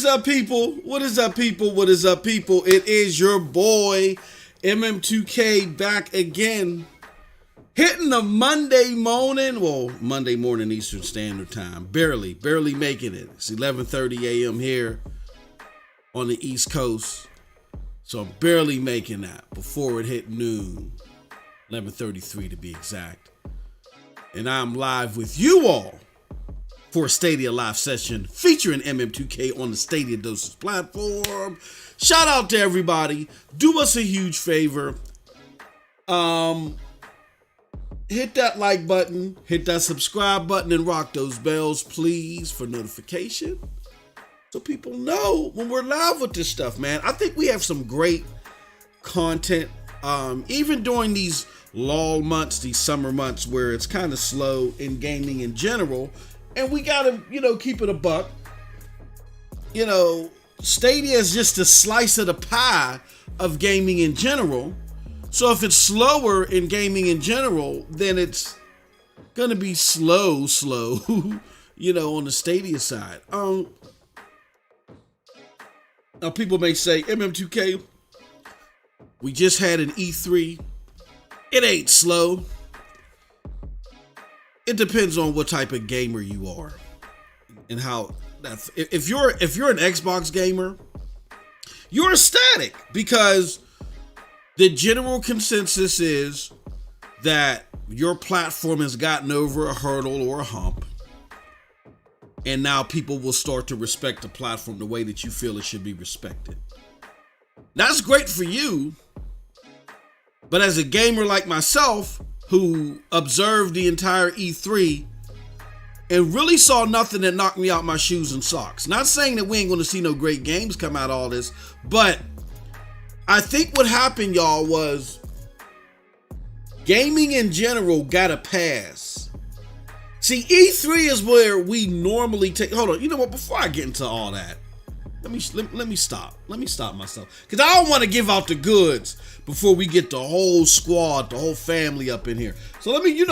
is up, people? What is up, people? What is up, people? It is your boy, MM2K, back again. Hitting the Monday morning Eastern Standard Time. Barely making it. It's 11:30 a.m. here on the East Coast. So I'm barely making that before it hit noon. 11:33 to be exact. And I'm live with you all for a Stadia live session featuring MM2K on the Stadia Dosage platform. Shout out to everybody. Do us a huge favor. Hit that like button, hit that subscribe button, and rock those bells, please, for notification. So people know when we're live with this stuff, man. I think we have some great content. Even during these lull months, these summer months where it's kind of slow in gaming in general. And we gotta, keep it a buck. Stadia is just a slice of the pie of gaming in general. So if it's slower in gaming in general, then it's gonna be slow, on the Stadia side. Now people may say, MM2K, we just had an E3. It ain't slow. It depends on what type of gamer you are and how. If you're an Xbox gamer, you're ecstatic because the general consensus is that your platform has gotten over a hurdle or a hump, and now people will start to respect the platform the way that you feel it should be respected. That's great for you, but as a gamer like myself, who observed the entire E3 and really saw nothing that knocked me out my shoes and socks. Not saying that we ain't going to see no great games come out of all this, but I think what happened, y'all, was gaming in general got a pass. See, E3 is where we normally take. Hold on, you know what? Before I get into all that, let me stop. Let me stop myself, because I don't want to give out the goods before we get the whole squad, the whole family up in here. So let me,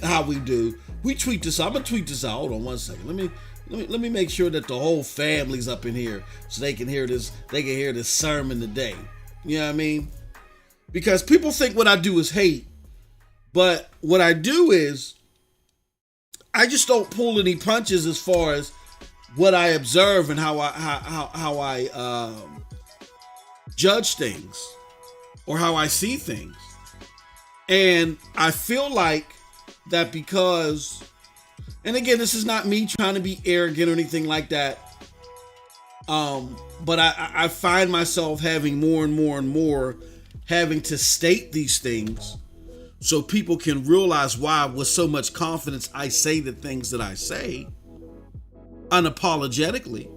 how we do. We tweet this out. I'm gonna tweet this out. Hold on one second. Let me make sure that the whole family's up in here so they can hear this. They can hear this sermon today. You know what I mean? Because people think what I do is hate, but what I do is I just don't pull any punches as far as what I observe and how I judge things or how I see things. And I feel like that because, and again, this is not me trying to be arrogant or anything like that. But I find myself having more and more having to state these things so people can realize why with so much confidence I say the things that I say unapologetically.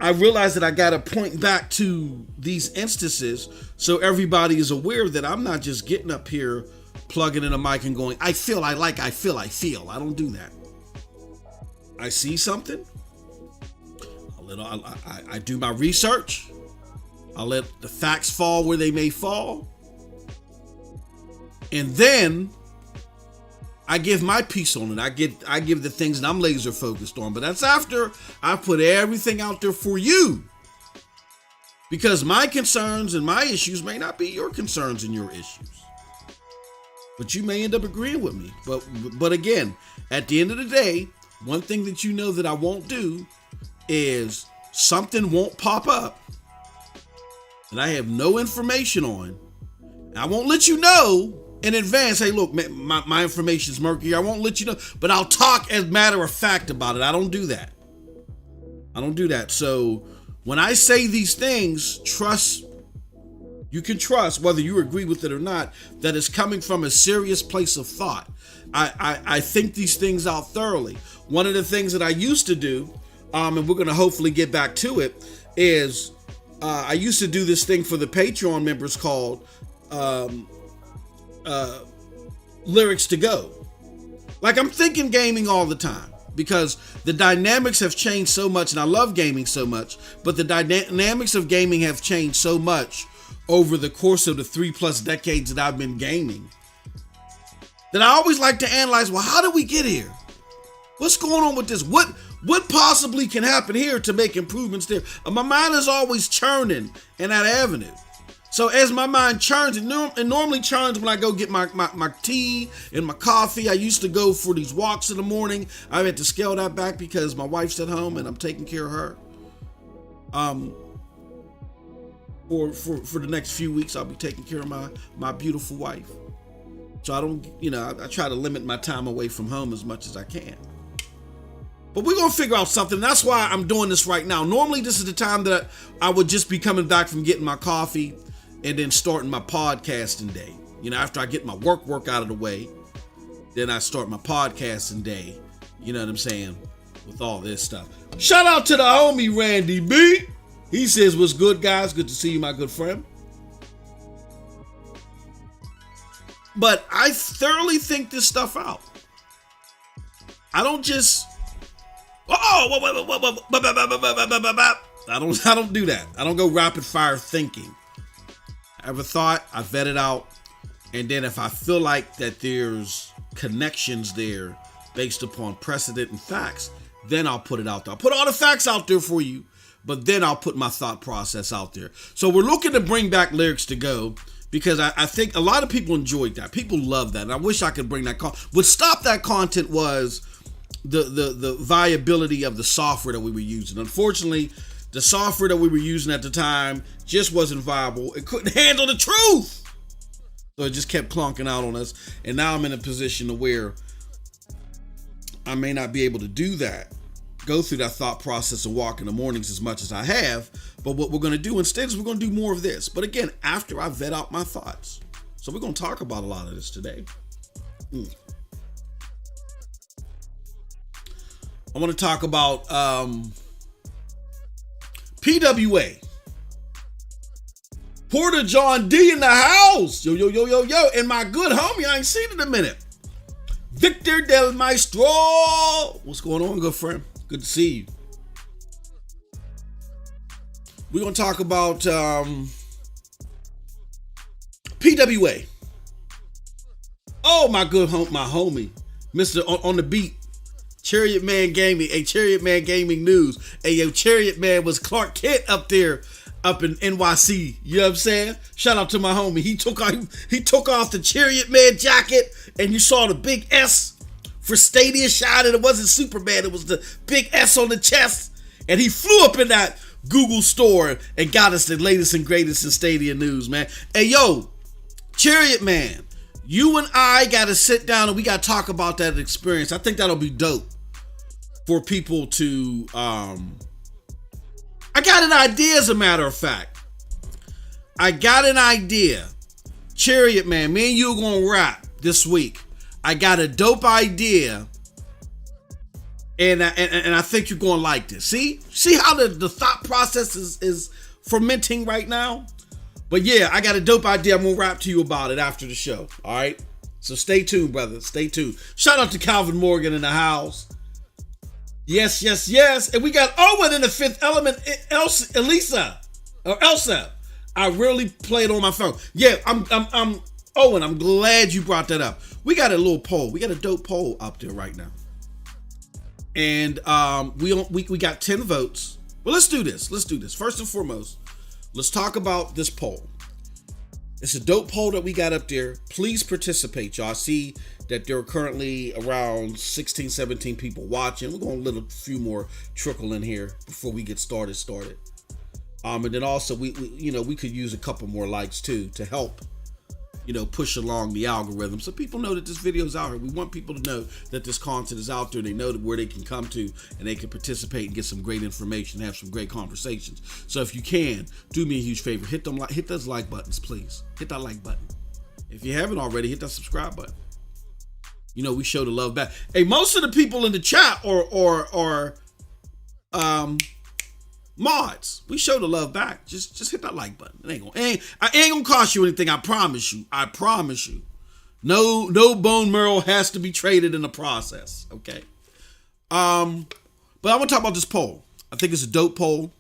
I realize that I got to point back to these instances so everybody is aware that I'm not just getting up here, plugging in a mic and going, I feel. I don't do that. I see something. I do my research. I let the facts fall where they may fall. And then I give my piece on it. I give the things that I'm laser focused on. But that's after I put everything out there for you. Because my concerns and my issues may not be your concerns and your issues. But you may end up agreeing with me. But again, at the end of the day, one thing that you know that I won't do is something won't pop up that I have no information on. And I won't let you know in advance, hey, look, my information is murky. I won't let you know, but I'll talk as a matter of fact about it. I don't do that. So when I say these things, you can trust, whether you agree with it or not, that it's coming from a serious place of thought. I think these things out thoroughly. One of the things that I used to do, and we're going to hopefully get back to it, is I used to do this thing for the Patreon members called Lyrics to Go. Like, I'm thinking gaming all the time because the dynamics have changed so much, and I love gaming so much, but the dynamics of gaming have changed so much over the course of the 3+ decades that I've been gaming that I always like to analyze, well, how did we get here? What's going on with this? What what possibly can happen here to make improvements there? My mind is always churning in that avenue. So as my mind churns, it normally churns when I go get my tea and my coffee. I used to go for these walks in the morning. I've had to scale that back because my wife's at home and I'm taking care of her. For the next few weeks, I'll be taking care of my beautiful wife. So I don't, I try to limit my time away from home as much as I can. But we're going to figure out something. That's why I'm doing this right now. Normally, this is the time that I would just be coming back from getting my coffee and then starting my podcasting day. After I get my work out of the way, then I start my podcasting day. You know what I'm saying? With all this stuff. Shout out to the homie Randy B. He says, what's good, guys? Good to see you, my good friend. But I thoroughly think this stuff out. I don't just... I don't do that. I don't go rapid fire thinking. I have a thought, I vet it out, and then if I feel like that there's connections there based upon precedent and facts, then I'll put it out there. I'll put all the facts out there for you, but then I'll put my thought process out there. So we're looking to bring back Lyrics to Go because I think a lot of people enjoyed that. People love that, and I wish I could bring that. What stopped that content was the viability of the software that we were using. Unfortunately, the software that we were using at the time just wasn't viable. It couldn't handle the truth. So it just kept clunking out on us. And now I'm in a position to where I may not be able to do that, go through that thought process and walk in the mornings as much as I have. But what we're going to do instead is we're going to do more of this. But again, after I vet out my thoughts. So we're going to talk about a lot of this today. I want to talk about PWA. Porter John D in the house. Yo. And my good homie, I ain't seen in a minute. Victor Del Maestro. What's going on, good friend? Good to see you. We're going to talk about PWA. Oh, my homie. Mr. On the beat. Chariot Man Gaming. Hey, Chariot Man Gaming News. Hey, yo, Chariot Man was Clark Kent up there, up in NYC. You know what I'm saying? Shout out to my homie. He took off the Chariot Man jacket, and you saw the big S for Stadia shot, and it wasn't Superman. It was the big S on the chest, and he flew up in that Google store and got us the latest and greatest in Stadia news, man. Hey, yo, Chariot Man, you and I got to sit down and we got to talk about that experience. I think that'll be dope for people to, I got an idea, as a matter of fact. I got an idea. Chariot Man, me and you are going to rap this week. I got a dope idea. And I think you're going to like this. See how the thought process is fermenting right now? But yeah, I got a dope idea. I'm going to rap to you about it after the show. All right? So stay tuned, brother. Stay tuned. Shout out to Calvin Morgan in the house. Yes. And we got Owen in the Fifth Element, Elsa. I rarely play it on my phone. Yeah, I'm Owen, I'm glad you brought that up. We got a little poll. We got a dope poll up there right now. And we got 10 votes. Well, let's do this. First and foremost, let's talk about this poll. It's a dope poll that we got up there. Please participate, y'all. I see that there are currently around 16, 17 people watching. We're going to let a few more trickle in here before we get started. And then also we could use a couple more likes too to help, push along the algorithm so people know that this video is out here. We want people to know that this content is out there. They know where they can come to and they can participate and get some great information, have some great conversations. So if you can, do me a huge favor. Hit those like buttons, please. Hit that like button. If you haven't already, hit that subscribe button. We show the love back. Hey, most of the people in the chat are mods. We show the love back. Just hit that like button. It ain't gonna cost you anything. I promise you. No bone marrow has to be traded in the process. Okay. But I want to talk about this poll. I think it's a dope poll,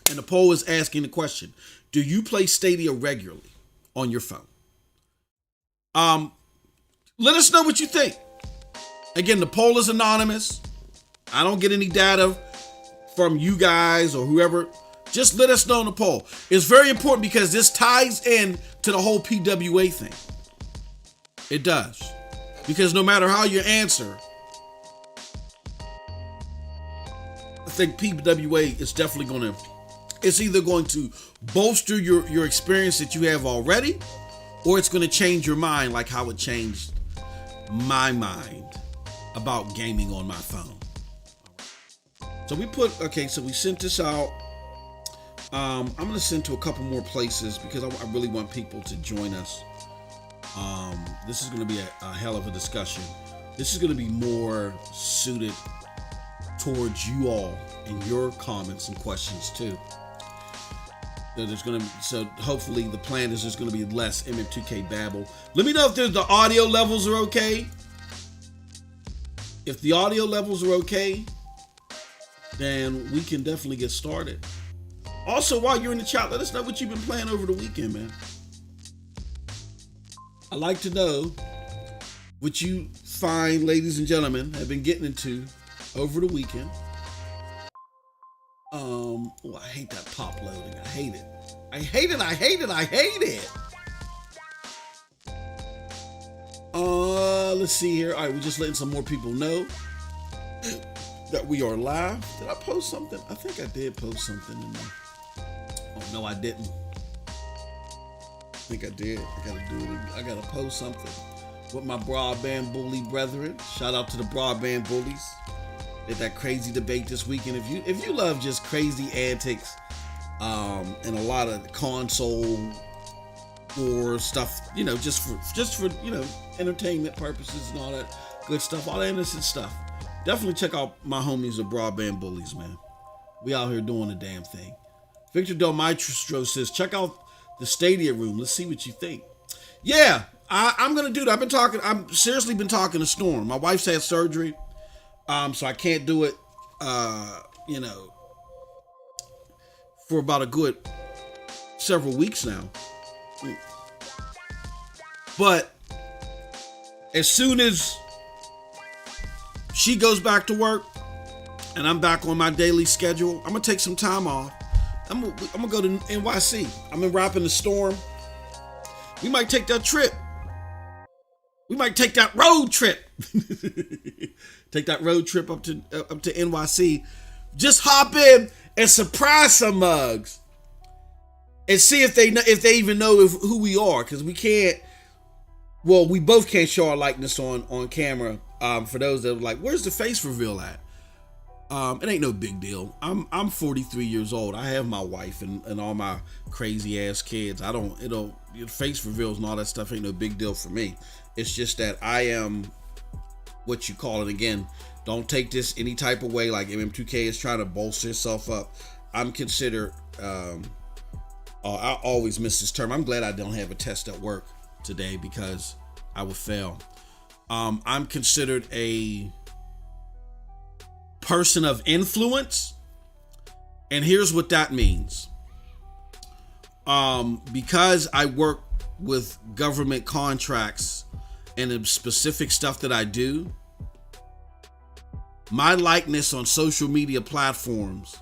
and the poll is asking the question: do you play Stadia regularly on your phone? Let us know what you think. Again, the poll is anonymous. I don't get any data from you guys or whoever. Just let us know in the poll. It's very important because this ties in to the whole PWA thing. It does. Because no matter how you answer, I think PWA is definitely going to, it's either going to bolster your experience that you have already, or it's going to change your mind like how it changed my mind about gaming on my phone. So we sent this out. I'm going to send to a couple more places because I really want people to join us. This is going to be a hell of a discussion. This is going to be more suited towards you all and your comments and questions too. So hopefully the plan is there's going to be less MM2K babble. Let me know if the audio levels are okay. If the audio levels are okay, then we can definitely get started. Also, while you're in the chat, let us know what you've been playing over the weekend, man. I'd like to know what you fine ladies and gentlemen have been getting into over the weekend. I hate that pop loading. I hate it. I hate it. I hate it. I hate it. Let's see here. All right, we're just letting some more people know that we are live. Did I post something? I think I did post something in there. Oh, no, I didn't. I think I did. I gotta do it. I gotta post something with my broadband bully brethren. Shout out to the broadband bullies. Did that crazy debate this weekend. If you love just crazy antics, and a lot of console or stuff, just for entertainment purposes and all that good stuff, all that innocent stuff, definitely check out my homies, the broadband bullies, man. We out here doing the damn thing. Victor Del Maestro says, check out the Stadia room. Let's see what you think. Yeah, I'm gonna do that. I've seriously been talking to Storm. My wife's had surgery, so I can't do it, for about a good several weeks now. But as soon as she goes back to work and I'm back on my daily schedule, I'm gonna take some time off. I'm gonna go to NYC. I'm in rapping the Storm. We might take that trip. We might take that road trip. Take that road trip up to NYC. Just hop in and surprise some mugs and see if they even know who we are, because we can't. Well, we both can't show our likeness on camera. For those that are like, where's the face reveal at? It ain't no big deal. I'm 43 years old. I have my wife and all my crazy ass kids. Face reveals and all that stuff ain't no big deal for me. It's just that I am what you call it. Again, don't take this any type of way like MM2K is trying to bolster itself up. I'm considered, I always miss this term. I'm glad I don't have a test at work today because I would fail. I'm considered a person of influence, and here's what that means. Because I work with government contracts and the specific stuff that I do, my likeness on social media platforms,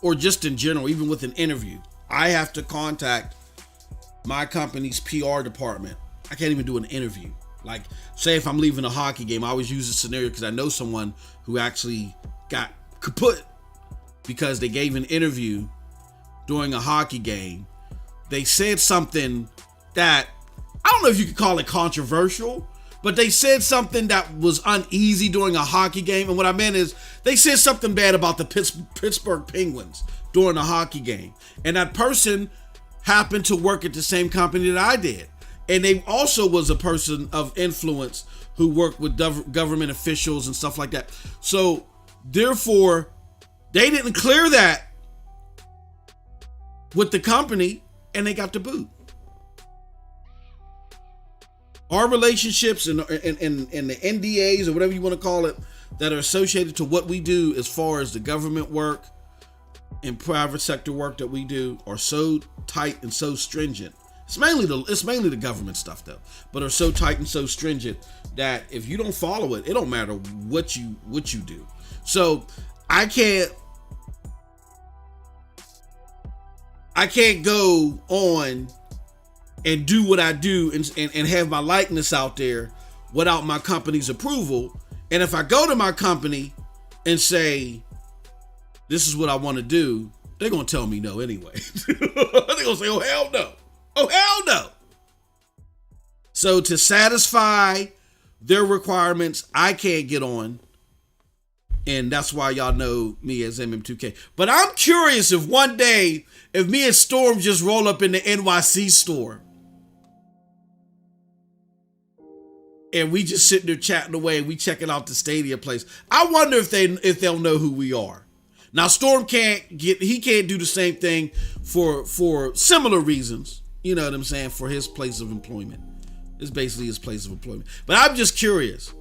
or just in general, even with an interview, I have to contact my company's PR department. I can't even do an interview. Like, say if I'm leaving a hockey game, I always use this scenario because I know someone who actually got kaput because they gave an interview during a hockey game. They said something that, I don't know if you could call it controversial, but they said something that was uneasy during a hockey game. And what I meant is they said something bad about the Pittsburgh Penguins during a hockey game. And that person happened to work at the same company that I did. And they also was a person of influence who worked with government officials and stuff like that. So therefore, they didn't clear that with the company and they got the boot. Our relationships and the NDAs or whatever you want to call it that are associated to what we do as far as the government work and private sector work that we do are so tight and so stringent. It's mainly the government stuff though, but are so tight and so stringent that if you don't follow it, it don't matter what you do. So I can't go on and do what I do and have my likeness out there without my company's approval. And if I go to my company and say, this is what I want to do, they're going to tell me no anyway. They're going to say, oh, hell no. Oh, hell no. So to satisfy their requirements, I can't get on. And that's why y'all know me as MM2K. But I'm curious if one day, if me and Storm just roll up in the NYC store and we just sitting there chatting away and we checking out the Stadia place. I wonder if they'll know who we are. Now Storm can't do the same thing for similar reasons. You know what I'm saying? For his place of employment. It's basically his place of employment. But I'm just curious.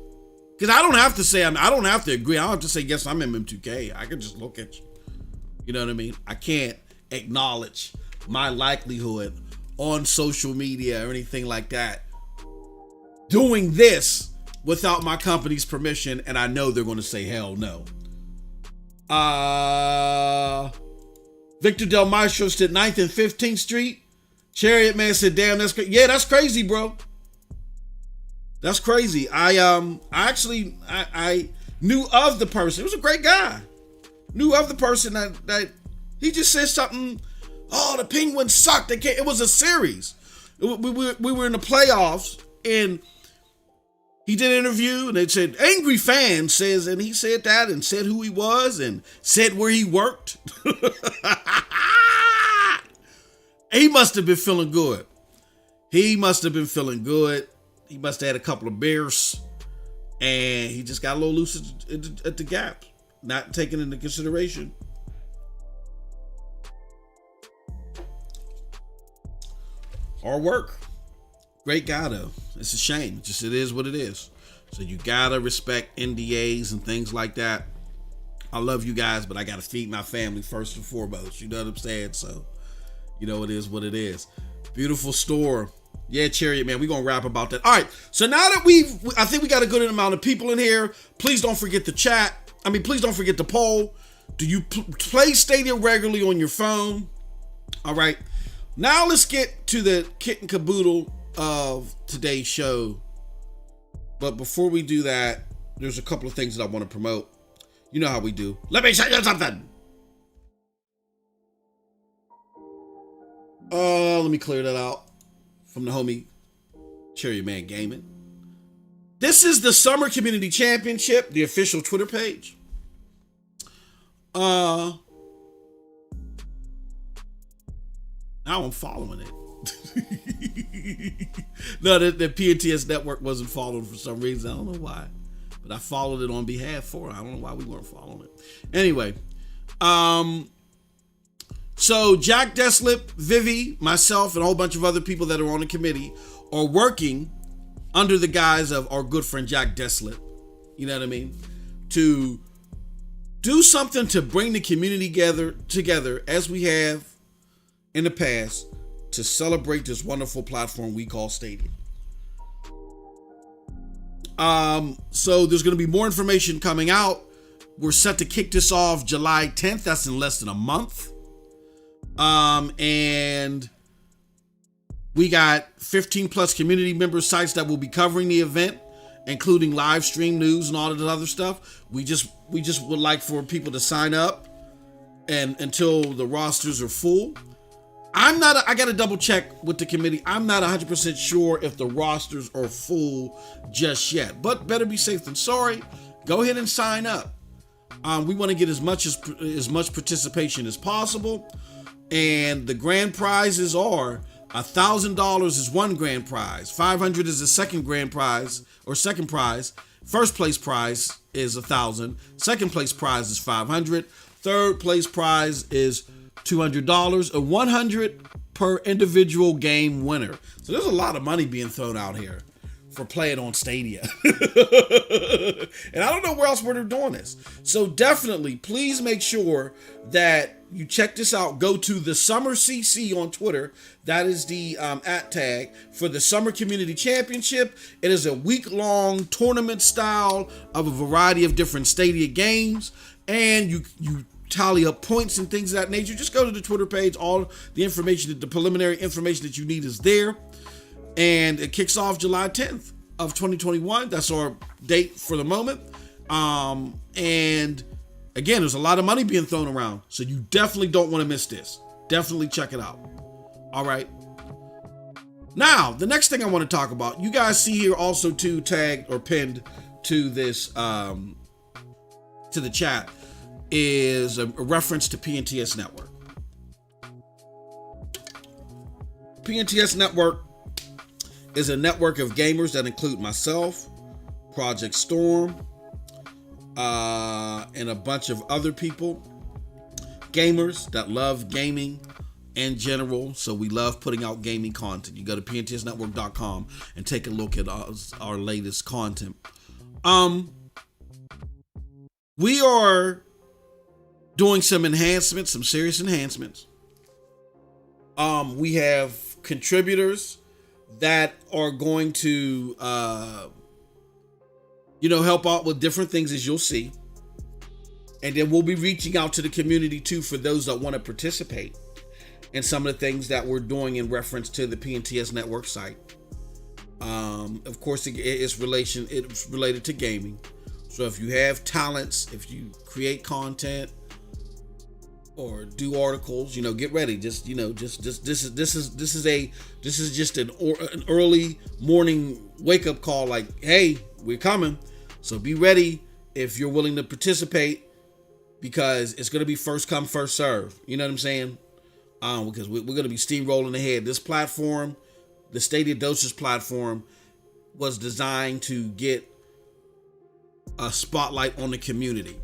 Because I don't have to say, I don't have to agree. I don't have to say, yes, I'm MM2K. I can just look at you. You know what I mean? I can't acknowledge my likelihood on social media or anything like that doing this without my company's permission, and I know they're going to say hell no. Victor Del Maestro said 9th and 15th Street. Chariot Man said, damn, that's crazy. Yeah, that's crazy, bro. That's crazy. I actually knew of the person. It was a great guy. Knew of the person that he just said something. Oh, the Penguins sucked. It was a series. We were in the playoffs, and he did an interview, and they said, angry fan says, and he said that and said who he was and said where he worked. He must have been feeling good. He must have had a couple of beers, and he just got a little loose at the gap, not taken into consideration. Hard work. Great guy, though. It's a shame. It is what it is. So you gotta respect NDAs and things like that. I love you guys, but I gotta feed my family first and foremost. You know what I'm saying? So, you know, it is what it is. Beautiful store. Yeah, Chariot Man, we're gonna rap about that. All right, so now that I think we got a good amount of people in here. Please don't forget the chat. Please don't forget the poll. Do you play Stadia regularly on your phone? All right, now let's get to the kit and caboodle of today's show. But before we do that, there's a couple of things that I want to promote. You know how we do. Let me show you something. Let me clear that out from the homie Cherry Man Gaming. This is the Summer Community Championship, the official Twitter page. Now I'm following it. No, the PNTS network wasn't followed for some reason. I don't know why, but I followed it on behalf for it. I don't know why we weren't following it. Anyway, so Jack Deslip, Vivi, myself, and a whole bunch of other people that are on the committee are working under the guise of our good friend Jack Deslip, you know what I mean, to do something to bring the community together as we have in the past to celebrate this wonderful platform we call Stadia. So there's going to be more information coming out. We're set to kick this off July 10th. That's in less than a month. And we got 15 plus community member sites that will be covering the event, including live stream news and all of the other stuff. We just would like for people to sign up and until the rosters are full. I got to double check with the committee. I'm not 100% sure if the rosters are full just yet, but better be safe than sorry. Go ahead and sign up. We want to get as much participation as possible. And the grand prizes are $1,000 is one grand prize. $500 is the second grand prize or second prize. First place prize is $1,000. Second place prize is $500. Third place prize is $200, or $100 per individual game winner. So there's a lot of money being thrown out here for playing on Stadia. And I don't know where else they're doing this. So definitely, please make sure that you check this out. Go to the Summer CC on Twitter. That is the @ tag for the Summer Community Championship. It is a week-long tournament style of a variety of different Stadia games. And you tally up points and things of that nature. Just go to the Twitter page. All the information, the preliminary information that you need is there. And it kicks off July 10th of 2021. That's our date for the moment. And again, there's a lot of money being thrown around. So you definitely don't want to miss this. Definitely check it out. All right. Now, the next thing I want to talk about, you guys see here also too tagged or pinned to this, to the chat, is a reference to PNTS Network. PNTS Network is a network of gamers that include myself, Project Storm, and a bunch of other people, gamers that love gaming in general. So we love putting out gaming content. You go to pntsnetwork.com and take a look at our latest content. We are doing some enhancements, some serious enhancements. We have contributors that are going to, help out with different things, as you'll see. And then we'll be reaching out to the community too, for those that want to participate in some of the things that we're doing in reference to the PNTS Network site. Of course, it's related to gaming. So if you have talents, if you create content or do articles, get ready. This is just an early morning wake up call. Like, hey, we're coming. So be ready if you're willing to participate, because it's going to be first come, first serve. You know what I'm saying? Because we're going to be steamrolling ahead. This platform, the Stadia Dosage platform, was designed to get a spotlight on the community.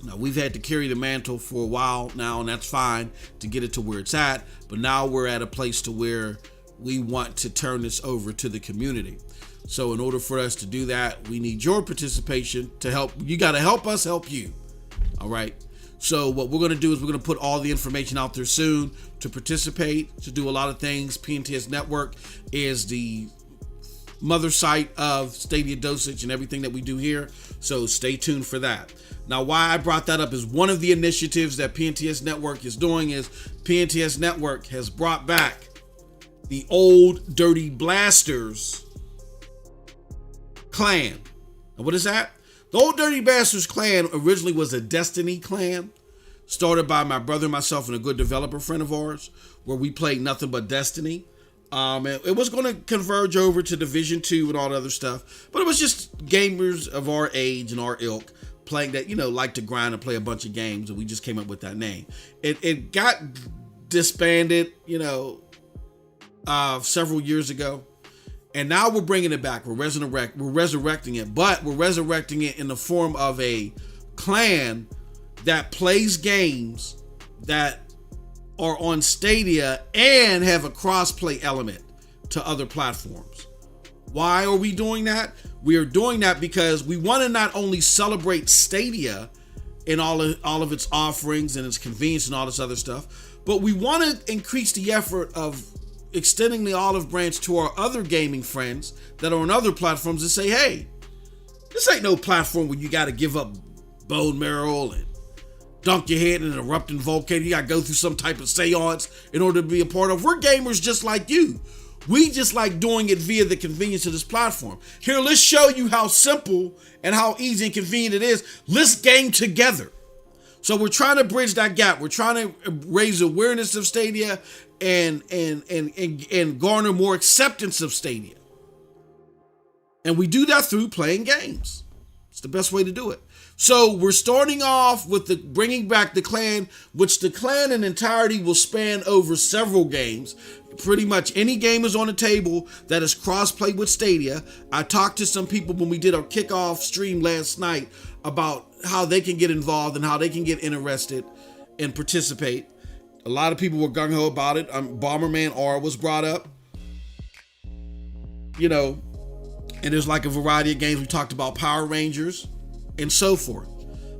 Now, we've had to carry the mantle for a while now, and that's fine to get it to where it's at. But now we're at a place to where we want to turn this over to the community. So in order for us to do that, we need your participation to help. You got to help us help you. All right. So what we're going to do is we're going to put all the information out there soon to participate, to do a lot of things. PNTS Network is the mother site of Stadia Dosage and everything that we do here. So stay tuned for that. Now, why I brought that up is one of the initiatives that PNTS Network is doing is PNTS Network has brought back the old Dirty Blasters clan. And what is that? The old Dirty Blasters clan originally was a Destiny clan started by my brother, myself, and a good developer friend of ours, where we played nothing but Destiny. It was going to converge over to Division 2 and all the other stuff, but it was just gamers of our age and our ilk playing that, like to grind and play a bunch of games, and we just came up with that name. It got disbanded, several years ago, and now we're bringing it back. We're resurrecting it, but we're resurrecting it in the form of a clan that plays games that are on Stadia and have a cross-play element to other platforms. Why are we doing that? We are doing that because we want to not only celebrate Stadia in all of its offerings and its convenience and all this other stuff, but we want to increase the effort of extending the olive branch to our other gaming friends that are on other platforms and say, hey, this ain't no platform where you got to give up bone marrow and dunk your head in an erupting volcano. You got to go through some type of seance in order to be a part of. We're gamers just like you. We just like doing it via the convenience of this platform. Here, let's show you how simple and how easy and convenient it is. Let's game together. So we're trying to bridge that gap. We're trying to raise awareness of Stadia and garner more acceptance of Stadia. And we do that through playing games. It's the best way to do it. So we're starting off with bringing back the clan, which the clan in entirety will span over several games. Pretty much any game is on the table that is cross-play with Stadia. I talked to some people when we did our kickoff stream last night about how they can get involved and how they can get interested and participate. A lot of people were gung-ho about it. Bomberman R was brought up. And there's like a variety of games. We talked about Power Rangers and so forth.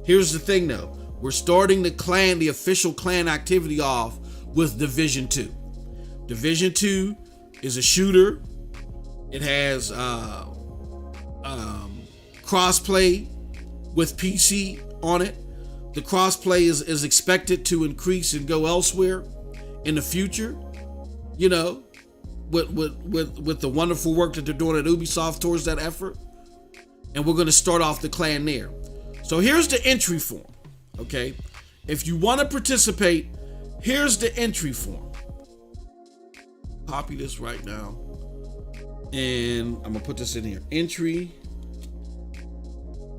Here's the thing though. We're starting the official clan activity off with Division 2. Division 2 is a shooter. It has crossplay with PC on it. The crossplay is expected to increase and go elsewhere in the future, you know, with the wonderful work that they're doing at Ubisoft towards that effort. And we're going to start off the clan there. So here's the entry form, okay? If you want to participate, here's the entry form. Copy this right now. And I'm going to put this in here. Entry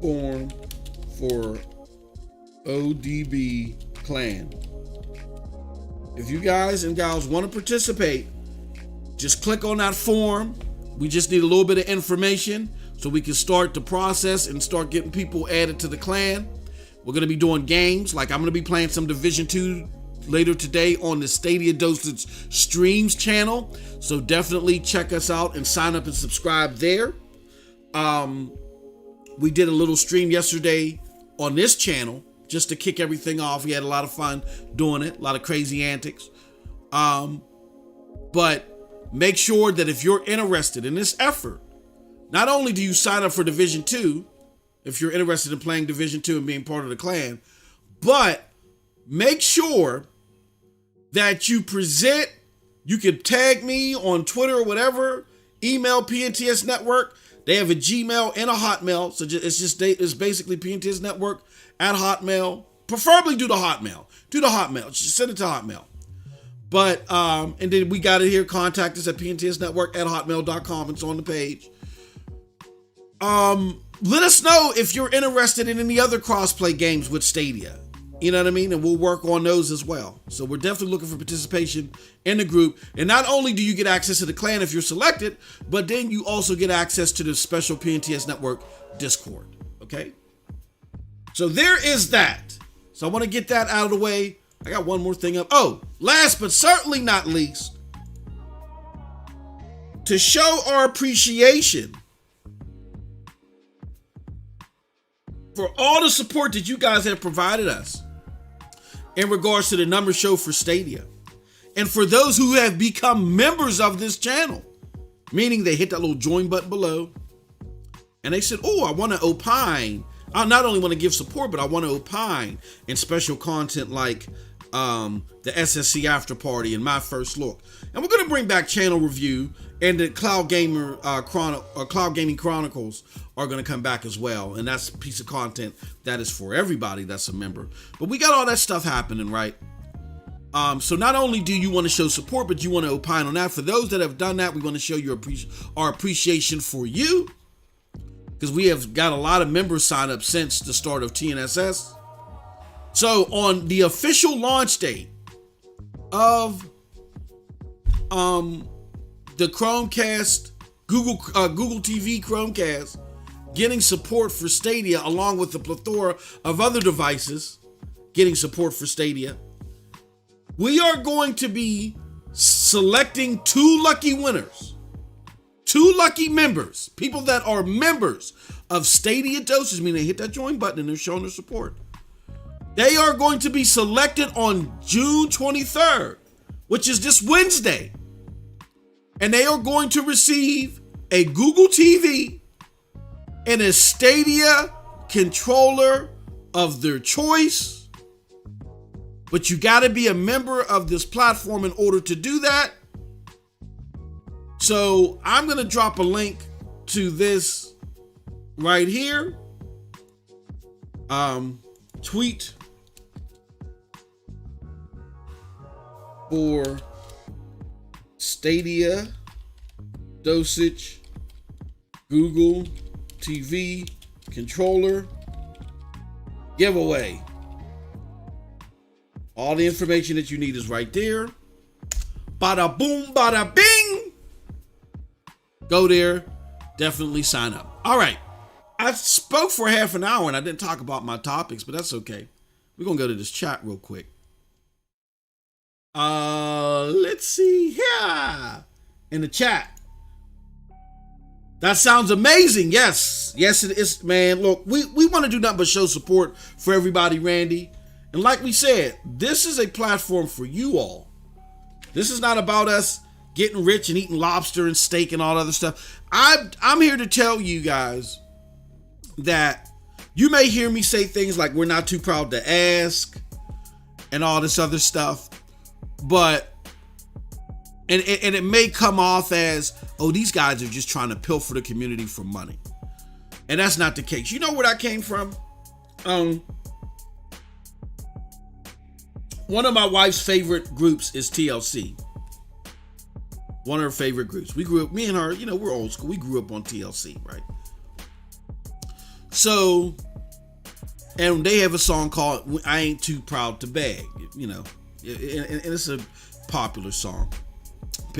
form for ODB clan. If you guys and gals want to participate, just click on that form. We just need a little bit of information so we can start the process and start getting people added to the clan. We're going to be doing games. Like I'm going to be playing some Division 2 later today on the Stadia Dosage Streams channel. So definitely check us out and sign up and subscribe there. We did a little stream yesterday on this channel just to kick everything off. We had a lot of fun doing it, a lot of crazy antics. But make sure that if you're interested in this effort, not only do you sign up for Division 2, if you're interested in playing Division 2 and being part of the clan, but make sure that you present, you can tag me on Twitter or whatever, email PNTS Network. They have a Gmail and a Hotmail. So it's basically PNTS Network at Hotmail. Preferably do the Hotmail. Just send it to Hotmail. But, and then we got it here. Contact us at PNTSNetwork at hotmail.com. It's on the page. Let us know if you're interested in any other crossplay games with Stadia. You know what I mean? And we'll work on those as well. So we're definitely looking for participation in the group. And not only do you get access to the clan if you're selected, but then you also get access to the special PNTS Network Discord. Okay? So there is that. So I want to get that out of the way. I got one more thing up. Oh, last but certainly not least, to show our appreciation for all the support that you guys have provided us in regards to the number show for Stadia. And for those who have become members of this channel, meaning they hit that little join button below and they said, oh, I want to opine. I not only want to give support, but I want to opine in special content like the SSC After Party and My First Look. And we're going to bring back Channel Review, and the Cloud Gaming Chronicles are going to come back as well. And that's a piece of content that is for everybody that's a member. But we got all that stuff happening, right? So not only do you want to show support, but you want to opine on that. For those that have done that, we want to show you our appreciation for you, because we have got a lot of members sign up since the start of TNSS. So on the official launch date of the Chromecast, Google TV Chromecast getting support for Stadia, along with the plethora of other devices getting support for Stadia, we are going to be selecting 2 lucky winners, 2 lucky members, people that are members of Stadia Dosage, meaning they hit that join button and they're showing their support. They are going to be selected on June 23rd, which is this Wednesday. And they are going to receive a Google TV and a Stadia controller of their choice. But you got to be a member of this platform in order to do that. So I'm going to drop a link to this right here. Tweet for Stadia Dosage Google TV controller giveaway. All the information that you need is right there. Bada boom, bada bing. Go there. Definitely sign up. All right. I spoke for half an hour and I didn't talk about my topics, but that's okay. We're going to go to this chat real quick. Let's see here. In the chat, That sounds amazing. Yes. Yes, it is, man. Look, we want to do nothing but show support for everybody, Randy. And like we said, this is a platform for you all. This is not about us getting rich and eating lobster and steak and all other stuff. I'm here to tell you guys that you may hear me say things like we're not too proud to ask and all this other stuff. But and it may come off as, oh, these guys are just trying to pilfer the community for money. And that's not the case. You know where that came from? One of my wife's favorite groups is TLC. One of her favorite groups. We grew up, me and her, you know, we're old school. We grew up on TLC, right? So, and they have a song called I Ain't Too Proud to Beg, you know, and it's a popular song.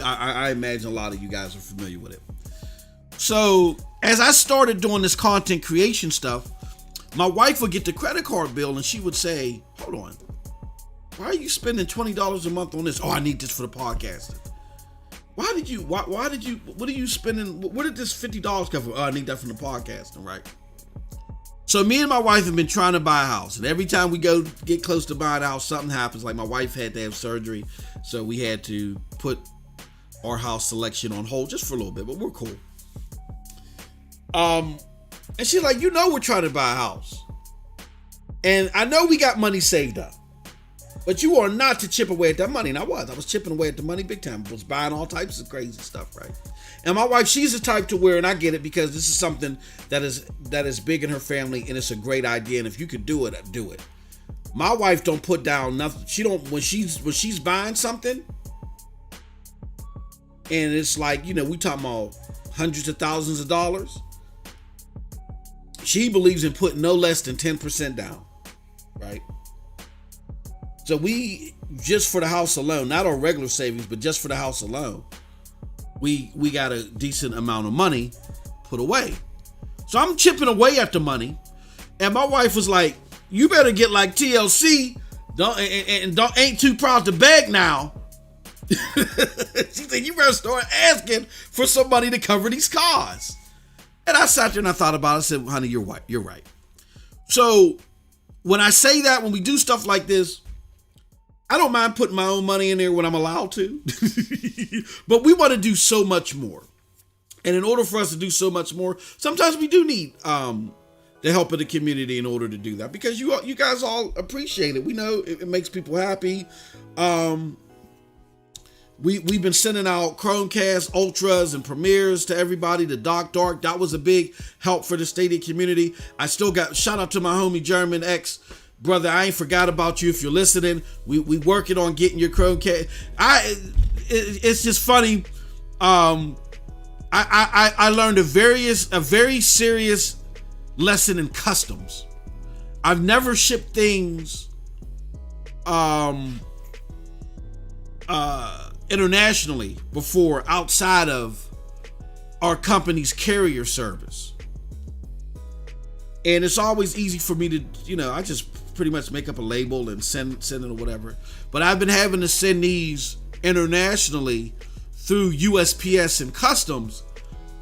I imagine a lot of you guys are familiar with it. So as I started doing this content creation stuff, my wife would get the credit card bill and she would say, hold on, why are you spending $20 a month on this? Oh, I need this for the podcasting. Why did you, what are you spending? Where did this $50 come from? Oh, I need that from the podcasting, right? So me and my wife have been trying to buy a house, and every time we go get close to buying a house, something happens. Like my wife had to have surgery, so we had to put our house selection on hold just for a little bit, but we're cool. And she's like, you know, we're trying to buy a house, and I know we got money saved up, but you are not to chip away at that money. And I was chipping away at the money big time. I was buying all types of crazy stuff, right? And my wife, she's the type to where, and I get it because this is something that is big in her family, and it's a great idea. And if you could do it, do it. My wife don't put down nothing. She don't, when she's buying something, and it's like, you know, we talking about hundreds of thousands of dollars. She believes in putting no less than 10% down, right? So we, just for the house alone, not our regular savings, but just for the house alone, we got a decent amount of money put away. So I'm chipping away at the money, and my wife was like, you better get like TLC, ain't too proud to beg now. She said, you better start asking for somebody to cover these costs. And I sat there and I thought about it. I said, honey, you're right. You're right. So when I say that, when we do stuff like this, I don't mind putting my own money in there when I'm allowed to, but we want to do so much more. And in order for us to do so much more, sometimes we do need the help of the community in order to do that, because you guys all appreciate it. We know it makes people happy. We've been sending out Chromecast Ultras and Premieres to everybody. The Dark, that was a big help for the Stadia community. I still got, shout out to my homie German X. Brother, I ain't forgot about you. If you're listening, we working on getting your Chromecast. It's just funny. I learned a very serious lesson in customs. I've never shipped things internationally before outside of our company's carrier service. And it's always easy for me to, you know, I just pretty much make up a label and send it or whatever. But I've been having to send these internationally through USPS and customs.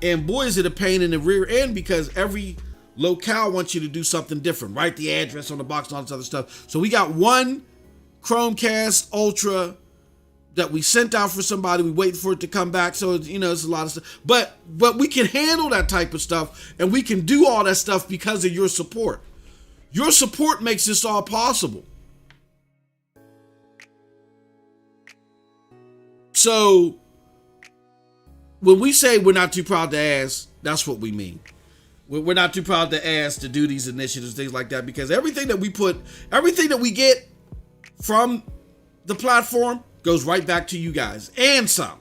And boy, is it a pain in the rear end, because every locale wants you to do something different. Write the address on the box and all this other stuff. So we got one Chromecast Ultra that we sent out for somebody. We wait for it to come back. So, you know, it's a lot of stuff. But we can handle that type of stuff, and we can do all that stuff because of your support. Your support makes this all possible. So when we say we're not too proud to ask, that's what we mean. We're not too proud to ask to do these initiatives, things like that, because everything that we get from the platform goes right back to you guys, and some.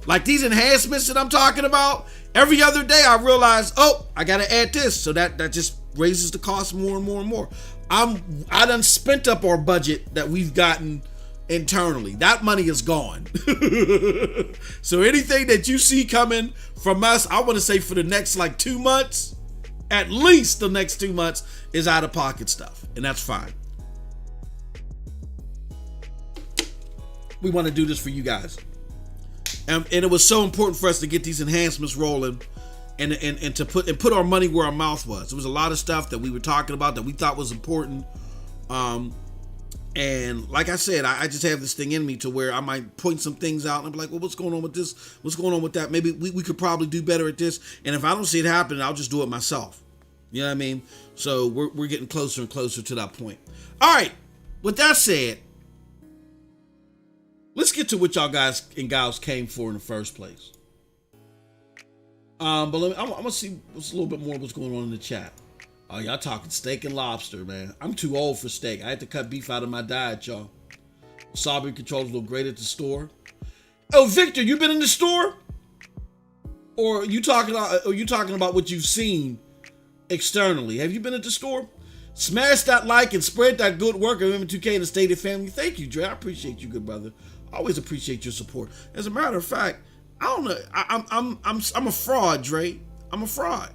Like these enhancements that I'm talking about, every other day I realize, oh, I got to add this. So that just raises the cost more and more and more. I done spent up our budget that we've gotten internally. That money is gone. So anything that you see coming from us, I want to say for the next like 2 months, at least the next 2 months, is out of pocket stuff. And that's fine. We want to do this for you guys. and it was so important for us to get these enhancements rolling, and to put our money where our mouth was. There was a lot of stuff that we were talking about that we thought was important. And like I said, I just have this thing in me to where I might point some things out and I'm like, well, what's going on with this? What's going on with that? Maybe we could probably do better at this. And if I don't see it happening, I'll just do it myself. You know what I mean? So we're getting closer and closer to that point. All right. With that said, let's get to what y'all guys and gals came for in the first place. But I'm gonna see what's a little bit more what's going on in the chat. Oh, y'all talking steak and lobster, man. I'm too old for steak. I had to cut beef out of my diet, y'all. Wasabi controls look great at the store. Oh, Victor, you been in the store? Or are you talking about what you've seen externally? Have you been at the store? Smash that like and spread that good work of M2K and the Stadia family. Thank you, Dre. I appreciate you, good brother. I always appreciate your support. As a matter of fact, I don't know. I'm a fraud, Dre. I'm a fraud.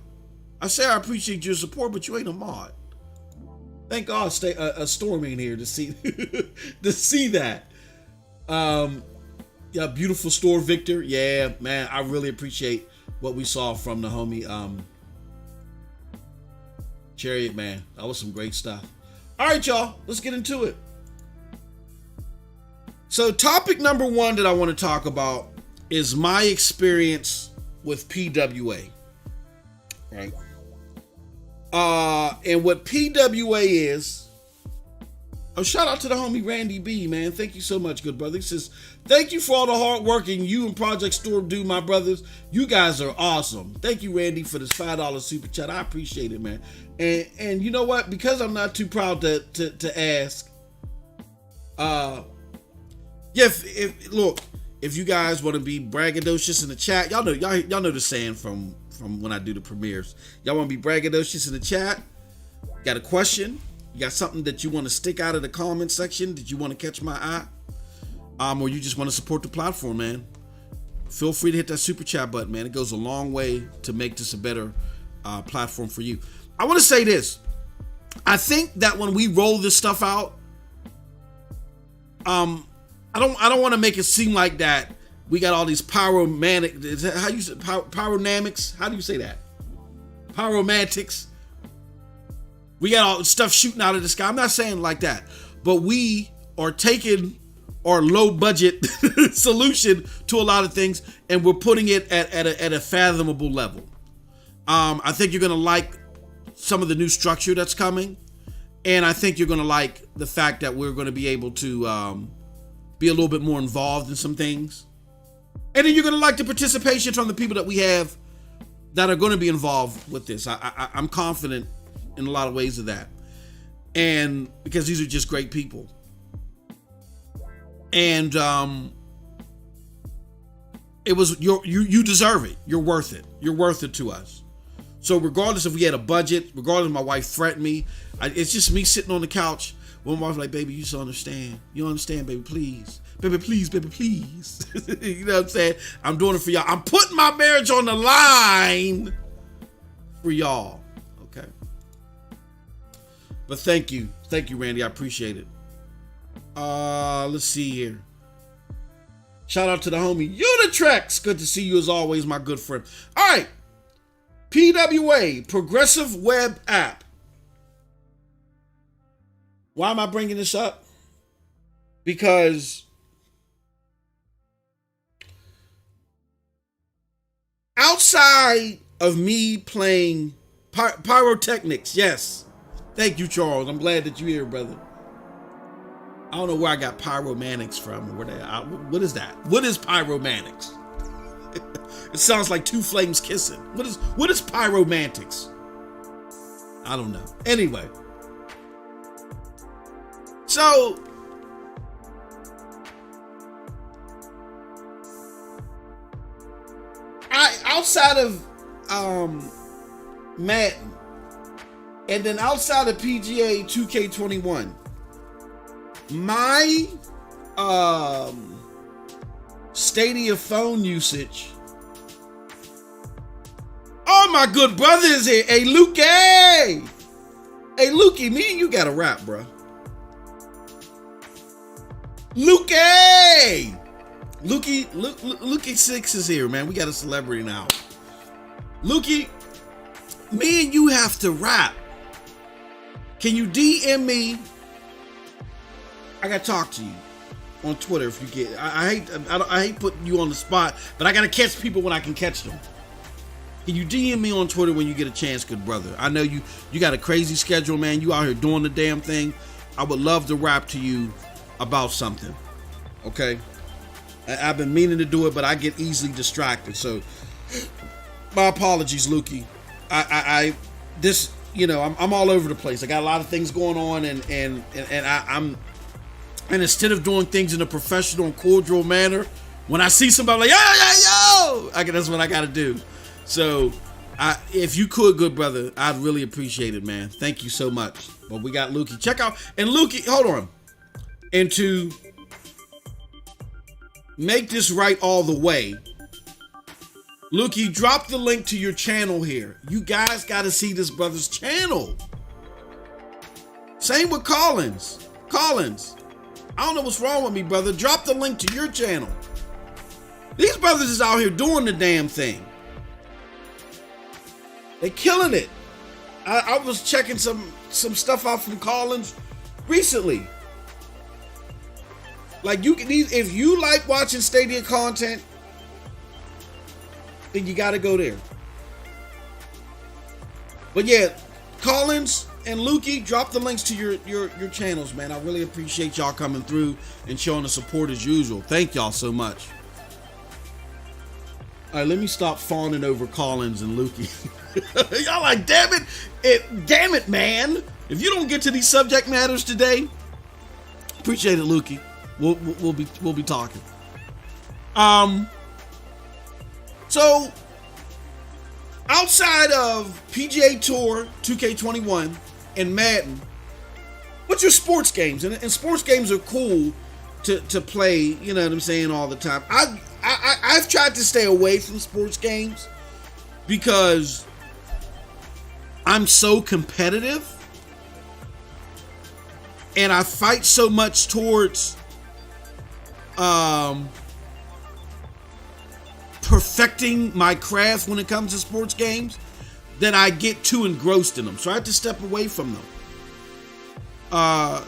I say I appreciate your support, but you ain't a mod. Thank God, a Storm ain't here to see to see that. Yeah, beautiful store, Victor. Yeah, man, I really appreciate what we saw from the homie Chariot, man. That was some great stuff. All right, y'all, let's get into it. So, topic number one that I want to talk about is my experience with PWA. Right. And what PWA is, shout out to the homie Randy B, man. Thank you so much, good brother. He says, thank you for all the hard work you and Project Storm do, my brothers. You guys are awesome. Thank you, Randy, for this $5 super chat. I appreciate it, man. And you know what? Because I'm not too proud to ask, if you guys want to be braggadocious in the chat, y'all know the saying from when I do the premieres. Y'all want to be braggadocious in the chat? Got a question? You got something that you want to stick out of the comment section that you want to catch my eye? Or you just want to support the platform, man? Feel free to hit that super chat button, man. It goes a long way to make this a better platform for you. I want to say this. I think that when we roll this stuff out, I don't want to make it seem like that we got all these pyromanic. How you say pyronamics? How do you say that? Pyromantics. We got all the stuff shooting out of the sky. I'm not saying like that, but we are taking our low budget solution to a lot of things and we're putting it at a fathomable level. I think you're gonna like some of the new structure that's coming, and I think you're gonna like the fact that we're gonna be able to be a little bit more involved in some things. And then you're going to like the participation from the people that we have that are going to be involved with this. I'm confident in a lot of ways of that. And because these are just great people. And it was you deserve it. You're worth it. You're worth it to us. So regardless if we had a budget, regardless if my wife threatened me, it's just me sitting on the couch. One wife like, baby, you just understand. You understand, baby, please. Baby, please, baby, please. You know what I'm saying? I'm doing it for y'all. I'm putting my marriage on the line for y'all. Okay. But thank you. Thank you, Randy. I appreciate it. Let's see here. Shout out to the homie Unitrex. Good to see you as always, my good friend. All right. PWA, Progressive Web App. Why am I bringing this up? Because outside of me playing pyrotechnics, yes. Thank you, Charles. I'm glad that you're here, brother. I don't know where I got pyromanics from. What is that? What is pyromanics? It sounds like two flames kissing. What is pyromantics? I don't know. Anyway. So outside of Madden and then outside of PGA 2K21, my Stadia phone usage. Oh, my good brother is here. Hey, Luke. Hey, Lukey, me and you got a rap, bro. Luke. Lukey 6 is here, man. We got a celebrity now. Lukey, me and you have to rap. Can you DM me? I gotta talk to you on Twitter if you get. I hate putting you on the spot, but I gotta catch people when I can catch them. Can you DM me on Twitter when you get a chance, good brother? I know you got a crazy schedule, man. You out here doing the damn thing. I would love to rap to you about something. Okay? I've been meaning to do it, but I get easily distracted. So my apologies, Lukey. I'm all over the place. I got a lot of things going on, and instead of doing things in a professional and cordial manner, when I see somebody like yo, that's what I got to do. So, if you could, good brother, I'd really appreciate it, man. Thank you so much. But we got Lukey. Check out, and Lukey, hold on. And to make this right all the way, Lukey, drop the link to your channel here. You guys got to see this brother's channel. Same with Collins. I don't know what's wrong with me, brother. Drop the link to your channel. These brothers is out here doing the damn thing. They killing it. I was checking some stuff out from Collins recently. Like, you can, if you like watching Stadia content, then you got to go there. But yeah, Collins and Lukey, drop the links to your channels, man. I really appreciate y'all coming through and showing the support as usual. Thank y'all so much. All right, let me stop fawning over Collins and Lukey. Y'all like, damn it, man. If you don't get to these subject matters today, appreciate it, Lukey. We'll be talking. So outside of PGA Tour 2K21 and Madden, what's your sports games? And sports games are cool to play, you know what I'm saying, all the time. I've tried to stay away from sports games because I'm so competitive and I fight so much towards perfecting my craft when it comes to sports games that I get too engrossed in them. So I have to step away from them.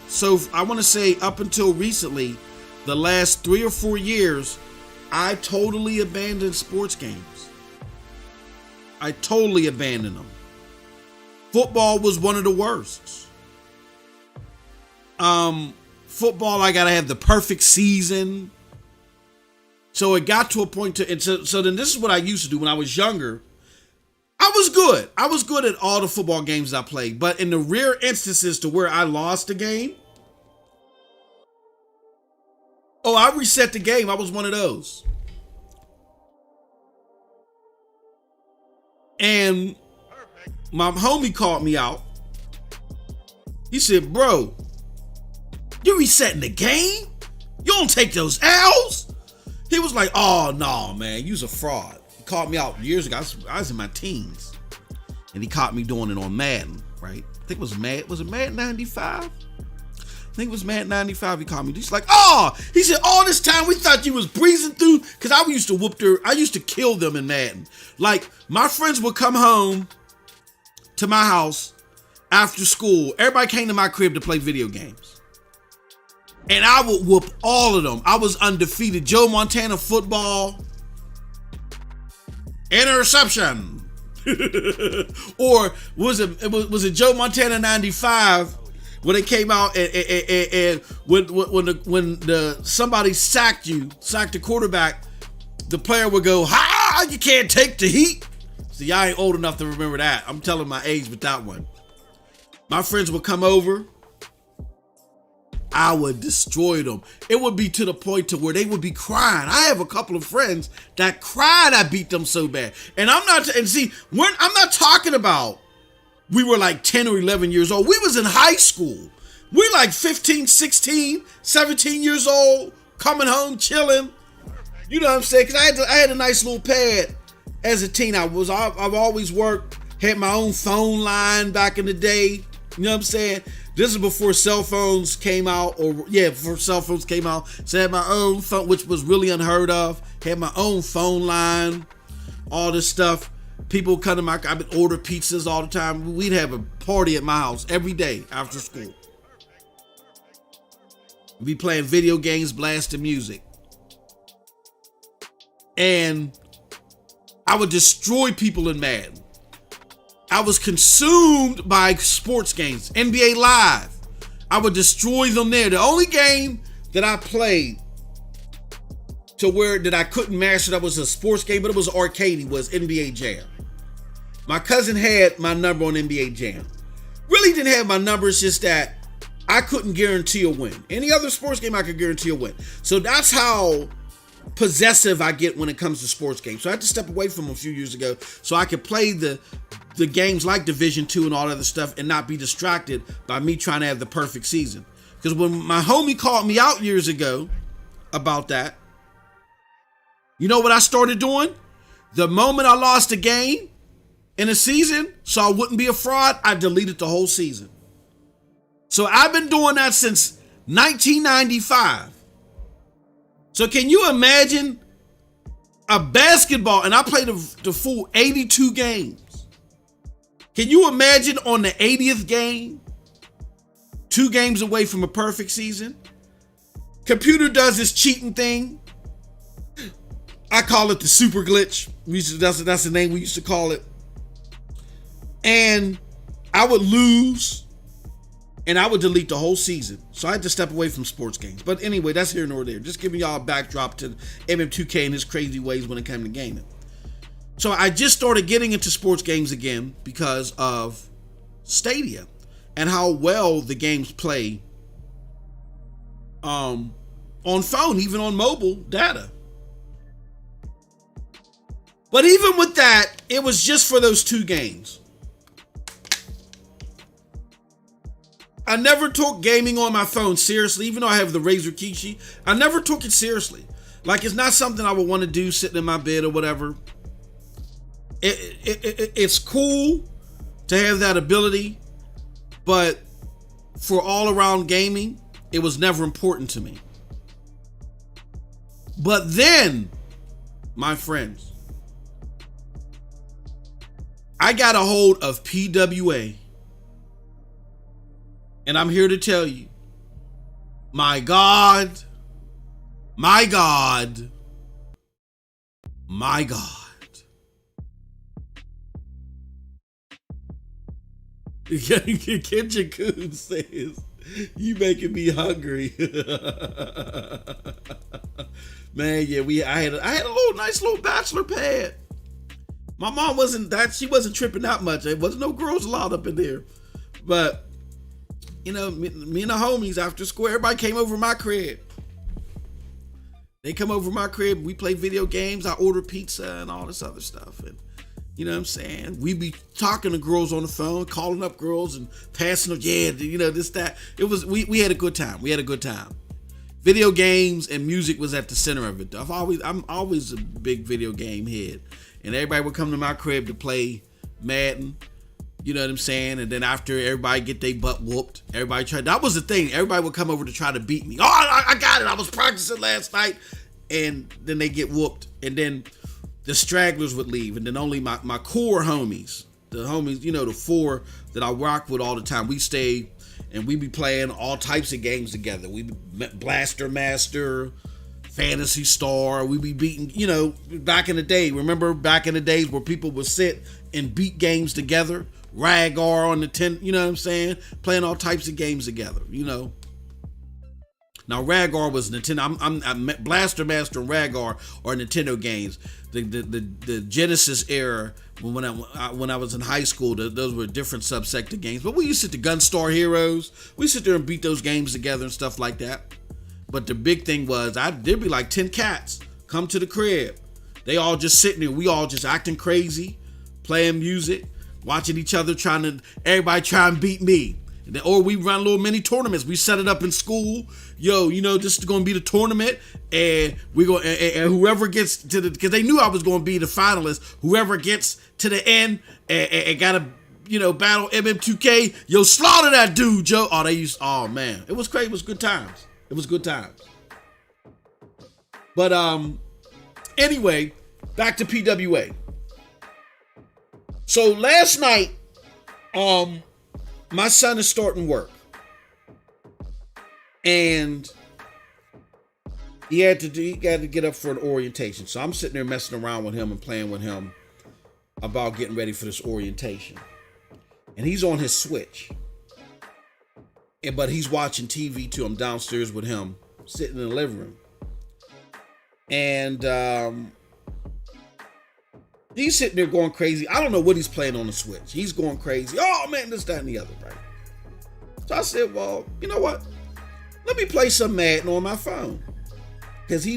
So I want to say up until recently, the last 3 or 4 years, I totally abandoned sports games. I totally abandoned them. Football was one of the worst. Football, I gotta have the perfect season. So it got to a point and so then this is what I used to do when I was younger. I was good. I was good at all the football games I played, but in the rare instances to where I lost a game, I reset the game. I was one of those. And my homie called me out. He said, bro, you resetting the game? You don't take those L's? He was like, oh, no, man, you's a fraud. He called me out years ago. I was in my teens. And he caught me doing it on Madden, right? I think it was Madden 95? I think it was Madden 95. He called me. He's like, he said, all this time we thought you was breezing through. Because I used to kill them in Madden. Like, my friends would come home to my house after school. Everybody came to my crib to play video games. And I would whoop all of them. I was undefeated. Joe Montana football. Interception. Or was it Joe Montana 95 when it came out and when somebody sacked the quarterback, the player would go, "Ha! You can't take the heat." See, I ain't old enough to remember that. I'm telling my age with that one. My friends would come over. I would destroy them. It would be to the point to where they would be crying. I have a couple of friends that cried I beat them so bad. And I'm not talking about we were like 10 or 11 years old. We was in high school. We're like 15, 16, 17 years old, coming home, chilling. You know what I'm saying? Because I had a nice little pad as a teen. I've always worked, had my own phone line back in the day. You know what I'm saying? This is before cell phones came out, before cell phones came out. So I had my own phone, which was really unheard of. Had my own phone line, all this stuff. People come to I would order pizzas all the time. We'd have a party at my house every day after school. We'd be playing video games, blasting music. And I would destroy people in Madden. I was consumed by sports games, NBA Live. I would destroy them there. The only game that I played to where that I couldn't master that was a sports game, but it was arcadey, was NBA Jam. My cousin had my number on NBA Jam. Really didn't have my number, it's just that I couldn't guarantee a win. Any other sports game, I could guarantee a win. So that's how possessive I get when it comes to sports games. So I had to step away from them a few years ago so I could play the games like Division 2 and all that other stuff and not be distracted by me trying to have the perfect season. Because when my homie called me out years ago about that, you know what I started doing? The moment I lost a game in a season, so I wouldn't be a fraud, I deleted the whole season. So I've been doing that since 1995. So can you imagine a basketball, and I played the full 82 games. Can you imagine on the 80th game, 2 games away from a perfect season? Computer does this cheating thing. I call it the super glitch. That's the name we used to call it. And I would lose, and I would delete the whole season. So I had to step away from sports games. But anyway, that's here nor there. Just giving y'all a backdrop to MM2K and his crazy ways when it came to gaming. So I just started getting into sports games again because of Stadia and how well the games play on phone, even on mobile data. But even with that, it was just for those 2 games. I never took gaming on my phone seriously, even though I have the Razer Kishi. I never took it seriously. Like, it's not something I would want to do sitting in my bed or whatever. It's cool to have that ability, but for all around gaming, it was never important to me. But then, my friends, I got a hold of PWA, and I'm here to tell you, my God, my God, my God. Kenja Coon says, you making me hungry. Man, yeah, I had a nice little bachelor pad. My mom she wasn't tripping out much. There wasn't no girls allowed up in there. But, you know, me and the homies after school, everybody came over my crib. They come over my crib, we play video games, I order pizza and all this other stuff. And you know what I'm saying? We be talking to girls on the phone, calling up girls and passing them, this, that. It was, we had a good time. We had a good time. Video games and music was at the center of it, though. I'm always a big video game head. And everybody would come to my crib to play Madden. You know what I'm saying? And then after everybody get their butt whooped, that was the thing. Everybody would come over to try to beat me. Oh, I got it. I was practicing last night. And then they get whooped. And then the stragglers would leave, and then only my core homies, the 4 that I rock with all the time, we stay and we be playing all types of games together. We be Blaster Master, Phantasy Star, we be beating, back in the day. Remember back in the days where people would sit and beat games together? Ragar on the 10, you know what I'm saying? Playing all types of games together, Now, Ragar was Nintendo. I'm Blaster Master and Ragar are Nintendo games. The Genesis era, when I was in high school, those were different subsector games. But we used to sit the Gunstar Heroes. We sit there and beat those games together and stuff like that. But the big thing was, there'd be like 10 cats come to the crib. They all just sitting there. We all just acting crazy, playing music, watching each other, everybody try and beat me. Or we run little mini tournaments. We set it up in school. This is going to be the tournament, and we go and whoever gets to because they knew I was going to be the finalist. Whoever gets to the end and got to battle MM2K. Yo, slaughter that dude, Joe. Oh man, it was crazy. It was good times. But anyway, back to PWA. So last night, my son is starting work, and he had to get up for an orientation. So I'm sitting there messing around with him and playing with him about getting ready for this orientation. And he's on his Switch. But he's watching TV too. I'm downstairs with him, sitting in the living room. And he's sitting there going crazy. I don't know what he's playing on the Switch. He's going crazy. Oh man, this, that, and the other, right? So I said, well, you know what? Let me play some Madden on my phone. Because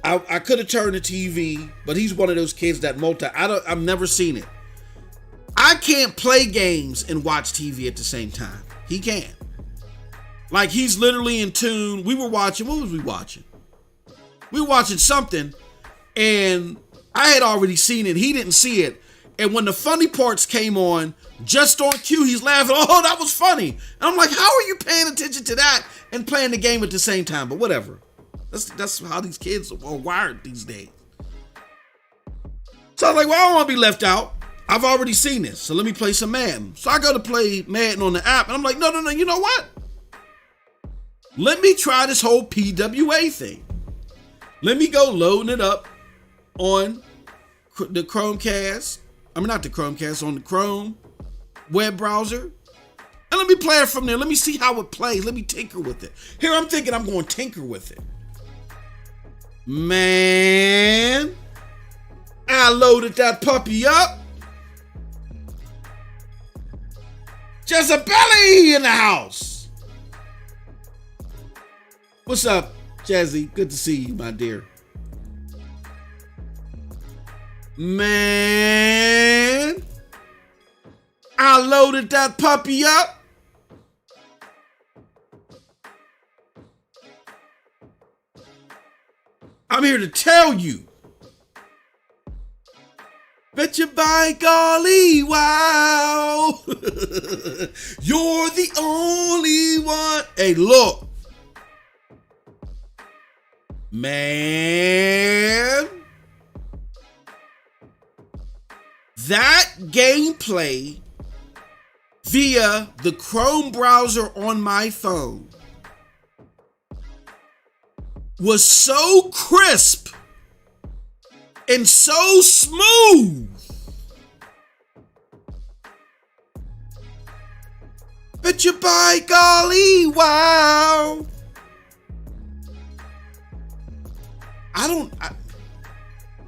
I could have turned the TV, but he's one of those kids that I've never seen it. I can't play games and watch TV at the same time. He can't. Like, he's literally in tune. What was we watching? We were watching something, and I had already seen it. He didn't see it. And when the funny parts came on, just on cue, he's laughing. Oh, that was funny. And I'm like, how are you paying attention to that and playing the game at the same time? But whatever. That's how these kids are wired these days. So I was like, well, I don't want to be left out. I've already seen this, so let me play some Madden. So I go to play Madden on the app, and I'm like, no, you know what? Let me try this whole PWA thing. Let me go loading it up on the Chromecast. Not the Chromecast, on the Chrome web browser. And let me play it from there. Let me see how it plays. Let me tinker with it. Here I'm thinking I'm going to tinker with it. Man, I loaded that puppy up. Jezebelly in the house. What's up, Jazzy? Good to see you, my dear. Man, I loaded that puppy up. I'm here to tell you. Bet you by golly, wow. You're the only one. Hey, look. Man. That gameplay via the Chrome browser on my phone was so crisp and so smooth. Bet you by golly, wow.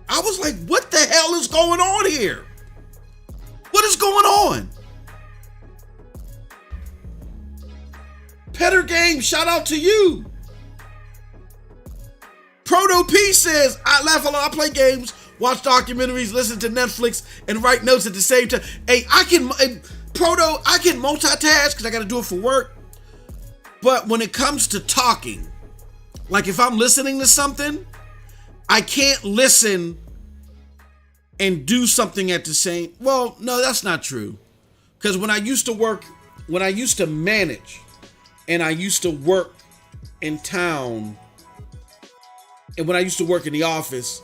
I was like, what the hell is going on here? What is going on? Petter Game, shout out to you. Proto P says, I laugh a lot. I play games, watch documentaries, listen to Netflix, and write notes at the same time. Hey, I can multitask because I got to do it for work. But when it comes to talking, like if I'm listening to something, I can't listen and do something at the same. Well, no, that's not true. Because when I used to manage, and I used to work in town, and when I used to work in the office,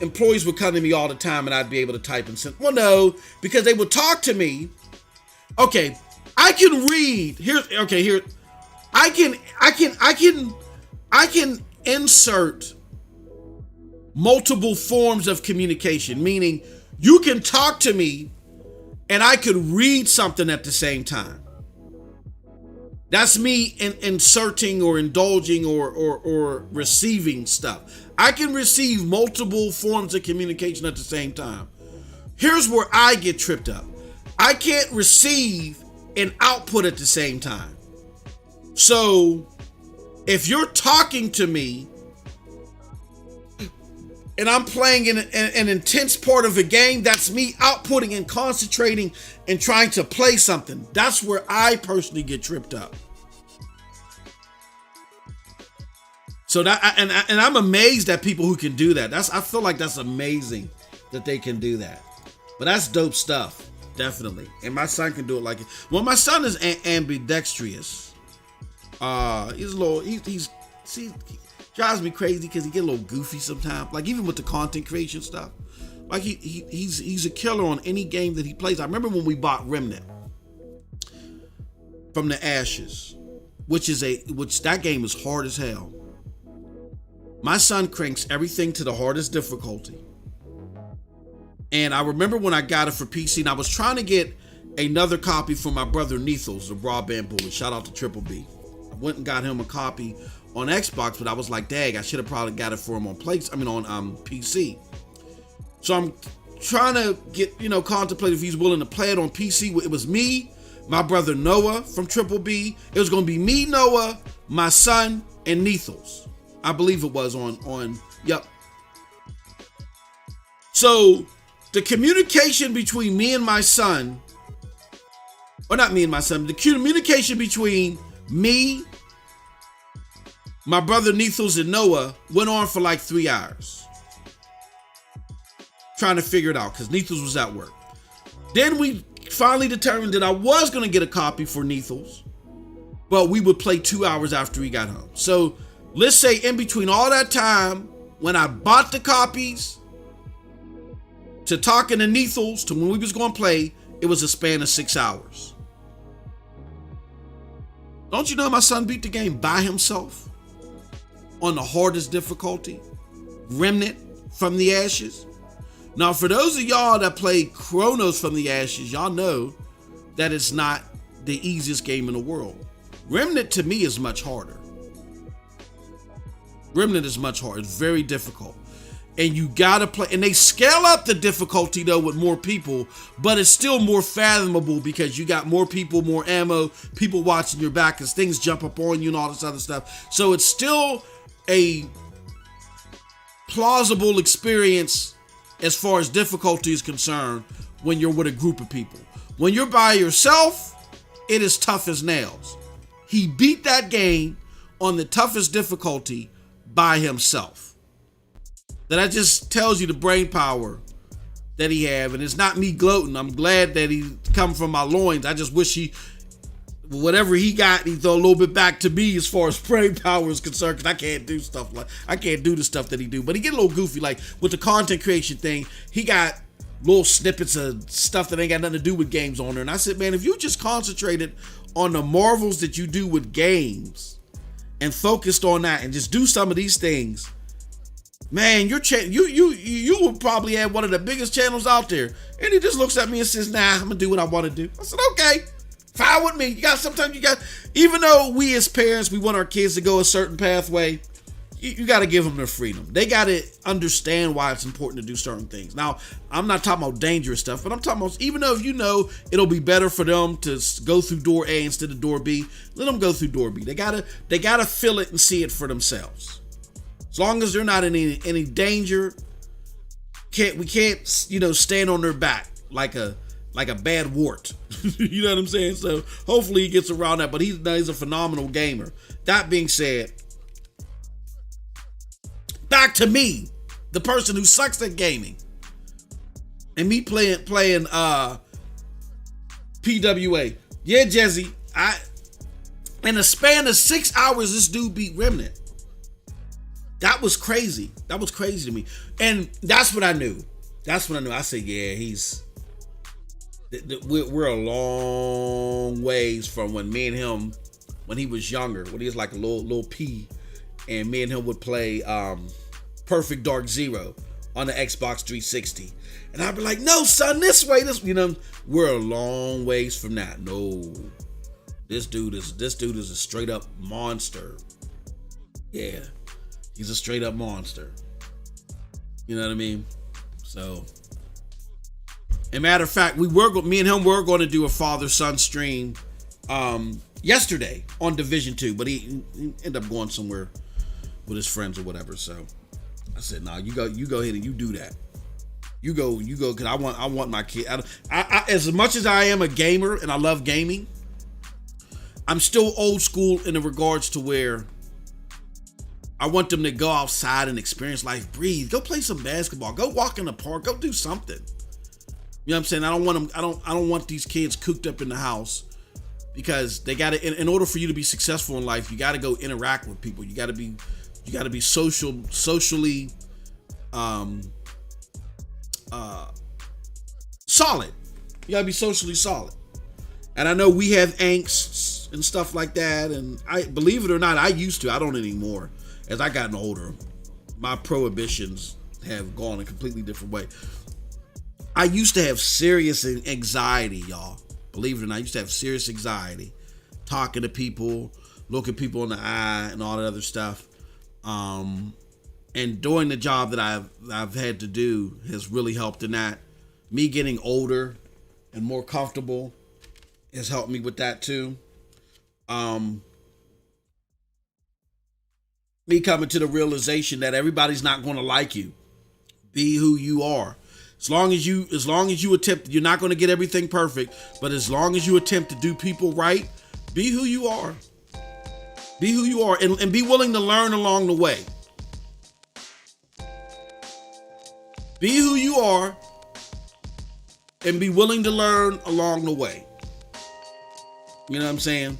employees would come to me all the time and I'd be able to type and send. Well, no, because they would talk to me. Okay, I can read. I can insert multiple forms of communication, meaning you can talk to me and I could read something at the same time. That's me inserting or indulging or receiving stuff. I can receive multiple forms of communication at the same time. Here's where I get tripped up. I can't receive and output at the same time. So if you're talking to me and I'm playing an intense part of a game, that's me outputting and concentrating and trying to play something. That's where I personally get tripped up. So that, and I'm amazed at people who can do that. I feel like that's amazing that they can do that. But that's dope stuff. Definitely. And my son can do it like it. Well, my son is ambidextrous. He's a little, he's see, he drives me crazy because he get a little goofy sometimes. Like even with the content creation stuff. Like he's a killer on any game that he plays. I remember when we bought Remnant from the Ashes, which that game is hard as hell. My son cranks everything to the hardest difficulty. And I remember when I got it for PC, and I was trying to get another copy for my brother Nethos, the broadband bully. Shout out to Triple B. I went and got him a copy on Xbox, but I was like, dang, I should have probably got it for him on PC. So I'm trying to get, contemplate if he's willing to play it on PC. It was me, my brother Noah from Triple B. It was going to be me, Noah, my son, and Nethos. I believe it was yep. So the communication between me and my son, or not me and my son, the communication between me, my brother Nethos, and Noah went on for like 3 hours. Trying to figure it out because Nethos was at work. Then we finally determined that I was going to get a copy for Nethos, but we would play 2 hours after he got home. So let's say in between all that time, when I bought the copies, to talking to Nethos, to when we was going to play, it was a span of 6 hours. Don't you know my son beat the game by himself on the hardest difficulty? Remnant from the Ashes. Now, for those of y'all that play Chronos from the Ashes, y'all know that it's not the easiest game in the world. Remnant to me is much harder. Remnant is much harder. It's very difficult. And you gotta play, and they scale up the difficulty though with more people, but it's still more fathomable because you got more people, more ammo, people watching your back as things jump up on you and all this other stuff. So it's still a plausible experience as far as difficulty is concerned when you're with a group of people. When you're by yourself, it is tough as nails. He beat that game on the toughest difficulty by himself. That just tells you the brain power that he have, and it's not me gloating. I'm glad that he come from my loins. I just wish whatever he got, he throw a little bit back to me as far as brain power is concerned, because I can't do the stuff that he do. But he get a little goofy, like with the content creation thing. He got little snippets of stuff that ain't got nothing to do with games on there. And I said, man, if you just concentrated on the marvels that you do with games and focused on that and just do some of these things, man, you will probably have one of the biggest channels out there. And he just looks at me and says, nah, I'm gonna do what I want to do. I said, okay, fine with me. Sometimes even though we as parents, we want our kids to go a certain pathway, you got to give them their freedom. They got to understand why it's important to do certain things. Now, I'm not talking about dangerous stuff, but I'm talking about, even though if it'll be better for them to go through door A instead of door B, let them go through door B. They gotta feel it and see it for themselves. As long as they're not in any danger, we can't stand on their back like a bad wart. You know what I'm saying? So hopefully he gets around that, but he's a phenomenal gamer. That being said, back to me, the person who sucks at gaming, and me playing PWA. Yeah, Jezzy, in a span of 6 hours, this dude beat Remnant. That was crazy. That was crazy to me. And that's what I knew. I said, yeah, we're a long ways from when me and him, when he was younger, when he was like a little P, and me and him would play Perfect Dark Zero on the Xbox 360. And I'd be like, no, son, this way. We're a long ways from that. No. This dude is a straight up monster. Yeah. He's a straight up monster. You know what I mean? So, as a matter of fact, me and him were going to do a father-son stream yesterday on Division 2, but he ended up going somewhere with his friends or whatever. So I said, nah, you go ahead and you do that. You go, because I want my kid. I as much as I am a gamer and I love gaming, I'm still old school in the regards to where I want them to go outside and experience life, breathe, go play some basketball, go walk in the park, go do something. You know what I'm saying? I don't want them. I don't want these kids cooped up in the house, because they got to. In order for you to be successful in life, you got to go interact with people. You got to be socially, solid. You got to be socially solid. And I know we have angsts and stuff like that. And I believe it or not, I used to. I don't anymore. As I gotten older, my prohibitions have gone a completely different way. I used to have serious anxiety, y'all. Believe it or not, I used to have serious anxiety. Talking to people, looking people in the eye, and all that other stuff. And doing the job that I've had to do has really helped in that. Me getting older and more comfortable has helped me with that too. Me coming to the realization that everybody's not going to like you. Be who you are. As long as you attempt, you're not going to get everything perfect, but as long as you attempt to do people right, be who you are. Be who you are, and be willing to learn along the way. Be who you are, and be willing to learn along the way. You know what I'm saying?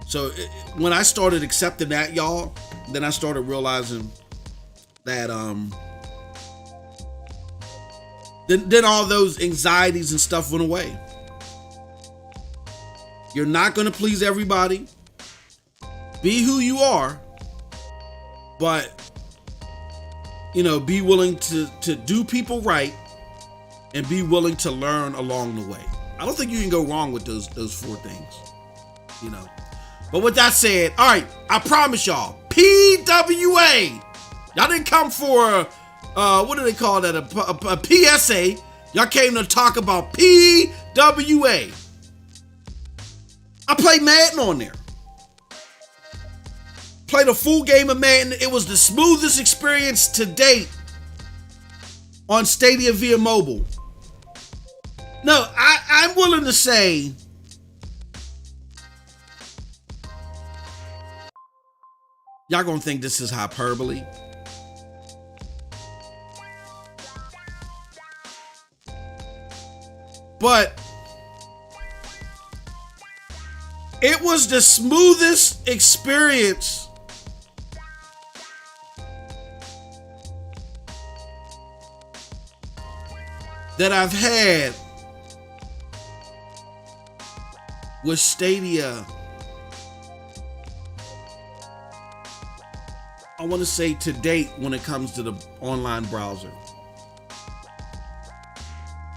So when I started accepting that, y'all, then I started realizing that then all those anxieties and stuff went away. You're not going to please everybody. Be who you are, but be willing to do people right, and be willing to learn along the way. I don't think you can go wrong with those 4 things. But with that said, all right, I promise y'all, PWA. Y'all didn't come for what do they call that? A PSA. Y'all came to talk about PWA. I played Madden on there. Played a full game of Madden. It was the smoothest experience to date on Stadia via mobile. No, I'm willing to say y'all gonna think this is hyperbole. But it was the smoothest experience that I've had with Stadia. I want to say to date when it comes to the online browser.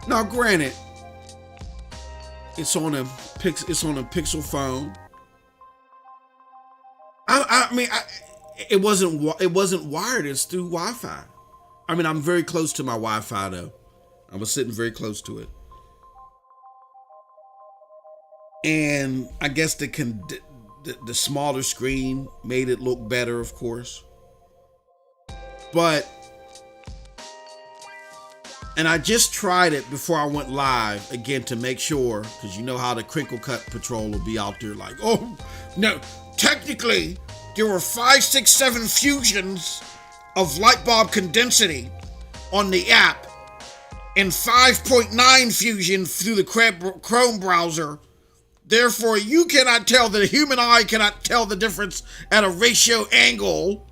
Now, granted, it's on a Pixel phone. I mean, it wasn't wired. It's through Wi-Fi. I mean, I'm very close to my Wi-Fi though. I was sitting very close to it, and I guess the smaller screen made it look better, of course. But, and I just tried it before I went live again to make sure, because you know how the Crinkle Cut Patrol will be out there like, oh, no, technically, there were 5, 6, 7 fusions of light bulb condensity on the app and 5.9 fusion through the Chrome browser. Therefore, you cannot tell, the human eye cannot tell the difference at a ratio angle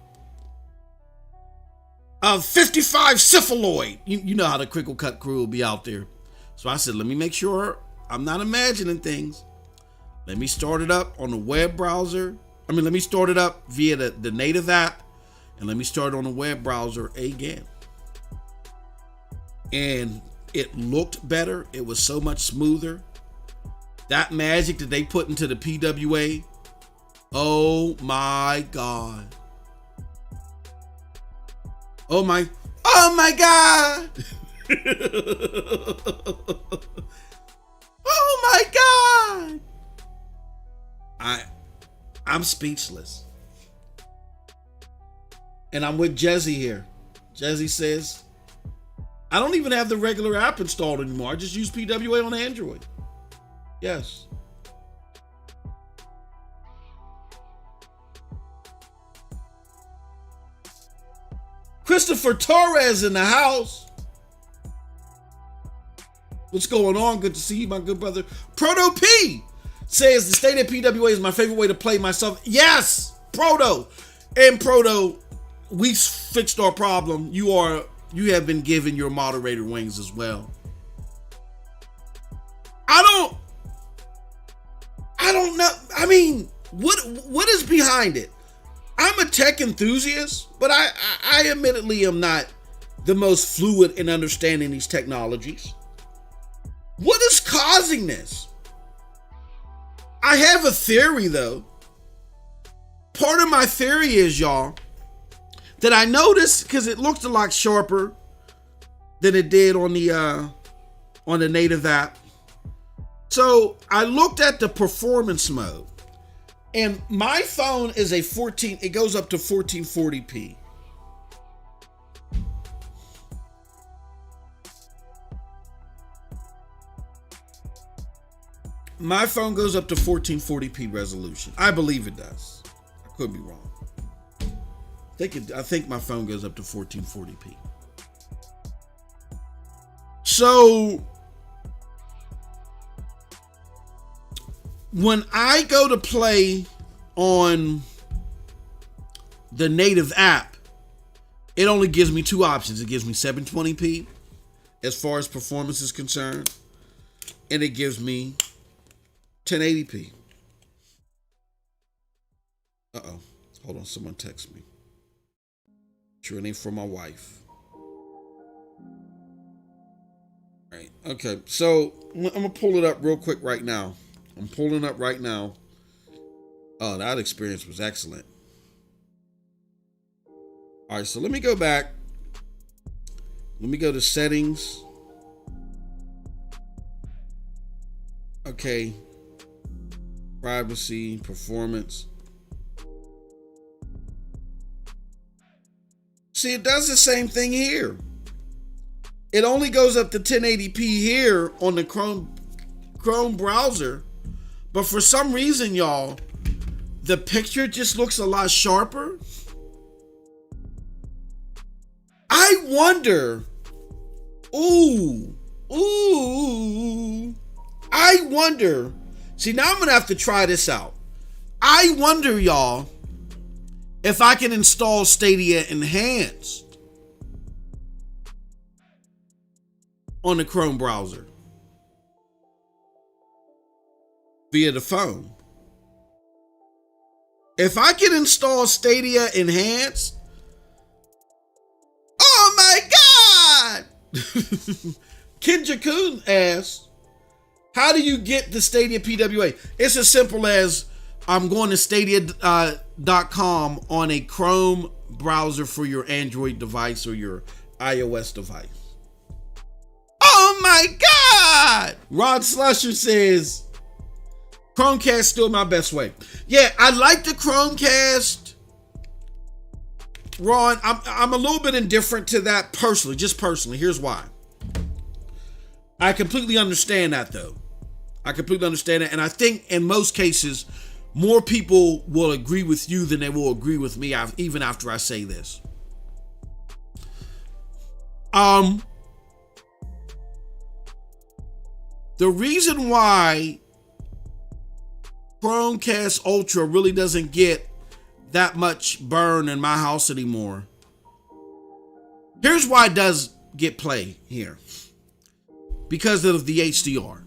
of 55 cephaloid. You know how the Crinkle Cut crew will be out there. So I said, let me make sure I'm not imagining things. Let me start it up on the web browser. Let me start it up via the native app, and let me start on the web browser again. And it looked better. It was so much smoother. That magic that they put into the PWA, oh my God. Oh my God. Oh my God. I'm speechless. And I'm with Jezzy here. Jezzy says, I don't even have the regular app installed anymore. I just use PWA on Android. Yes. Christopher Torres in the house. What's going on? Good to see you, my good brother. Proto P says the Stadia PWA is my favorite way to play myself. Yes, Proto. And Proto, we fixed our problem. You have been given your moderator wings as well. I don't know. I mean, what is behind it? I'm a tech enthusiast, but I admittedly am not the most fluid in understanding these technologies. What is causing this? I have a theory, though. Part of my theory is, y'all, that I noticed, because it looked a lot sharper than it did on the native app. So I looked at the performance mode, and my phone is it goes up to 1440p. My phone goes up to 1440p resolution. I believe it does. I could be wrong. I think my phone goes up to 1440p. So when I go to play on the native app, it only gives me two options. It gives me 720p as far as performance is concerned, and it gives me 1080p. Uh-oh. Hold on, someone text me. Sure, it ain't from my wife. All right, okay. So I'm gonna pull it up real quick right now. I'm pulling up right now. Oh, that experience was excellent. All right, so let me go back. Let me go to settings. Okay. Privacy, performance. See, it does the same thing here. It only goes up to 1080p here on the Chrome browser, but for some reason, y'all, the picture just looks a lot sharper. I wonder. I wonder. See, now I'm gonna have to try this out. I wonder, y'all, if I can install Stadia Enhanced on the Chrome browser via the phone. If I can install Stadia Enhanced, oh my God! Kenja Kun asks, how do you get the Stadia PWA? It's as simple as I'm going to stadia.com on a Chrome browser for your Android device or your iOS device. Oh my God! Rod Slusher says, Chromecast still my best way. Yeah, I like the Chromecast. Ron, I'm a little bit indifferent to that personally, just personally. Here's why. I completely understand that, though. I completely understand it, and I think in most cases, more people will agree with you than they will agree with me, even after I say this. The reason why Chromecast Ultra really doesn't get that much burn in my house anymore. Here's why it does get play here. Because of the HDR.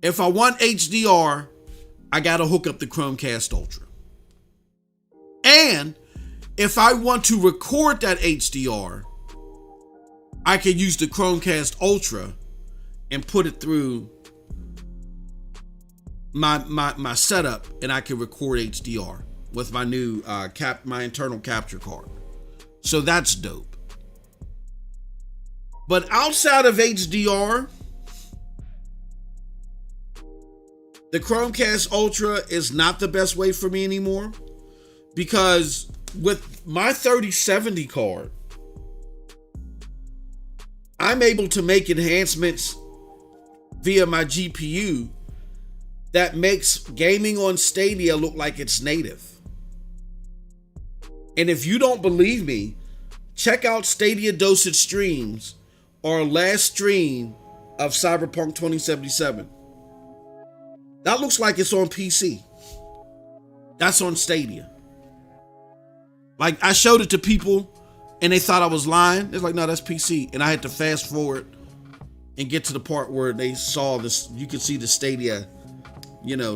If I want HDR, I gotta hook up the Chromecast Ultra. And if I want to record that HDR, I can use the Chromecast Ultra and put it through my setup, and I can record HDR with my new my internal capture card. So that's dope. But outside of HDR, the Chromecast Ultra is not the best way for me anymore, because with my 3070 card, I'm able to make enhancements via my GPU that makes gaming on Stadia look like it's native. And if you don't believe me, check out Stadia Dosage streams, our last stream of Cyberpunk 2077. That looks like it's on PC. That's on Stadia. Like, I showed it to people and they thought I was lying. They're like, no, that's PC. And I had to fast forward and get to the part where they saw this. You could see the Stadia,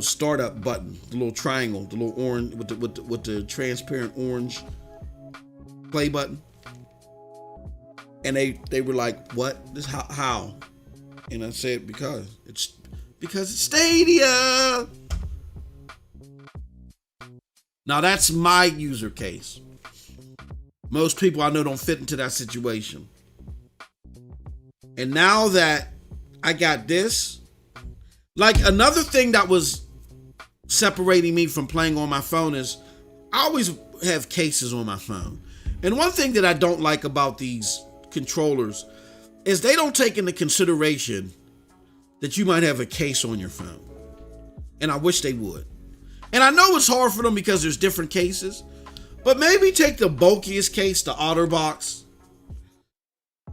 startup button, the little triangle, the little orange with the transparent orange play button. And they were like, what? This how? And I said, because it's Stadia. Now that's my user case. Most people I know don't fit into that situation. And now that I got this, like, another thing that was separating me from playing on my phone is I always have cases on my phone. And one thing that I don't like about these controllers is they don't take into consideration that you might have a case on your phone. And I wish they would. And I know it's hard for them because there's different cases, but maybe take the bulkiest case, the OtterBox,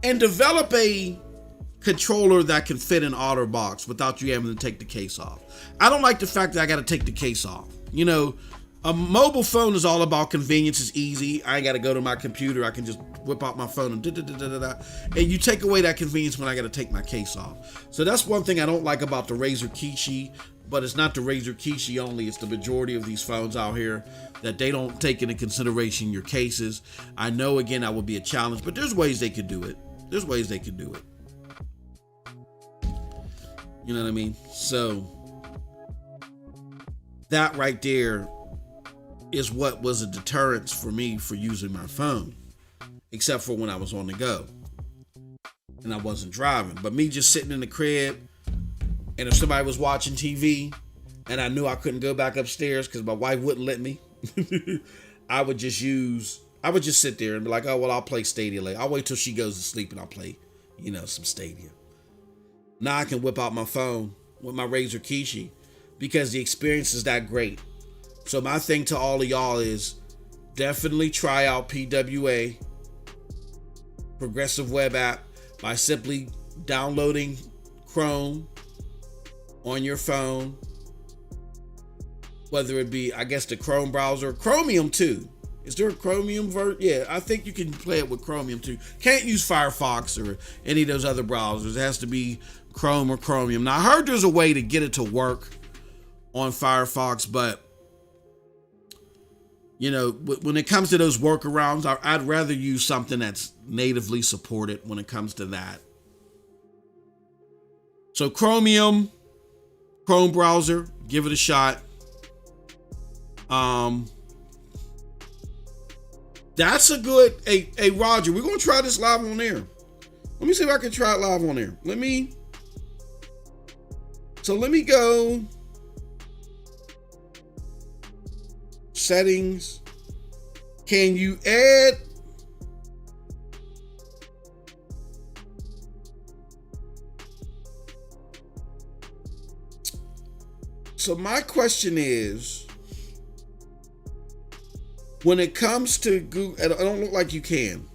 and develop a controller that can fit an OtterBox without you having to take the case off. I don't like the fact that I got to take the case off. A mobile phone is all about convenience. It's easy. I ain't got to go to my computer. I can just whip out my phone and and you take away that convenience when I got to take my case off. So that's one thing I don't like about the Razer Kishi, but it's not the Razer Kishi only. It's the majority of these phones out here that they don't take into consideration your cases. I know, again, that would be a challenge, but there's ways they could do it. You know what I mean? So that right there is what was a deterrence for me for using my phone, except for when I was on the go and I wasn't driving. But me just sitting in the crib, and if somebody was watching TV and I knew I couldn't go back upstairs because my wife wouldn't let me, I would just sit there and be like, oh, well, I'll play Stadia later. I'll wait till she goes to sleep and I'll play, some Stadia. Now I can whip out my phone with my Razer Kishi because the experience is that great. So my thing to all of y'all is definitely try out PWA, Progressive Web App, by simply downloading Chrome on your phone, whether it be, I guess, the Chrome browser, Chromium too. Is there a Chromium version? Yeah, I think you can play it with Chromium too. Can't use Firefox or any of those other browsers. It has to be Chrome or Chromium. Now, I heard there's a way to get it to work on Firefox, but when it comes to those workarounds, I'd rather use something that's natively supported when it comes to that. So Chromium, Chrome browser, give it a shot. That's a good, hey Roger, we're going to try this live on air. Let me see if I can try it live on air. Let me go settings. Can you add so my question is, when it comes to Google, it don't look like you can.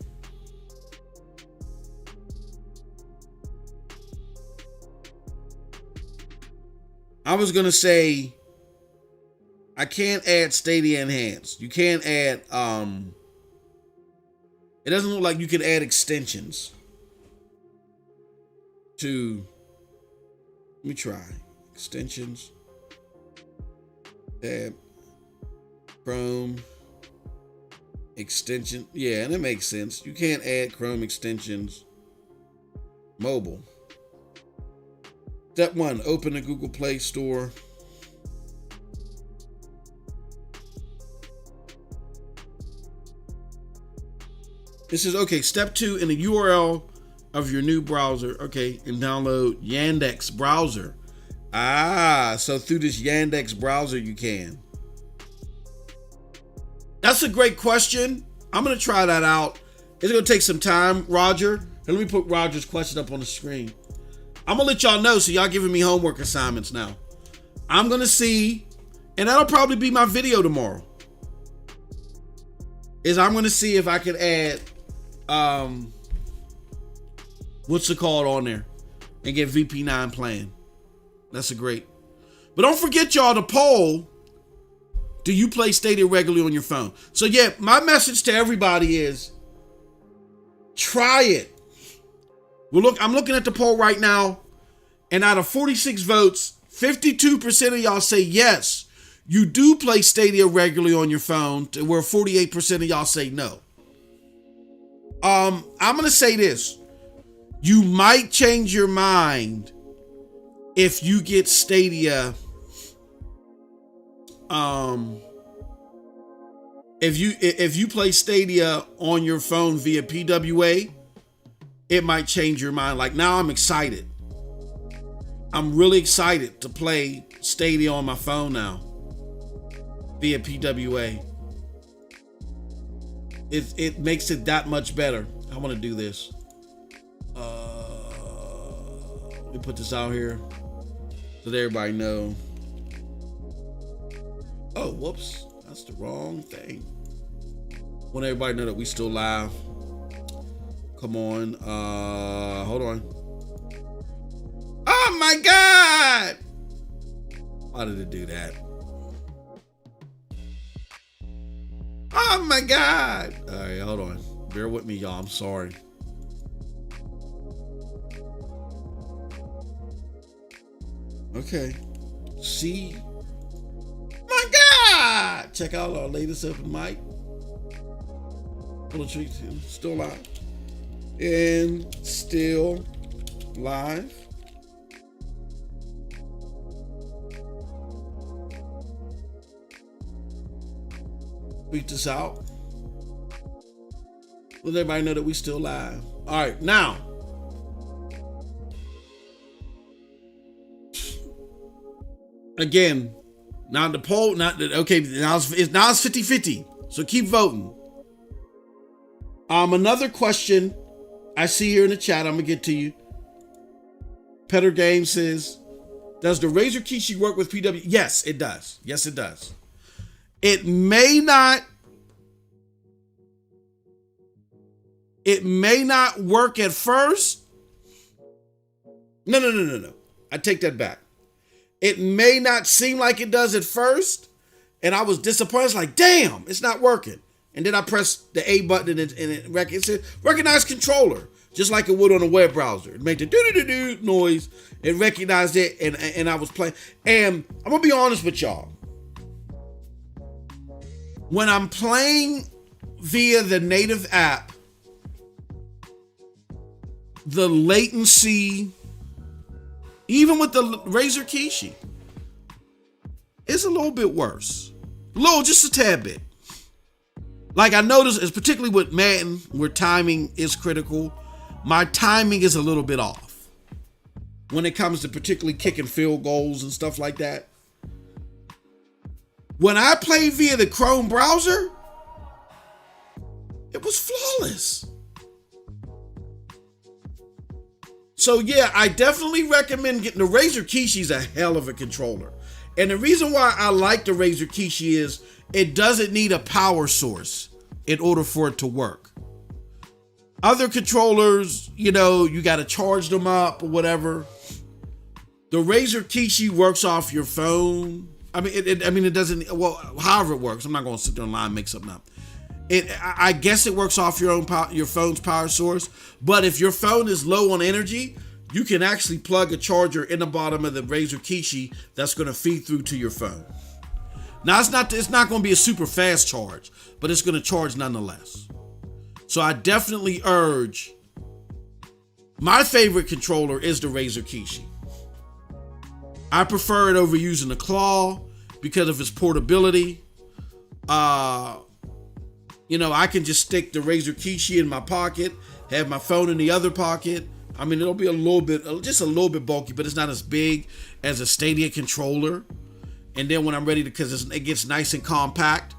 I was going to say, I can't add Stadia Enhanced. You can't add, it doesn't look like you can add extensions to, let me try. Extensions, tab, Chrome, extension. Yeah, and it makes sense. You can't add Chrome extensions mobile. Step 1, open the Google Play Store. This is okay. Step 2, in the URL of your new browser, okay, and download Yandex browser. So through this Yandex browser you can. That's a great question. I'm going to try that out. It's going to take some time, Roger. And let me put Roger's question up on the screen. I'm going to let y'all know, so y'all giving me homework assignments now. I'm going to see, and that'll probably be my video tomorrow, is I'm going to see if I can add, what's it called on there? and get VP9 playing. That's a great. But don't forget, y'all, the poll. Do you play Stadia regularly on your phone? So yeah, my message to everybody is try it. I'm looking at the poll right now, and out of 46 votes, 52% of y'all say yes, you do play Stadia regularly on your phone, where 48% of y'all say no. I'm gonna say this. You might change your mind if you get Stadia. If you play Stadia on your phone via PWA, it might change your mind. Like now I'm excited. I'm really excited to play Stadia on my phone now via PWA. It makes it that much better. I want to do this. Let me put this out here so that everybody know. Oh, whoops. That's the wrong thing. Want everybody to know that we still live. Come on. Hold on. Oh my God! Why did it do that? Oh my God! All right, hold on. Bear with me, y'all. I'm sorry. Okay. See. My God! Check out our latest open mic. Full of treats. Still live. And still live. Tweet this out. Let everybody know that we still live. All right, now. Again, now the poll, okay, now it's 50-50. So keep voting. Another question I see here in the chat, I'm gonna get to you. Petter Game says, does the Razer Kishi work with PW? Yes, it does. Yes, it does. It may not work at first. No. I take that back. It may not seem like it does at first. And I was disappointed. It's like, damn, it's not working. And then I pressed the A button and it said, recognize controller, just like it would on a web browser. It made the do-do-do-do noise. It recognized it, and I was playing. And I'm going to be honest with y'all. When I'm playing via the native app, the latency, even with the Razer Kishi, is a little bit worse. Just a tad bit. Like I noticed, it's particularly with Madden, where timing is critical. My timing is a little bit off when it comes to particularly kicking field goals and stuff like that. When I play via the Chrome browser, it was flawless. So yeah, I definitely recommend getting the Razer Kishi. Is a hell of a controller. And the reason why I like the Razer Kishi is it doesn't need a power source in order for it to work. Other controllers, you got to charge them up or whatever. The Razer Kishi works off your phone. It doesn't, however it works. I'm not going to sit there and lie and make something up. I guess it works off your phone's power source. But if your phone is low on energy, you can actually plug a charger in the bottom of the Razer Kishi that's going to feed through to your phone. Now, it's not going to be a super fast charge, but it's going to charge nonetheless. So I definitely urge, my favorite controller is the Razer Kishi. I prefer it over using the Claw because of its portability. I can just stick the Razer Kishi in my pocket, have my phone in the other pocket. It'll be just a little bit bulky, but it's not as big as a Stadia controller. And then when I'm ready because it gets nice and compact,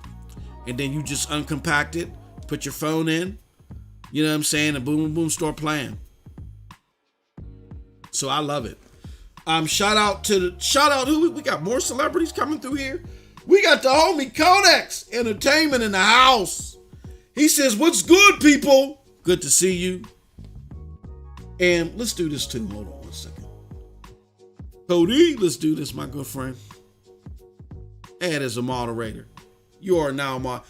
and then you just uncompact it, put your phone in, you know what I'm saying, and boom, boom, boom, start playing. So I love it. Shout out who we got more celebrities coming through here. We got the homie Codex Entertainment in the house. He says, "What's good, people? Good to see you." And let's do this too. Hold on one second. Cody, let's do this, my good friend. Add as a moderator. You are now mod.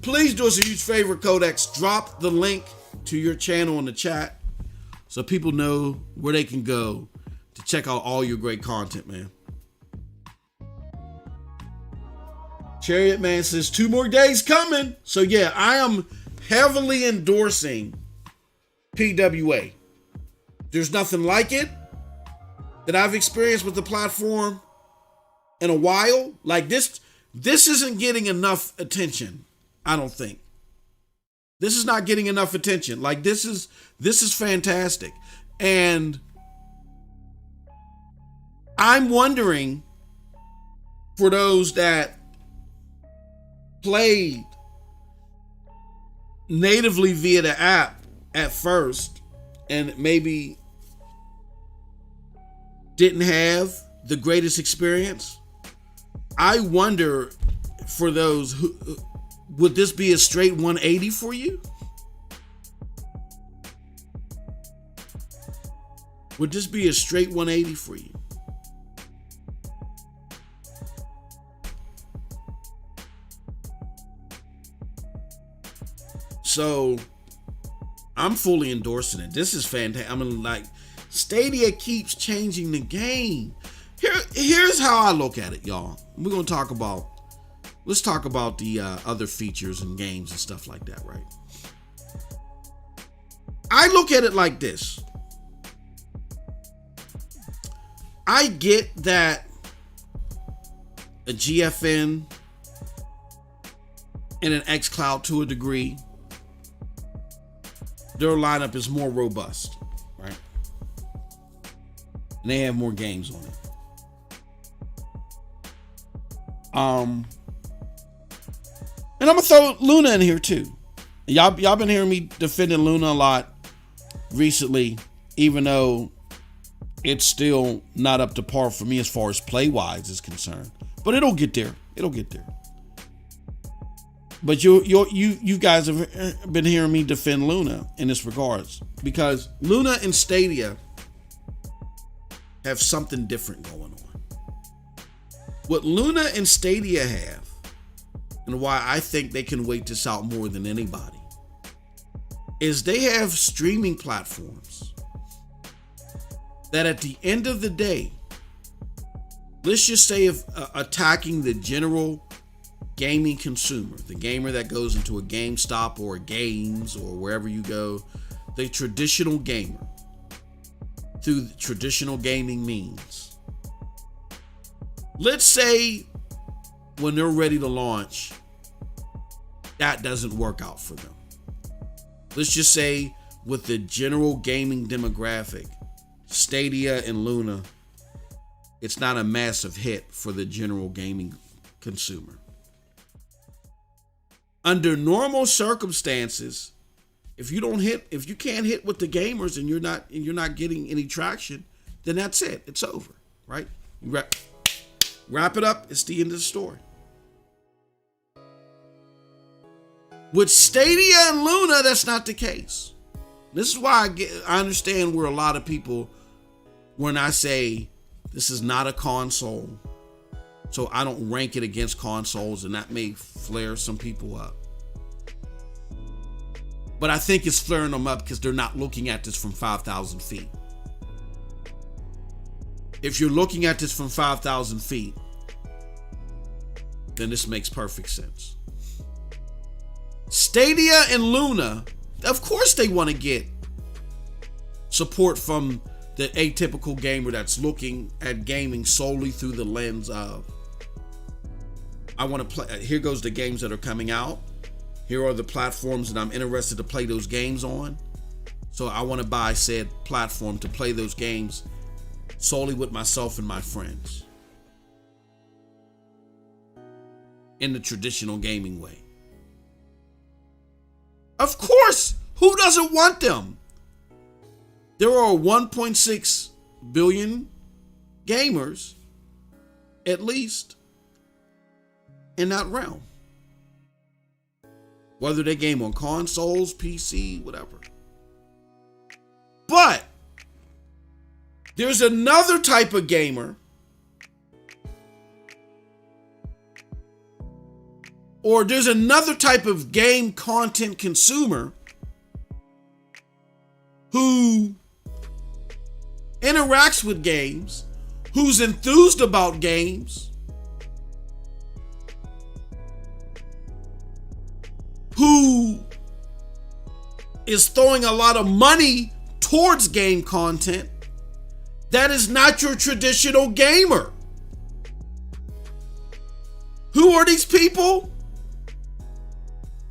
Please do us a huge favor, Codex. Drop the link to your channel in the chat so people know where they can go to check out all your great content, man. Chariot Man says 2 more days coming. So yeah, I am heavily endorsing PWA. There's nothing like it that I've experienced with the platform in a while. Like this isn't getting enough attention, I don't think. This is not getting enough attention. Like this is fantastic. And I'm wondering, for those that played natively via the app at first and maybe didn't have the greatest experience, I wonder, for those who, would this be a straight 180 for you? Would this be a straight 180 for you? So I'm fully endorsing it. This is fantastic. I mean, like, Stadia keeps changing the game. Here's how I look at it, y'all. Let's talk about the other features and games and stuff like that, right? I look at it like this. I get that a GFN and an xCloud, to a degree, their lineup is more robust, right? And they have more games on it. And I'm gonna throw Luna in here too. Y'all been hearing me defending Luna a lot recently, even though it's still not up to par for me as far as play wise is concerned. But it'll get there. It'll get there. But you guys have been hearing me defend Luna in this regards, because Luna and Stadia have something different going on. What Luna and Stadia have, and why I think they can wait this out more than anybody, is they have streaming platforms that at the end of the day, let's just say if attacking the general gaming consumer, the gamer that goes into a GameStop or a Games or wherever you go, the traditional gamer, through the traditional gaming means. Let's say when they're ready to launch, that doesn't work out for them. Let's just say with the general gaming demographic, Stadia and Luna, it's not a massive hit for the general gaming consumer. Under normal circumstances, if you can't hit with the gamers and you're not getting any traction, then that's it. It's over, right? You wrap it up. It's the end of the story. With Stadia and Luna, that's not the case. This is why I understand where a lot of people, when I say this is not a console, so I don't rank it against consoles, and that may flare some people up. But I think it's flaring them up because they're not looking at this from 5,000 feet. If you're looking at this from 5,000 feet, then this makes perfect sense. Stadia and Luna, of course they want to get support from the atypical gamer that's looking at gaming solely through the lens of, I want to play, here goes the games that are coming out. Here are the platforms that I'm interested to play those games on. So I want to buy said platform to play those games solely with myself and my friends in the traditional gaming way. Of course, who doesn't want them? There are 1.6 billion gamers, at least, in that realm. Whether they game on consoles, PC, whatever. But there's another type of gamer or there's another type of game content consumer who interacts with games, who's enthused about games, who is throwing a lot of money towards game content, that is not your traditional gamer. Who are these people?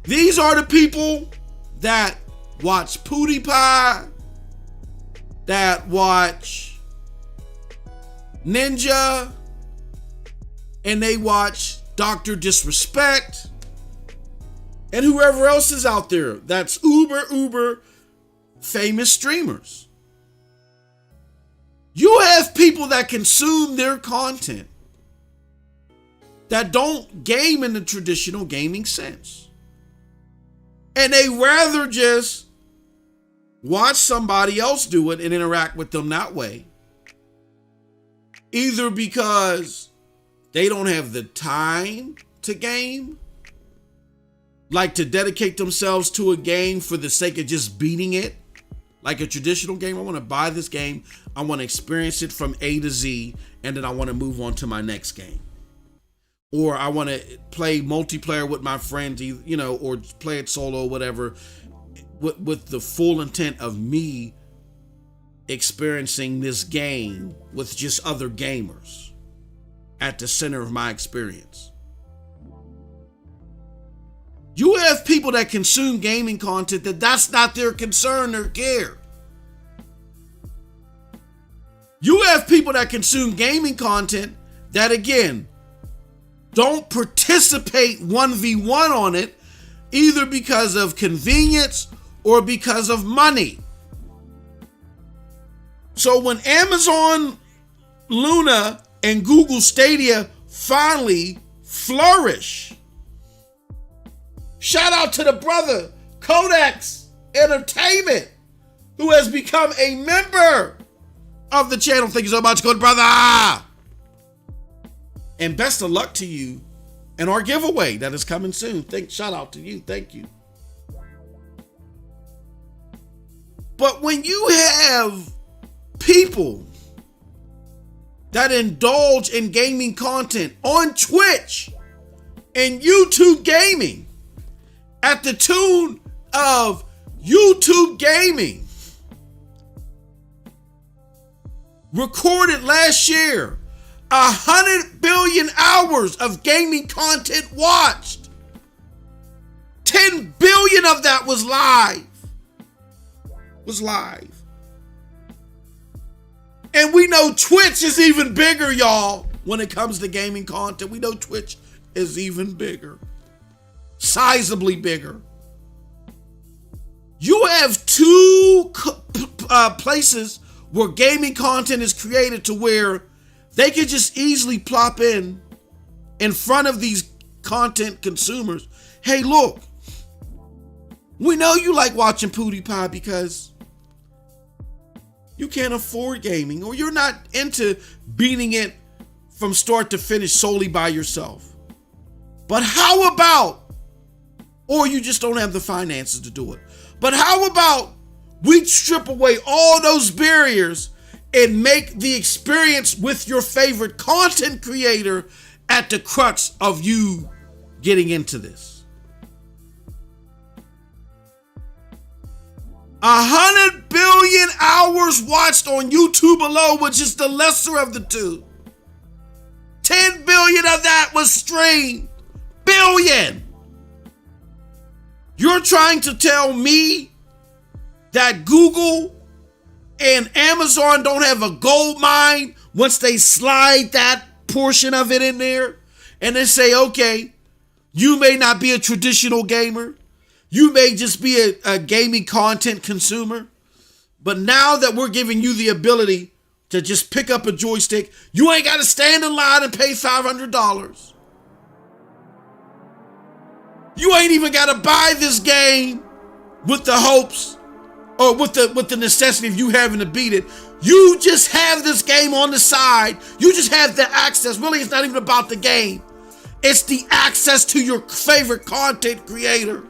These are the people that watch PewDiePie, that watch Ninja, and they watch Dr. Disrespect, and whoever else is out there that's uber famous streamers. You have people that consume their content that don't game in the traditional gaming sense. And they rather just watch somebody else do it and interact with them that way. Either because they don't have the time to game, like to dedicate themselves to a game for the sake of just beating it. Like a traditional game, I want to buy this game, I want to experience it from A to Z, and then I want to move on to my next game. Or I want to play multiplayer with my friends, or play it solo or whatever, with the full intent of me experiencing this game with just other gamers at the center of my experience. You have people that consume gaming content that's not their concern or care. You have people that consume gaming content that, again, don't participate 1v1 on it, either because of convenience or because of money. So when Amazon Luna and Google Stadia finally flourish, shout out to the brother Codex Entertainment, who has become a member of the channel. Thank you so much, good brother. And best of luck to you and our giveaway that is coming soon. Shout out to you. Thank you. But when you have people that indulge in gaming content on Twitch and YouTube gaming at the tune of YouTube gaming recorded last year 100 billion hours of gaming content watched. 10 billion of that was live. And we know Twitch is even bigger, y'all. When it comes to gaming content, we know Twitch is even bigger. Sizably bigger. You have two places where gaming content is created to where they could just easily plop in front of these content consumers. Hey, look, we know you like watching PewDiePie because you can't afford gaming, or you're not into beating it from start to finish solely by yourself. But how about, or you just don't have the finances to do it. But how about we strip away all those barriers and make the experience with your favorite content creator at the crux of you getting into this. 100 billion hours watched on YouTube alone, which is the lesser of the two. 10 billion of that was streamed. Billion. You're trying to tell me that Google and Amazon don't have a gold mine once they slide that portion of it in there and they say, okay, you may not be a traditional gamer. You may just be a gaming content consumer. But now that we're giving you the ability to just pick up a joystick, you ain't got to stand in line and pay $500. You ain't even got to buy this game with the hopes or with the necessity of you having to beat it. You just have this game on the side. You just have the access. Really, it's not even about the game. It's the access to your favorite content creator.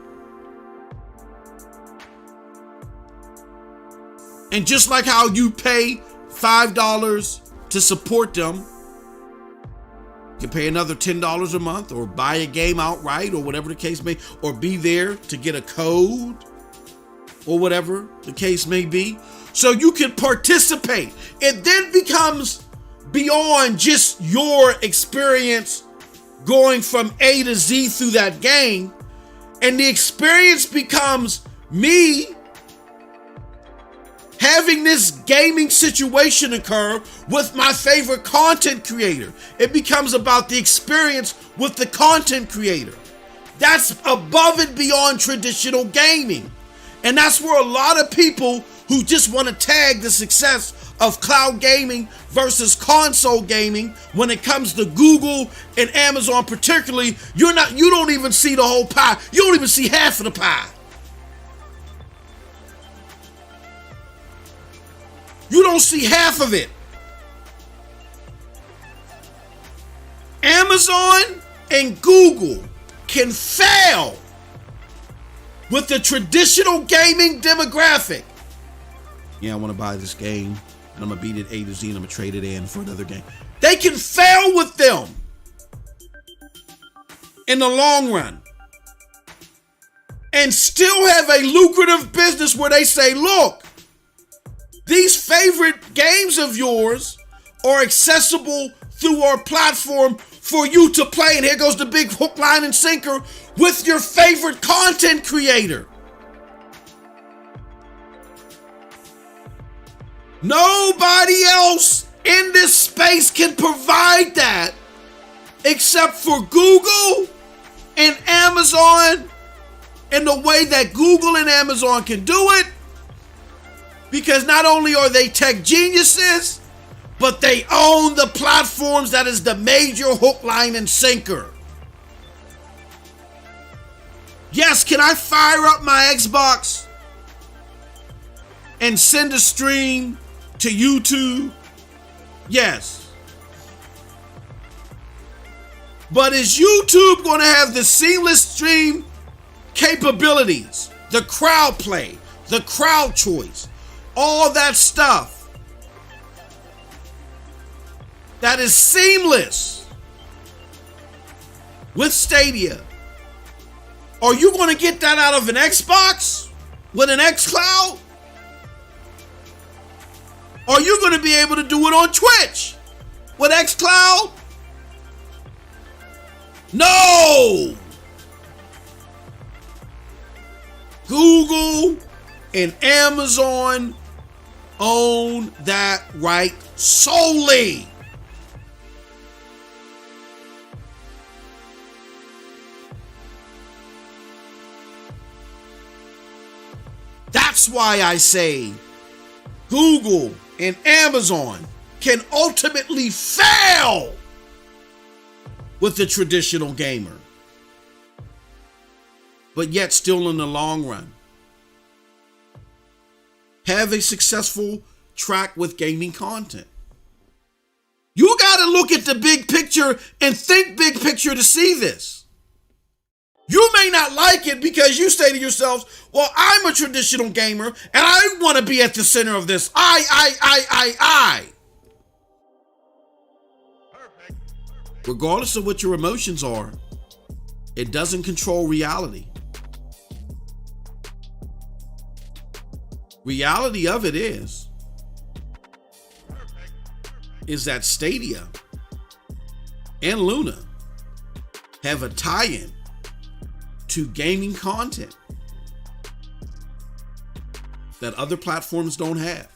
And just like how you pay $5 to support them, you can pay another $10 a month or buy a game outright or whatever the case may, or be there to get a code or whatever the case may be. So you can participate. It then becomes beyond just your experience going from A to Z through that game. And the experience becomes me having this gaming situation occur with my favorite content creator. It becomes about the experience with the content creator. That's above and beyond traditional gaming. And that's where a lot of people who just want to tag the success of cloud gaming versus console gaming, when it comes to Google and Amazon particularly, you don't even see the whole pie. You don't even see half of the pie. You don't see half of it. Amazon and Google can fail with the traditional gaming demographic. Yeah, I want to buy this game, and I'm going to beat it A to Z, and I'm going to trade it in for another game. They can fail with them in the long run and still have a lucrative business where they say, look, these favorite games of yours are accessible through our platform for you to play. And here goes the big hook, line, and sinker with your favorite content creator. Nobody else in this space can provide that except for Google and Amazon, and the way that Google and Amazon can do it. Because not only are they tech geniuses, but they own the platforms that is the major hook, line, and sinker. Yes, can I fire up my Xbox and send a stream to YouTube? Yes. But is YouTube going to have the seamless stream capabilities, the crowd play, the crowd choice, all that stuff that is seamless with Stadia? Are you going to get that out of an Xbox with an xCloud? Are you going to be able to do it on Twitch with xCloud? No! Google and Amazon own that right solely. That's why I say Google and Amazon can ultimately fail with the traditional gamer, but yet still in the long run have a successful track with gaming content. You got to look at the big picture and think big picture to see this. You may not like it because you say to yourself, well, I'm a traditional gamer and I want to be at the center of this. I. Regardless of what your emotions are, it doesn't control reality. Reality of it is that Stadia and Luna have a tie-in to gaming content that other platforms don't have.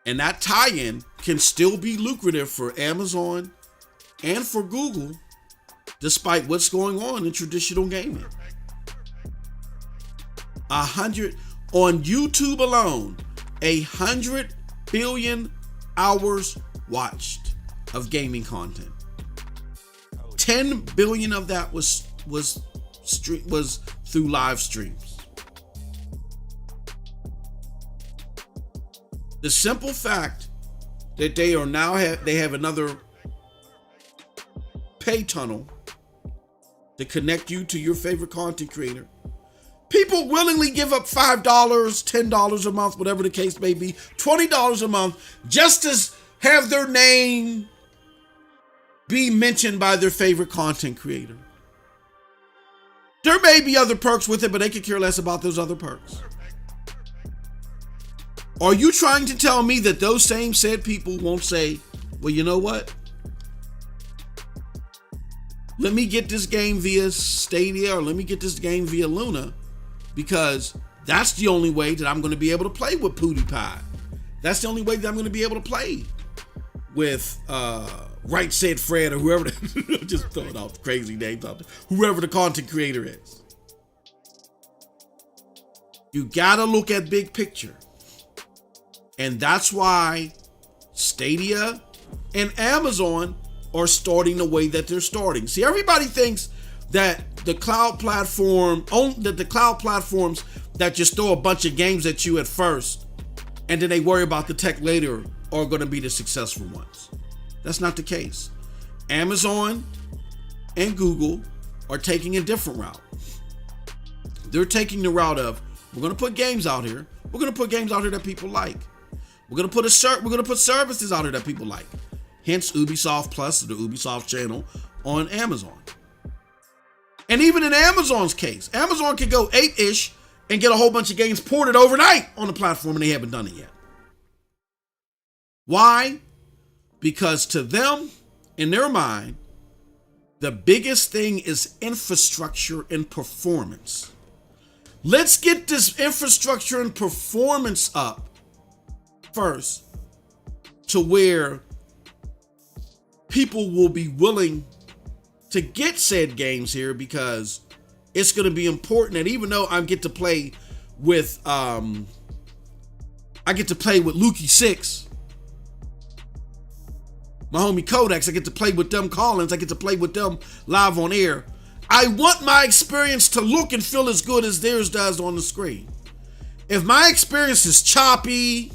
And that tie-in can still be lucrative for Amazon and for Google, despite what's going on in traditional gaming. 100 on YouTube alone, 100 billion hours watched of gaming content. 10 billion of that was through live streams. The simple fact that they have another pay tunnel to connect you to your favorite content creator. People willingly give up $5, $10 a month, whatever the case may be, $20 a month, just to have their name be mentioned by their favorite content creator. There may be other perks with it, but they could care less about those other perks. Are you trying to tell me that those same said people won't say, well, you know what? Let me get this game via Stadia, or let me get this game via Luna, because that's the only way that I'm going to be able to play with PewDiePie. That's the only way that I'm going to be able to play with Right Said Fred, or whoever, just throwing out crazy names out there, whoever the content creator is. You got to look at big picture. And that's why Stadia and Amazon are starting the way that they're starting. See, everybody thinks that the cloud platforms that just throw a bunch of games at you at first and then they worry about the tech later are going to be the successful ones. That's not the case. Amazon and Google are taking a different route. They're taking the route of, we're going to put games out here. We're going to put games out here that people like. We're going to put services out here that people like. Hence Ubisoft Plus, the Ubisoft channel on Amazon. And even in Amazon's case, Amazon can go 8-ish and get a whole bunch of games ported overnight on the platform, and they haven't done it yet. Why? Because to them, in their mind, the biggest thing is infrastructure and performance. Let's get this infrastructure and performance up first to where people will be willing to get said games here, because it's going to be important. And even though I get to play with Lukey 6, my homie Codex, I get to play with them Collins, I get to play with them live on air, I want my experience to look and feel as good as theirs does on the screen. If my experience is choppy,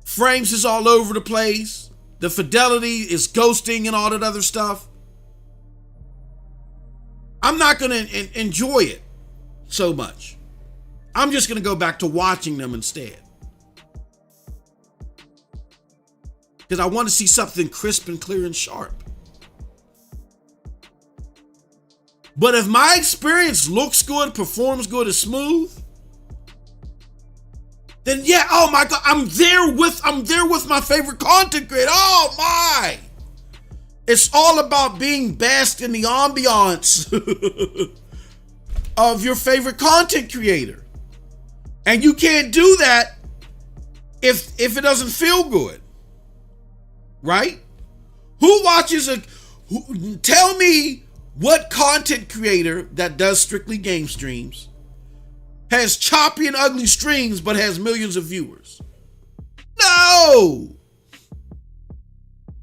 frames is all over the place, the fidelity is ghosting and all that other stuff, I'm not going to enjoy it so much. I'm just going to go back to watching them instead. Because I want to see something crisp and clear and sharp. But if my experience looks good, performs good, is smooth, then yeah, oh my God, I'm there with my favorite content creator. Oh my! It's all about being basked in the ambiance of your favorite content creator. And you can't do that if it doesn't feel good. Right? Tell me what content creator that does strictly game streams has choppy and ugly streams but has millions of viewers? No!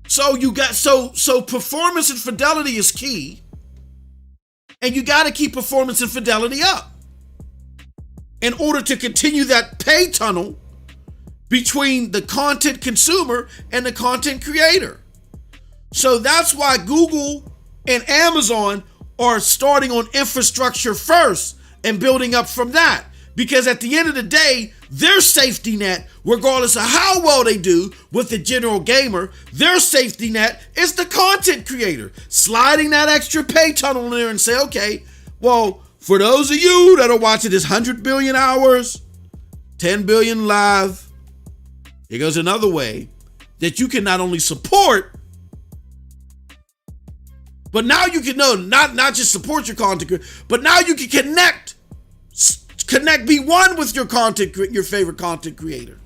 So performance and fidelity is key, and you got to keep performance and fidelity up in order to continue that pay tunnel between the content consumer and the content creator. So that's why Google and Amazon are starting on infrastructure first and building up from that. Because at the end of the day, their safety net, regardless of how well they do with the general gamer, their safety net is the content creator. Sliding that extra pay tunnel in there and say, okay, well, for those of you that are watching this 100 billion hours, 10 billion live, here goes another way that you can not only support, but now you can not just support your content creator, but now you can connect, be one with your favorite content creator.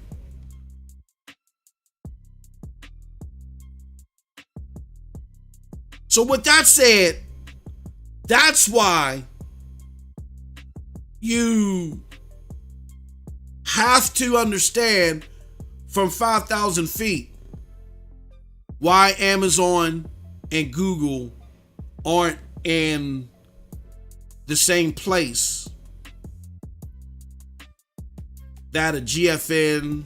So with that said, that's why you have to understand from 5,000 feet why Amazon and Google aren't in the same place that a GFN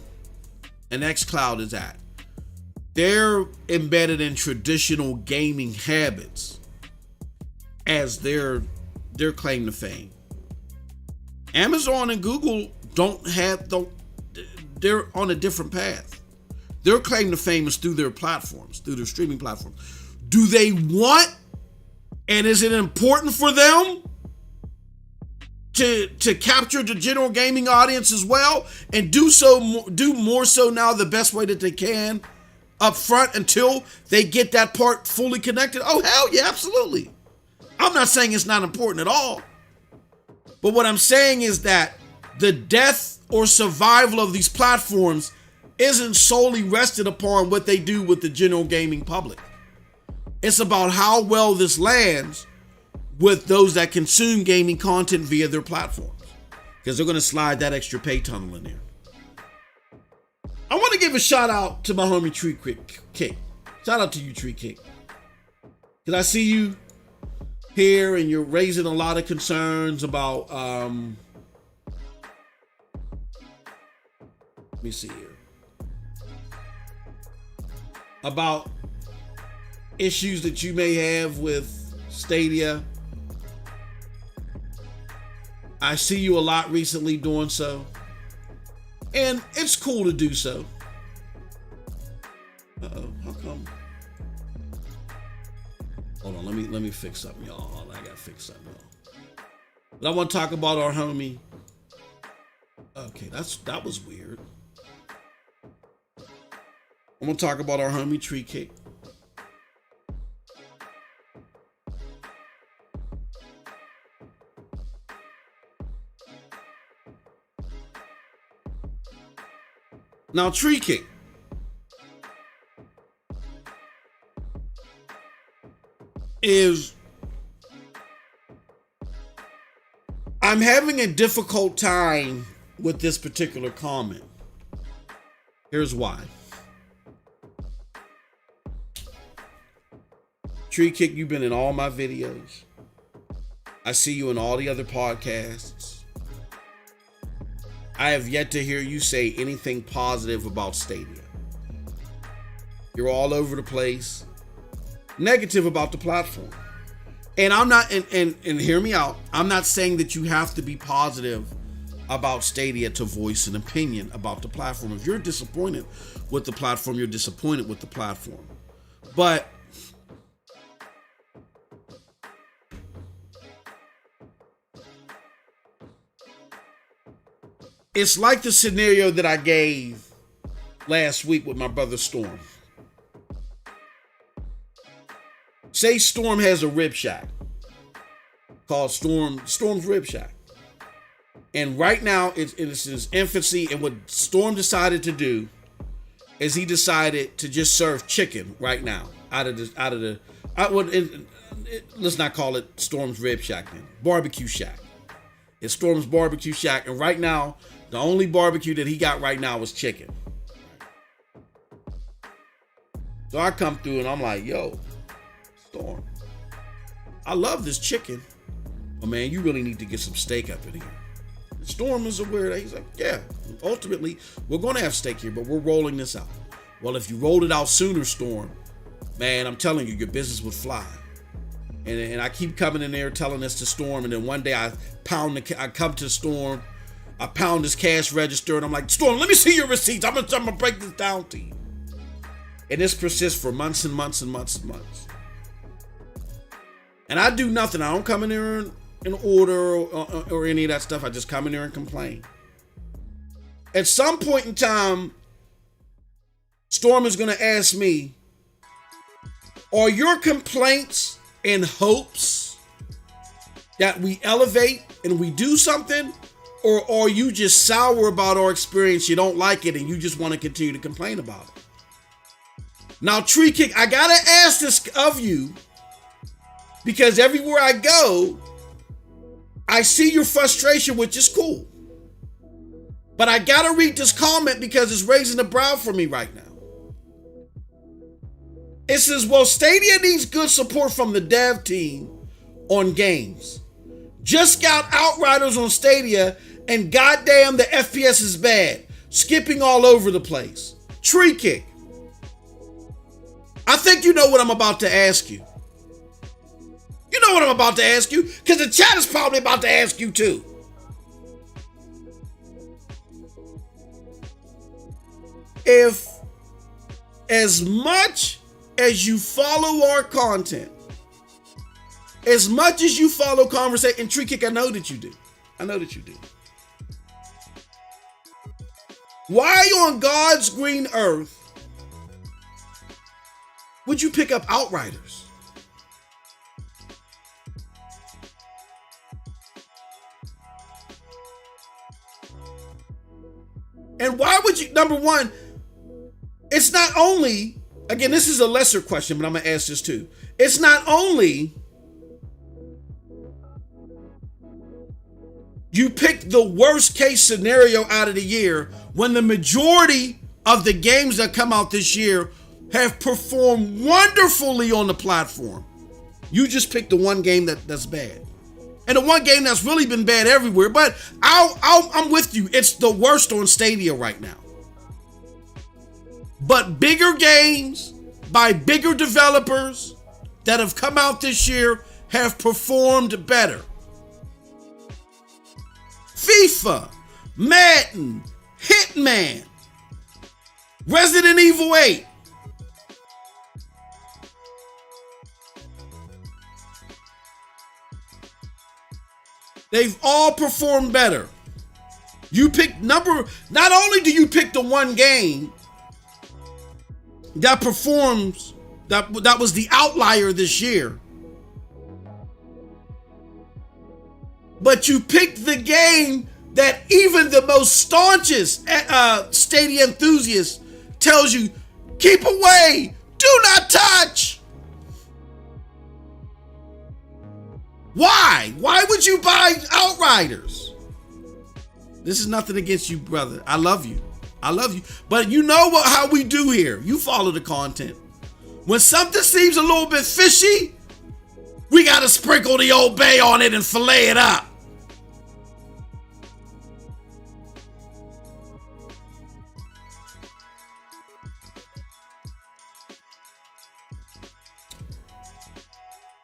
and xCloud is at. they're embedded in traditional gaming habits as their claim to fame. Amazon and Google they're on a different path. Their claim to fame is through their platforms, through their streaming platforms. Do they want, and is it important for them to capture the general gaming audience as well, and do more so now the best way that they can up front until they get that part fully connected? Oh, hell yeah, absolutely. I'm not saying it's not important at all. But what I'm saying is that the death or survival of these platforms isn't solely rested upon what they do with the general gaming public. It's about how well this lands with those that consume gaming content via their platforms, because they're going to slide that extra pay tunnel in there. I want to give a shout out to my homie Tree Kick. Shout out to you, Tree Kick, because I see you here and you're raising a lot of concerns about let me see here, about issues that you may have with Stadia. I see you a lot recently doing so, and it's cool to do so. How come? Hold on, let me fix something, y'all. I gotta fix something, y'all. But I want to talk about our homie. Okay, that was weird. I'm gonna talk about our homie Tree Kick. Now, Tree Kick is, I'm having a difficult time with this particular comment. Here's why. Tree Kick, you've been in all my videos. I see you in all the other podcasts. I have yet to hear you say anything positive about Stadia. You're all over the place, negative about the platform. And I'm not, and hear me out, I'm not saying that you have to be positive about Stadia to voice an opinion about the platform. If you're disappointed with the platform, you're disappointed with the platform. But it's like the scenario that I gave last week with my brother Storm. Say Storm has a rib shack called Storm's Rib Shack. And right now it's in its infancy, and what Storm decided to do is he decided to just serve chicken right now let's not call it Storm's Rib Shack then. Barbecue Shack. It's Storm's Barbecue Shack, and right now the only barbecue that he got right now is chicken. So I come through and I'm like, yo, Storm, I love this chicken, but man, you really need to get some steak up in here. And Storm is aware that he's like, yeah, ultimately we're going to have steak here, but we're rolling this out. Well, if you rolled it out sooner, Storm, man, I'm telling you, your business would fly. And I keep coming in there telling this to Storm, and then one day I come to Storm, I pound his cash register, and I'm like, Storm, let me see your receipts. I'm gonna break this down to you. And this persists for months and months and months and months. And I do nothing. I don't come in there and order or any of that stuff. I just come in there and complain. At some point in time, Storm is gonna ask me, are your complaints in hopes that we elevate and we do something, or are you just sour about our experience, you don't like it, and you just want to continue to complain about it? Now, Tree Kick, I gotta ask this of you, because everywhere I go, I see your frustration, which is cool. But I gotta read this comment because it's raising the brow for me right now. It says, well, Stadia needs good support from the dev team on games. Just got Outriders on Stadia, and goddamn, the FPS is bad. Skipping all over the place. Tree Kick, I think you know what I'm about to ask you. You know what I'm about to ask you, because the chat is probably about to ask you too. If as much as you follow our content, as much as you follow conversation, and Tree Kick, I know that you do. I know that you do. Why on God's green earth would you pick up Outriders? And why would you, number one, it's not only, again, this is a lesser question, but I'm going to ask this too. It's not only you picked the worst case scenario out of the year when the majority of the games that come out this year have performed wonderfully on the platform. You just picked the one game that's bad. And the one game that's really been bad everywhere, but I'm with you. It's the worst on Stadia right now. But bigger games by bigger developers that have come out this year have performed better. FIFA, Madden, Hitman, Resident Evil 8. They've all performed better. You pick not only do you pick the one game that performs, that was the outlier this year, but you picked the game that even the most staunchest Stadia enthusiast tells you, keep away, do not touch. Why? Why would you buy Outriders? This is nothing against you, brother. I love you. I love you. But you know how we do here. You follow the content. When something seems a little bit fishy, we got to sprinkle the Old Bay on it and fillet it up.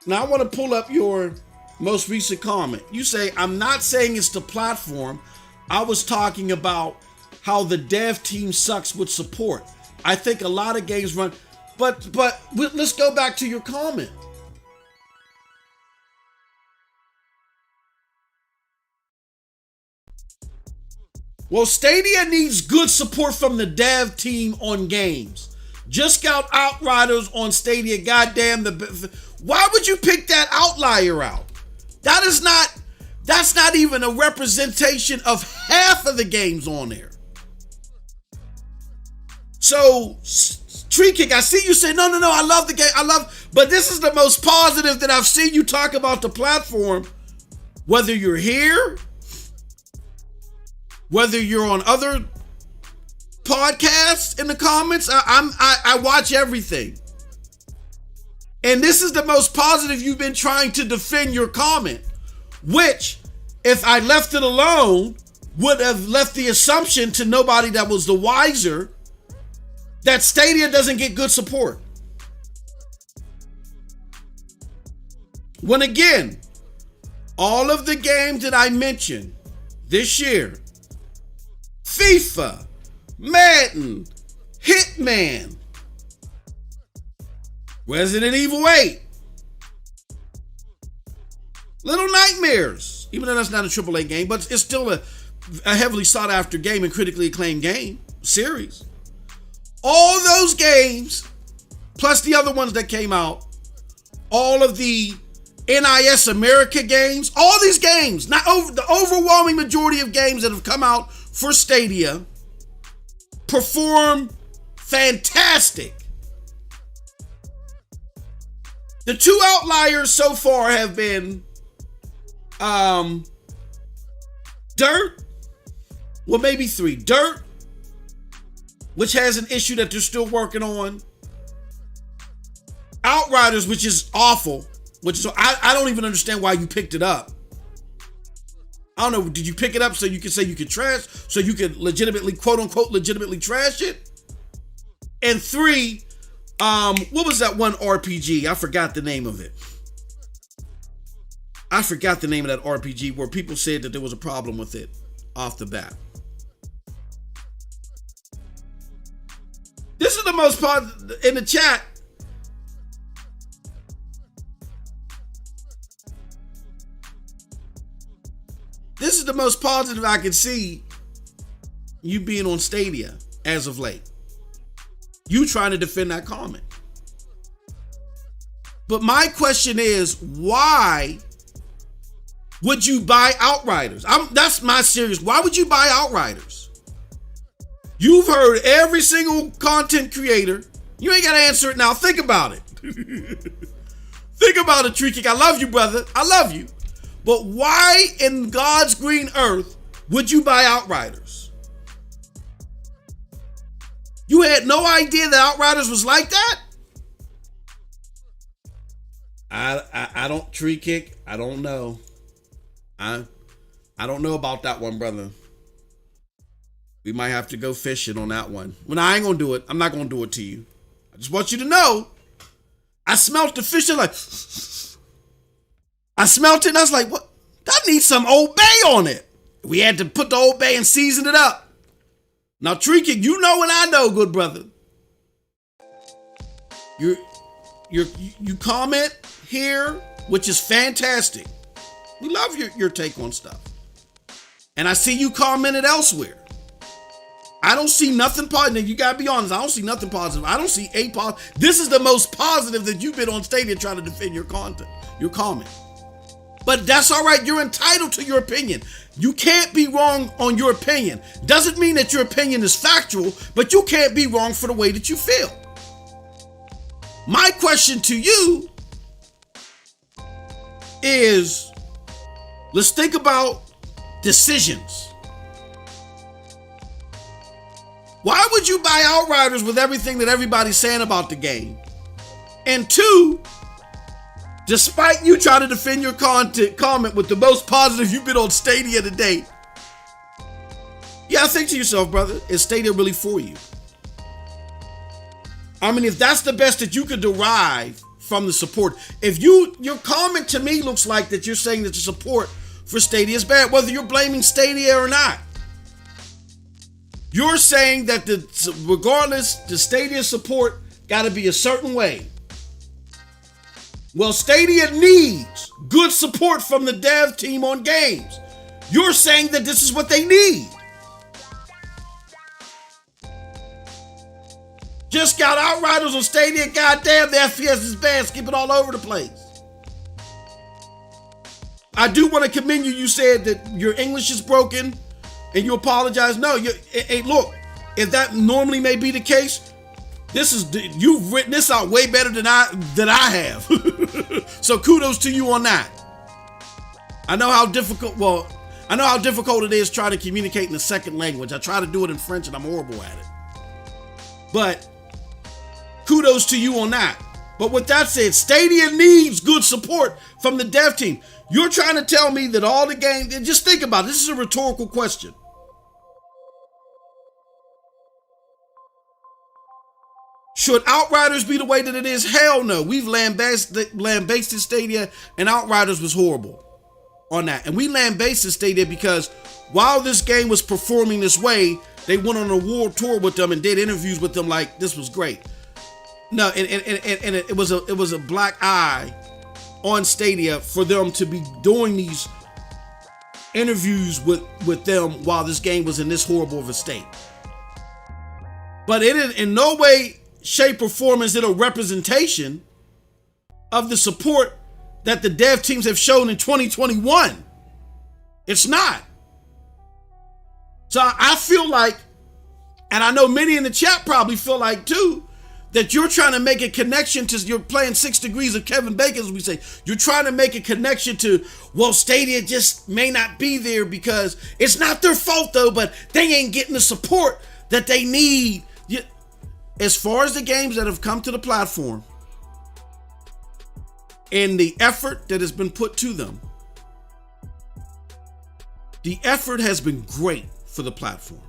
Now I want to pull up your most recent comment. You say, I'm not saying it's the platform. I was talking about how the dev team sucks with support. I think a lot of games run, but let's go back to your comment. Well, Stadia needs good support from the dev team on games. Just got Outriders on Stadia. Goddamn, why would you pick that outlier out? That's not even a representation of half of the games on there. So, Tree Kick, I see you say, no, I love the game. But this is the most positive that I've seen you talk about the platform. Whether you're here, whether you're on other podcasts in the comments, I watch everything. And this is the most positive you've been trying to defend your comment, which, if I left it alone, would have left the assumption to nobody that was the wiser that Stadia doesn't get good support. When again, all of the games that I mentioned this year, FIFA, Madden, Hitman, Resident Evil 8, Little Nightmares, even though that's not a AAA game, but it's still a heavily sought after game and critically acclaimed game series. All those games, plus the other ones that came out, all of the NIS America games, all these games, the overwhelming majority of games that have come out for Stadia perform fantastic. The two outliers so far have been Dirt, well, maybe three. Dirt, which has an issue that they're still working on. Outriders, which is awful, which is, I don't even understand why you picked it up. I don't know, did you pick it up so you could say you could trash, so you could legitimately, quote unquote, legitimately trash it? And three, What was that one RPG? I forgot the name of it. I forgot the name of that RPG where people said that there was a problem with it off the bat. This is the most positive in the chat. This is the most positive I can see you being on Stadia as of late. You trying to defend that comment. But my question is, why would you buy Outriders? That's my serious. Why would you buy Outriders? You've heard every single content creator. You ain't got to answer it now. Think about it. Think about it, Tree Kick. I love you, brother. I love you. But why in God's green earth would you buy Outriders? You had no idea that Outriders was like that? I don't, Tree Kick. I don't know. I don't know about that one, brother. We might have to go fishing on that one. Well, I ain't gonna do it. I'm not gonna do it to you. I just want you to know. I smelt the fish like I smelt it and I was like, what? That needs some Old Bay on it. We had to put the Old Bay and season it up. Now, Tree Kick, you know and I know, good brother. You comment here, which is fantastic. We love your take on stuff. And I see you commented elsewhere. I don't see nothing positive. You gotta be honest. I don't see nothing positive. I don't see a positive. This is the most positive that you've been on Stadia trying to defend your content, your comment. But that's all right. You're entitled to your opinion. You can't be wrong on your opinion. Doesn't mean that your opinion is factual, but you can't be wrong for the way that you feel. My question to you is, let's think about decisions. Why would you buy Outriders with everything that everybody's saying about the game? And two, despite you trying to defend your comment with the most positive you've been on Stadia to date, you gotta think to yourself, brother, is Stadia really for you? I mean, if that's the best that you could derive from the support, if your comment to me looks like that you're saying that the support for Stadia is bad, whether you're blaming Stadia or not. You're saying that regardless, the Stadia support got to be a certain way. Well, Stadia needs good support from the dev team on games. You're saying that this is what they need. Just got Outriders on Stadia. Goddamn, the FPS is bad. Skip it all over the place. I do want to commend you. You said that your English is broken. And you apologize. No, hey, look, if that normally may be the case, you've written this out way better than I have. So kudos to you on that. I know how difficult it is trying to communicate in a second language. I try to do it in French and I'm horrible at it. But kudos to you on that. But with that said, Stadia needs good support from the dev team. You're trying to tell me that all the games, and just think about it, this is a rhetorical question. Should Outriders be the way that it is? Hell no. We've lambasted Stadia, and Outriders was horrible on that. And we lambasted Stadia because while this game was performing this way, they went on a world tour with them and did interviews with them like this was great. No, and it was a black eye on Stadia for them to be doing these interviews with them while this game was in this horrible of a state. But it in no way, shape, or form is it a representation of the support that the dev teams have shown in 2021. It's not. So I feel like, and I know many in the chat probably feel like too, that you're trying to make a connection to, you're playing 6 degrees of Kevin Bacon, as we say. You're trying to make a connection to, well, Stadia just may not be there because it's not their fault though, but they ain't getting the support that they need. As far as the games that have come to the platform and the effort that has been put to them, the effort has been great for the platform.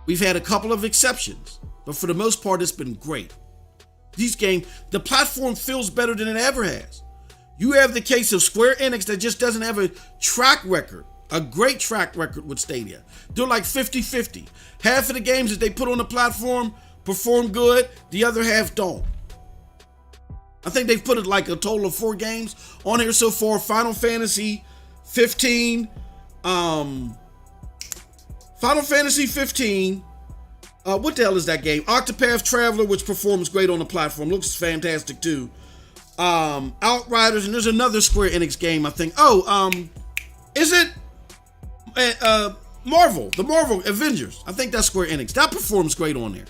We've had a couple of exceptions, but for the most part, it's been great. these games, the platform feels better than it ever has. You have the case of Square Enix that just doesn't have a track record, a great track record with Stadia. They're like 50-50. Half of the games that they put on the platform perform good, the other half don't. I think they've put it like a total of 4 games on here so far. Final Fantasy 15, Final Fantasy 15, what the hell is that game? Octopath Traveler, which performs great on the platform, looks fantastic too. Outriders, and there's another Square Enix game, I think. Is it Marvel? The Marvel Avengers. I think that's Square Enix. That performs great on there.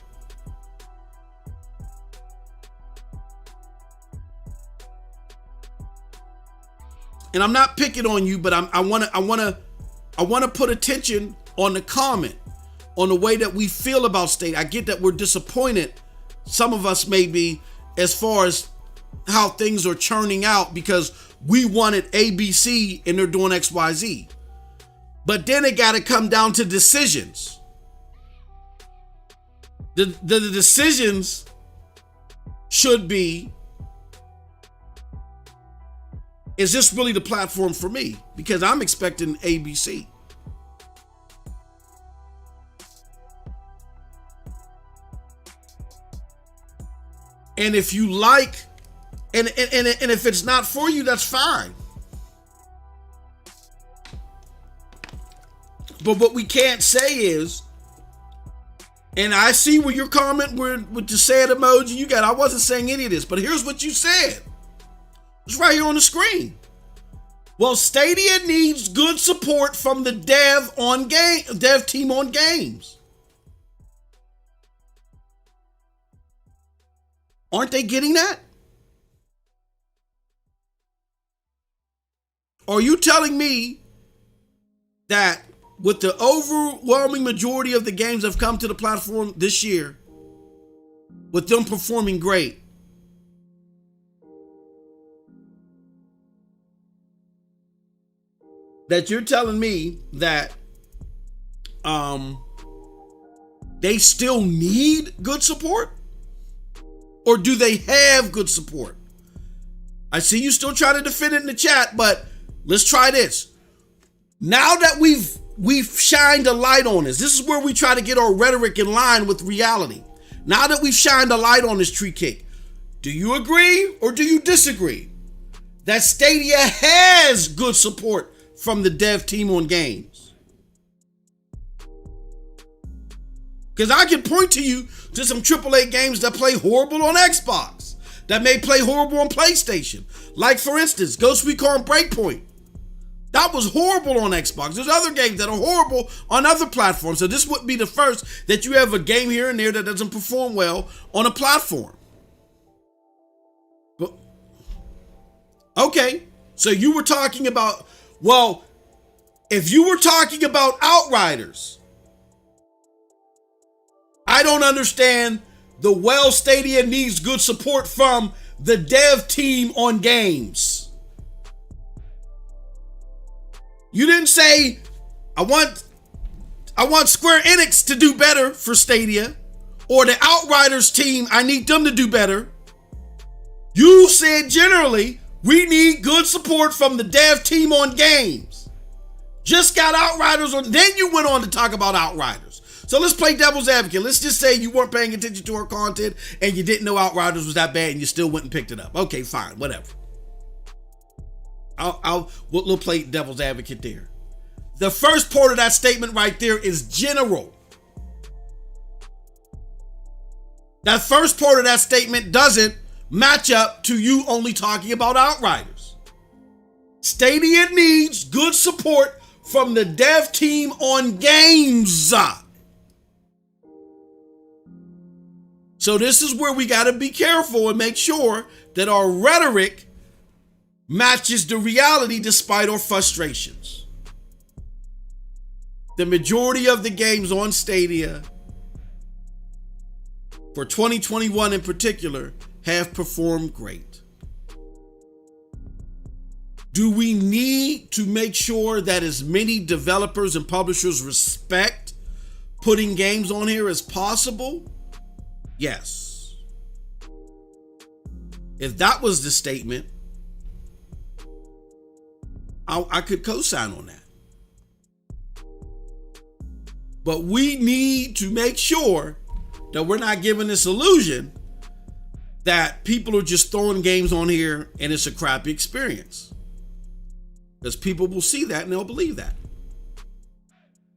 And I'm not picking on you, but I want to put attention on the comment, on the way that we feel about Stadia. I get that we're disappointed, some of us may be, as far as how things are churning out, because we wanted ABC and they're doing XYZ. But then it got to come down to decisions. The decisions should be, is this really the platform for me? Because I'm expecting ABC. And if you like, and if it's not for you, that's fine. But what we can't say is, and I see where your comment with the sad emoji you got, I wasn't saying any of this, but here's what you said. It's right here on the screen. Well, Stadia needs good support from the dev team on games. Aren't they getting that? Are you telling me that with the overwhelming majority of the games that have come to the platform this year, with them performing great, that you're telling me that they still need good support? Or do they have good support? I see you still trying to defend it in the chat, but let's try this. Now that we've shined a light on this is where we try to get our rhetoric in line with reality. Now that we've shined a light on this tree cake, do you agree or do you disagree that Stadia has good support from the dev team on games? Because I can point to you to some AAA games that play horrible on Xbox, that may play horrible on PlayStation. Like, for instance, Ghost Recon Breakpoint. That was horrible on Xbox. There's other games that are horrible on other platforms. So this wouldn't be the first that you have a game here and there that doesn't perform well on a platform. But, okay, so you were talking about, well, if you were talking about Outriders, I don't understand the Stadia needs good support from the dev team on games. You didn't say, I want Square Enix to do better for Stadia, or the Outriders team, I need them to do better. You said generally, we need good support from the dev team on games. Just got Outriders on, then you went on to talk about Outriders. So let's play devil's advocate. Let's just say you weren't paying attention to our content and you didn't know Outriders was that bad and you still went and picked it up. Okay, fine, whatever. We'll play devil's advocate there. The first part of that statement right there is general. That first part of that statement doesn't match up to you only talking about Outriders. Stadia needs good support from the dev team on games. So this is where we got to be careful and make sure that our rhetoric matches the reality despite our frustrations. The majority of the games on Stadia for 2021 in particular have performed great. Do we need to make sure that as many developers and publishers respect putting games on here as possible? Yes. If that was the statement, I could co-sign on that. But we need to make sure that we're not giving this illusion that people are just throwing games on here and it's a crappy experience. Because people will see that and they'll believe that.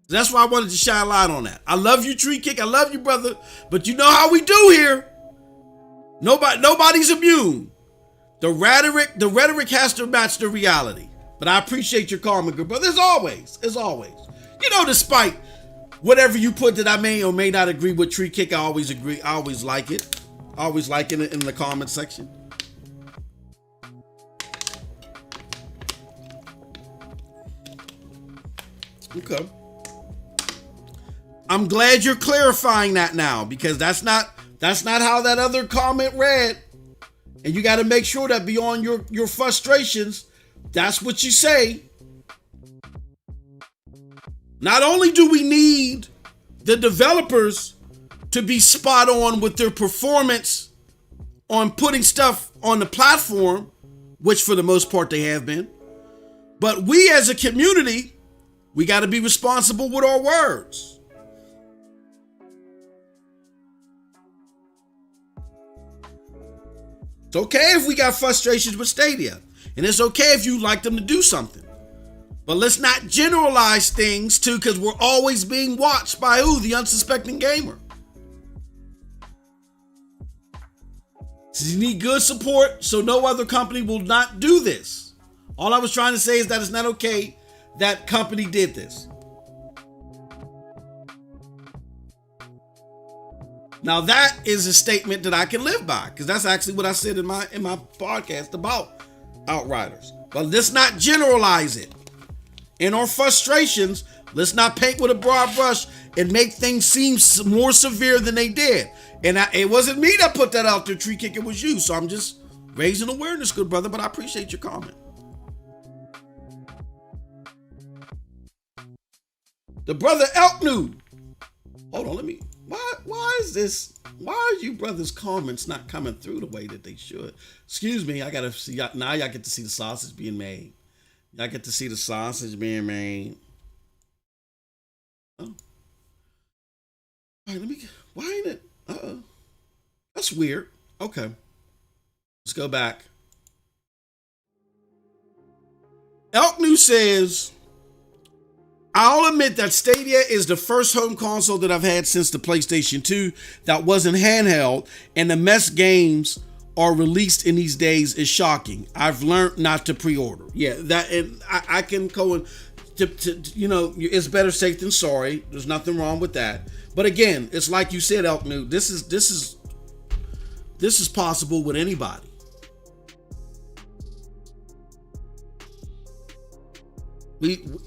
That's why I wanted to shine a light on that. I love you, Tree Kick. I love you, brother. But you know how we do here. Nobody's immune. The rhetoric has to match the reality. But I appreciate your comment, good brother. As always. You know, despite whatever you put that I may or may not agree with Tree Kick, I always agree. I always like it. I always like it in the comment section. Okay. I'm glad you're clarifying that now, because that's not how that other comment read. And you got to make sure that beyond your frustrations, that's what you say. Not only do we need the developers to be spot on with their performance on putting stuff on the platform, which for the most part they have been, but we as a community, we got to be responsible with our words. It's okay if we got frustrations with Stadia, and it's okay if you like them to do something. But let's not generalize things too, because we're always being watched by who? The unsuspecting gamer. So you need good support, so no other company will not do this. All I was trying to say is that it's not okay that company did this. Now that is a statement that I can live by, because that's actually what I said in my podcast about Outriders. But let's not generalize it. In our frustrations, let's not paint with a broad brush and make things seem more severe than they did. And it wasn't me that put that out there, Tree Kick, it was you. So I'm just raising awareness, good brother, but I appreciate your comment. The brother Elknew. Hold on, why is this? Why are you brothers' comments not coming through the way that they should? Excuse me, I gotta see, now y'all get to see the sausage being made. Y'all get to see the sausage being made. Oh. All right, why ain't it? That's weird. Okay. Let's go back. Elknew says, I'll admit that Stadia is the first home console that I've had since the PlayStation 2 that wasn't handheld, and the mess games are released in these days is shocking. I've learned not to pre-order. Yeah, that, and I can go you know, it's better safe than sorry. There's nothing wrong with that. But again, it's like you said, Elknew, this is possible with anybody.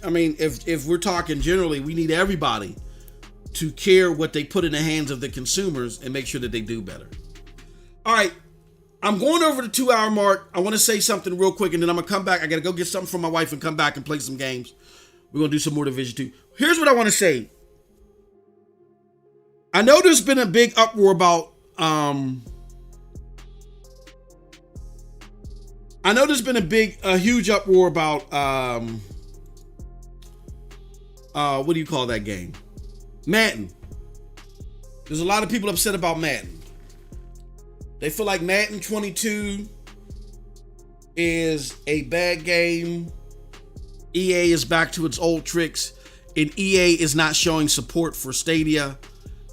I mean, if we're talking generally, we need everybody to care what they put in the hands of the consumers and make sure that they do better. All right, I'm going over the 2-hour mark. I want to say something real quick, and then I'm going to come back. I got to go get something from my wife and come back and play some games. We're going to do some more Division 2. Here's what I want to say. I know there's been a big uproar about, a huge uproar about, what do you call that game? Madden. There's a lot of people upset about Madden. They feel like Madden 22 is a bad game. EA is back to its old tricks, and EA is not showing support for Stadia,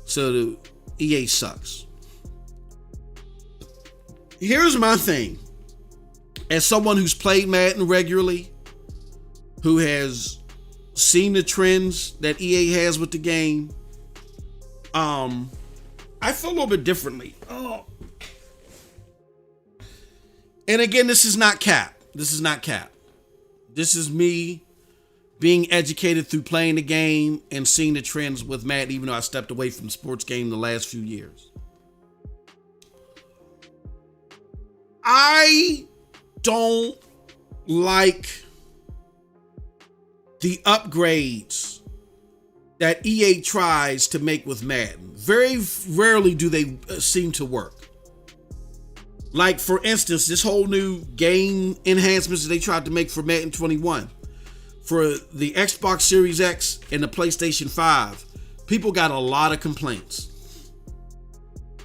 so EA sucks. Here's my thing. As someone who's played Madden regularly, who has seen the trends that EA has with the game, I feel a little bit differently. And again, this is not cap. This is me being educated through playing the game and seeing the trends with Madden, even though I stepped away from sports game the last few years. I don't like the upgrades that EA tries to make with Madden. Very rarely do they seem to work. Like, for instance, this whole new game enhancements that they tried to make for Madden 21. For the Xbox Series X and the PlayStation 5, people got a lot of complaints.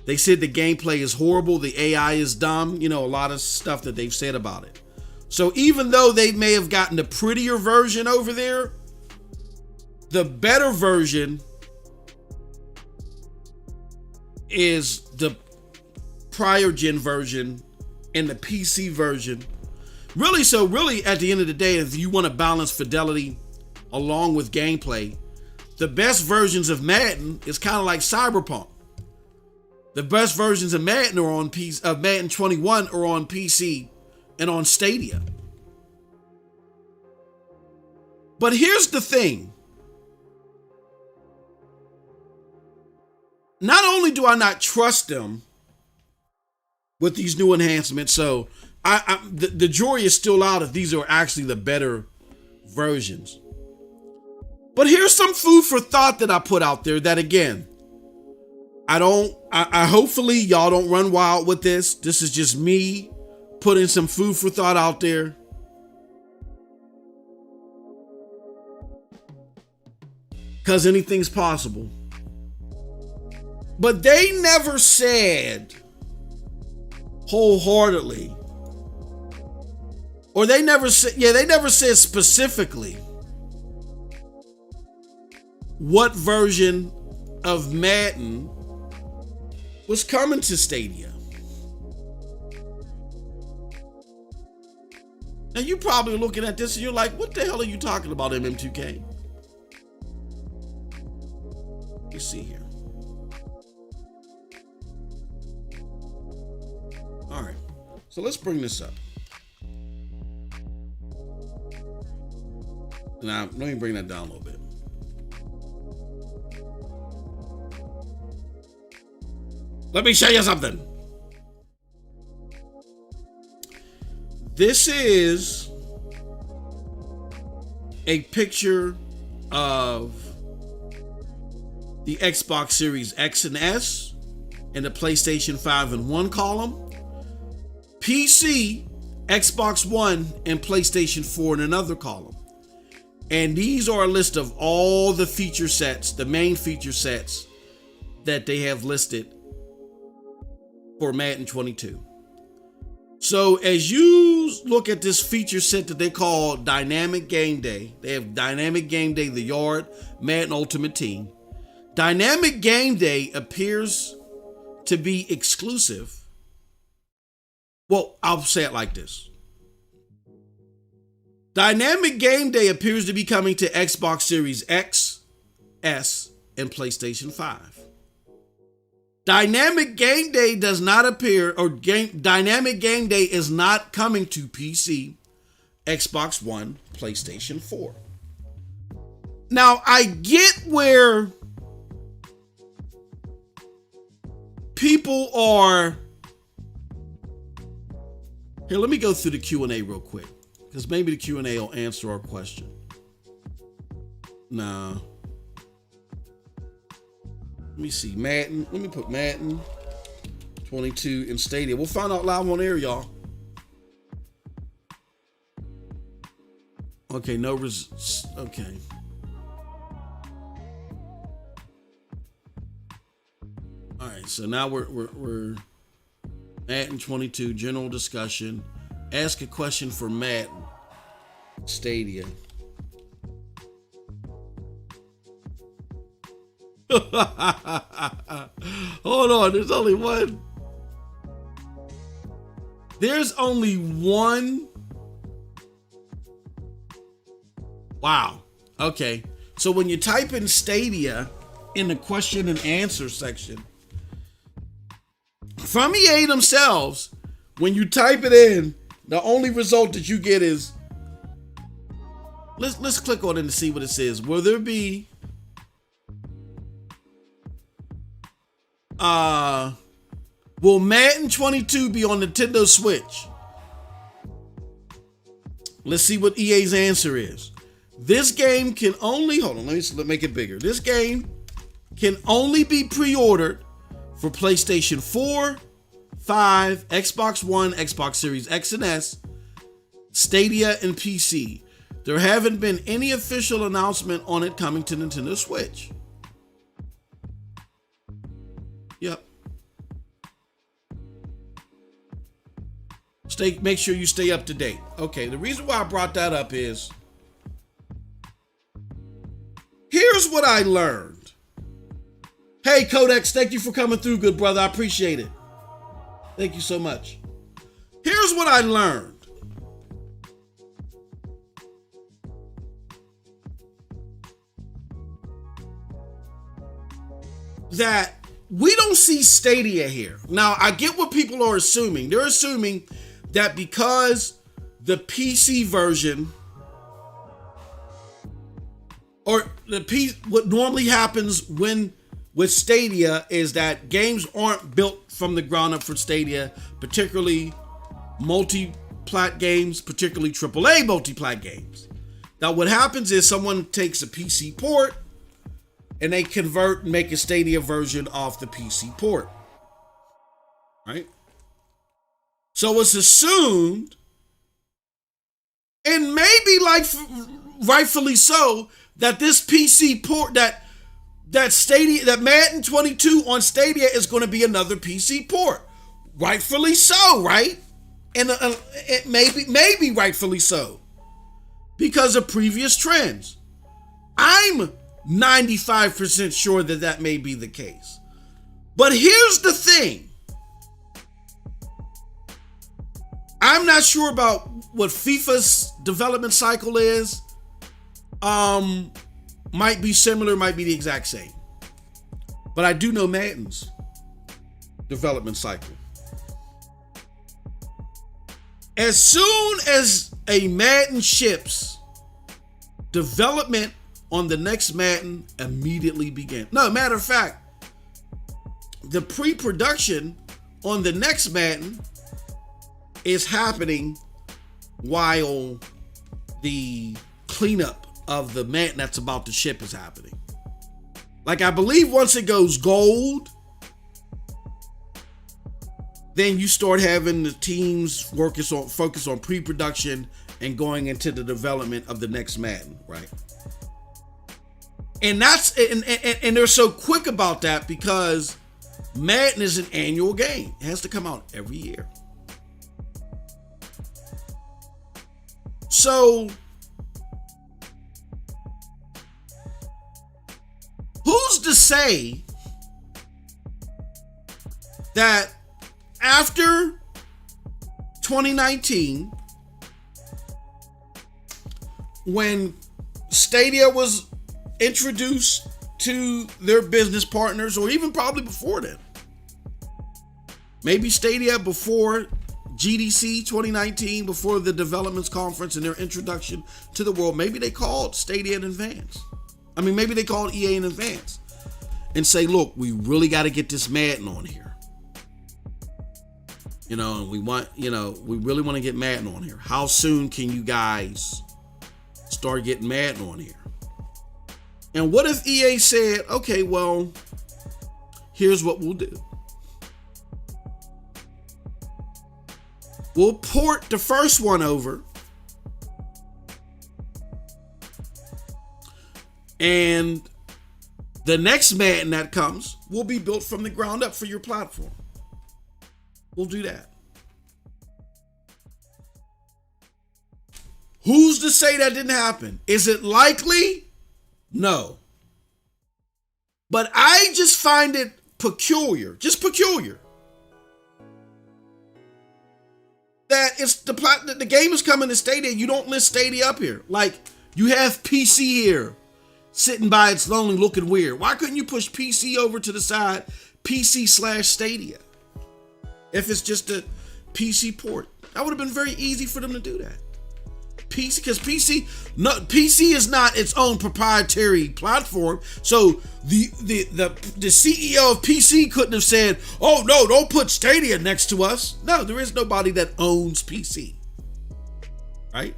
They said the gameplay is horrible, the AI is dumb, a lot of stuff that they've said about it. So even though they may have gotten a prettier version over there, the better version is the prior gen version and the PC version. Really, at the end of the day, if you want to balance fidelity along with gameplay, the best versions of Madden is kind of like Cyberpunk. The best versions of Madden are on PC, of Madden 21 are on PC and on Stadia. But here's the thing. Not only do I not trust them with these new enhancements, so the jury is still out if these are actually the better versions. But here's some food for thought that I put out there that, again, I hopefully y'all don't run wild with this. This is just me putting some food for thought out there. Because anything's possible. But they never said wholeheartedly, or they never said specifically what version of Madden was coming to Stadia. Now you probably looking at this and you're like, what the hell are you talking about, MM2K? Let's see here. All right, so let's bring this up. Now, let me bring that down a little bit. Let me show you something. This is a picture of the Xbox Series X and S and the PlayStation 5 in one column, PC, Xbox One, and PlayStation 4 in another column. And these are a list of all the feature sets, the main feature sets that they have listed for Madden 22. So as you look at this feature set that they call Dynamic Game Day, they have Dynamic Game Day, The Yard, Madden Ultimate Team. Dynamic Game Day appears to be exclusive. Well, I'll say it like this. Dynamic Game Day appears to be coming to Xbox Series X, S, and PlayStation 5. Dynamic Game Day does not appear, Dynamic Game Day is not coming to PC, Xbox One, PlayStation 4. Now, I get where people are. Here, let me go through the Q&A real quick, because maybe the Q&A will answer our question. Nah. Let me see, Madden. Let me put Madden 22 in Stadia. We'll find out live on air, y'all. Okay, okay. All right, so now we're Madden 22 general discussion. Ask a question for Madden Stadia. Hold on, there's only one. There's only one. Wow. Okay. So when you type in Stadia in the question and answer section, from EA themselves, when you type it in, the only result that you get is, let's click on it and see what it says. Will there be will Madden 22 be on Nintendo Switch? Let's see what EA's answer is. This game can only, hold on, let me make it bigger. This game can only be pre-ordered for PlayStation 4, 5, Xbox One, Xbox Series X and S, Stadia, and PC. There haven't been any official announcement on it coming to Nintendo Switch. Yep. Make sure you stay up to date. Okay, the reason why I brought that up is, here's what I learned. Hey, Codex, thank you for coming through, good brother. I appreciate it. Thank you so much. Here's what I learned. That we don't see Stadia here. Now, I get what people are assuming. They're assuming that because the PC version, or what normally happens with Stadia is that games aren't built from the ground up for Stadia, particularly multi-plat games, particularly AAA multi-plat games. Now, what happens is someone takes a PC port and they convert and make a Stadia version off the PC port, right? So it's assumed, and maybe like rightfully so, that this PC port, that Stadia, that Madden 22 on Stadia is going to be another PC port. Rightfully so, right? And it maybe rightfully so, because of previous trends. I'm 95% sure that may be the case. But here's the thing. I'm not sure about what FIFA's development cycle is. Might be similar, might be the exact same. But I do know Madden's development cycle. As soon as a Madden ships, development on the next Madden immediately begins. No, matter of fact, the pre-production on the next Madden is happening while the cleanup of the Madden that's about to ship is happening. Like, I believe once it goes gold, then you start having the teams focus on pre-production and going into the development of the next Madden, right? And and they're so quick about that because Madden is an annual game. It has to come out every year. So who's to say that after 2019, when Stadia was introduced to their business partners, or even probably before then, maybe Stadia before GDC 2019, before the developments conference and their introduction to the world, maybe they called Stadia in advance. I mean, maybe they called EA in advance and say, look, we really got to get this Madden on here. You know, we really want to get Madden on here. How soon can you guys start getting Madden on here? And what if EA said, okay, well, here's what we'll do. We'll port the first one over, and the next Madden that comes will be built from the ground up for your platform. We'll do that. Who's to say that didn't happen? Is it likely? No. But I just find it peculiar, that it's the game is coming to Stadia. You don't list Stadia up here. Like, you have PC here sitting by its lonely looking weird. Why couldn't you push PC over to the side, PC/Stadia? If it's just a PC port, that would have been very easy for them to do that. Because PC is not its own proprietary platform. So the CEO of PC couldn't have said, "Oh no, don't put Stadia next to us." No, there is nobody that owns PC, right?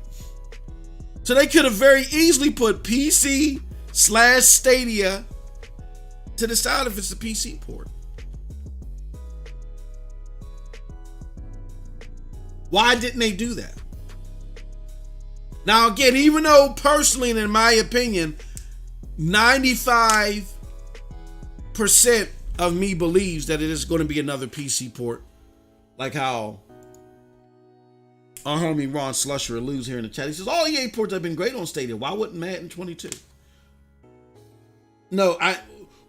So they could have very easily put PC/Stadia to the side if it's the PC port. Why didn't they do that? Now, again, even though personally and in my opinion, 95% of me believes that it is going to be another PC port, like how our homie Ron Slusher alludes here in the chat. He says, all EA ports have been great on Stadia. Why wouldn't Madden 22? No,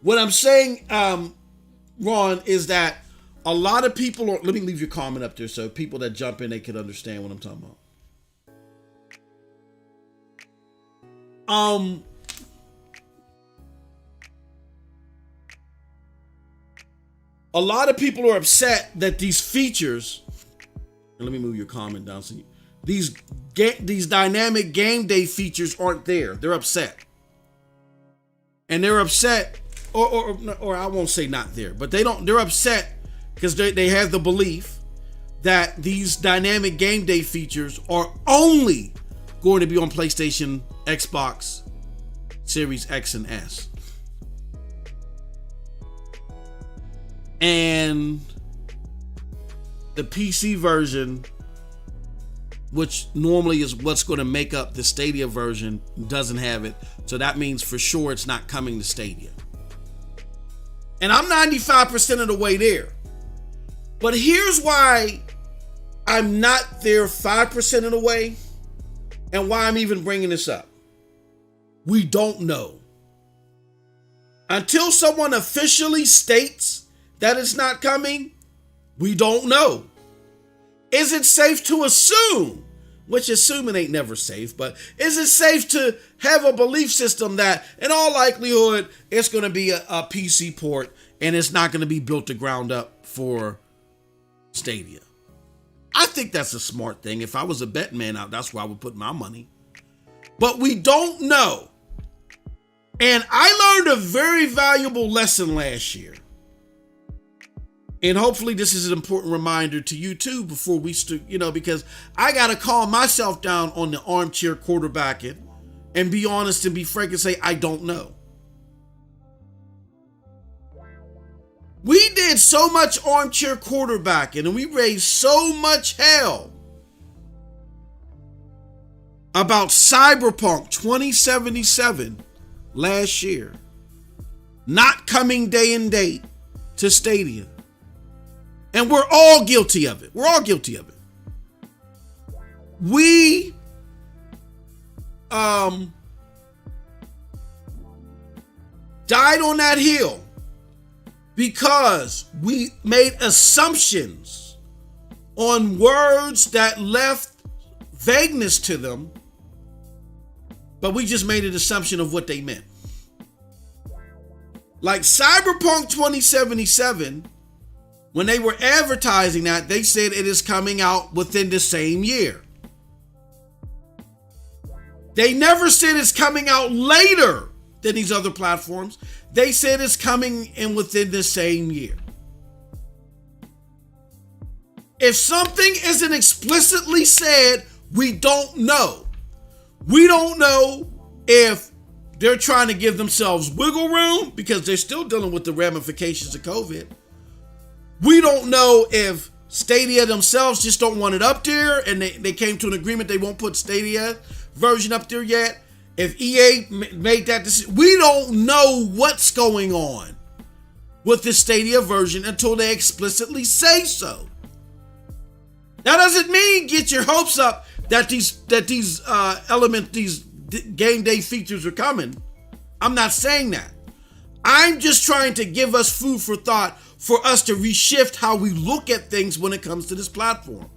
what I'm saying, Ron, is that a lot of people are, let me leave your comment up there so people that jump in, they can understand what I'm talking about. A lot of people are upset that these features, and let me move your comment down so these dynamic game day features aren't there. They're upset. And they're upset, or I won't say not there, but they're upset because they have the belief that these dynamic game day features are only going to be on PlayStation, Xbox Series X and S. And the PC version, which normally is what's going to make up the Stadia version, doesn't have it. So that means for sure it's not coming to Stadia. And I'm 95% of the way there. But here's why I'm not there 5% of the way, and why I'm even bringing this up. We don't know. Until someone officially states that it's not coming, we don't know. Is it safe to assume, which assuming ain't never safe, but is it safe to have a belief system that in all likelihood it's going to be a PC port and it's not going to be built to ground up for Stadia? I think that's a smart thing. If I was a betting man out, that's where I would put my money. But we don't know. And I learned a very valuable lesson last year. And hopefully this is an important reminder to you too before we because I got to calm myself down on the armchair quarterbacking and be honest and be frank and say, I don't know. We did so much armchair quarterbacking and we raised so much hell about Cyberpunk 2077 last year not coming day and date to Stadia. And we're all guilty of it. We're all guilty of it. We died on that hill because we made assumptions on words that left vagueness to them, but we just made an assumption of what they meant. Like Cyberpunk 2077, when they were advertising that, they said it is coming out within the same year. They never said it's coming out later than these other platforms. They said it's coming in within the same year. If something isn't explicitly said, we don't know. We don't know if they're trying to give themselves wiggle room because they're still dealing with the ramifications of COVID. We don't know if Stadia themselves just don't want it up there and they came to an agreement they won't put Stadia version up there yet. If EA made that decision, we don't know what's going on with the Stadia version until they explicitly say so. That doesn't mean get your hopes up that these game day features are coming. I'm not saying that. I'm just trying to give us food for thought for us to reshift how we look at things when it comes to this platform.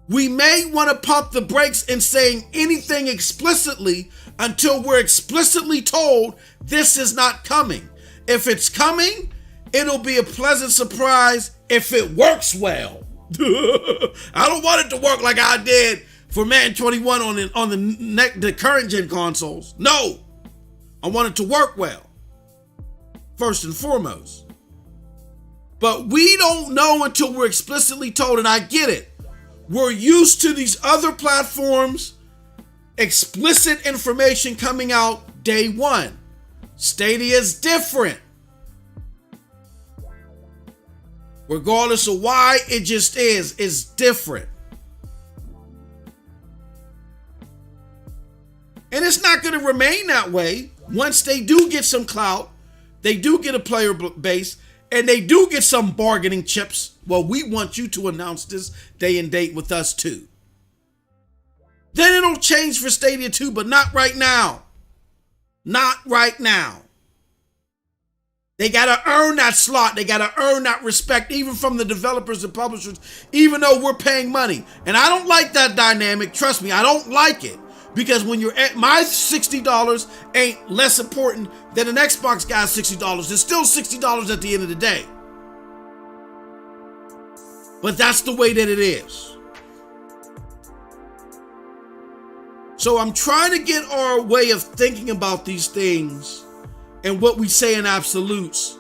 We may want to pump the brakes in saying anything explicitly until we're explicitly told this is not coming. If it's coming, it'll be a pleasant surprise if it works well. I don't want it to work like I did for Madden 21 on the current gen consoles. No, I want it to work well, first and foremost. But we don't know until we're explicitly told, and I get it. We're used to these other platforms, explicit information coming out day one. Stadia is different. Regardless of why, it just is. It's different. it's not going to remain that way. Once they do get some clout, they do get a player base, and they do get some bargaining chips. Well, we want you to announce this day and date with us too. Then it'll change for Stadia 2, but not right now. Not right now. They got to earn that slot. They got to earn that respect, even from the developers and publishers, even though we're paying money. And I don't like that dynamic. Trust me, I don't like it. Because when you're at my $60 ain't less important than an Xbox guy's $60. It's still $60 at the end of the day. But that's the way that it is. So I'm trying to get our way of thinking about these things and what we say in absolutes.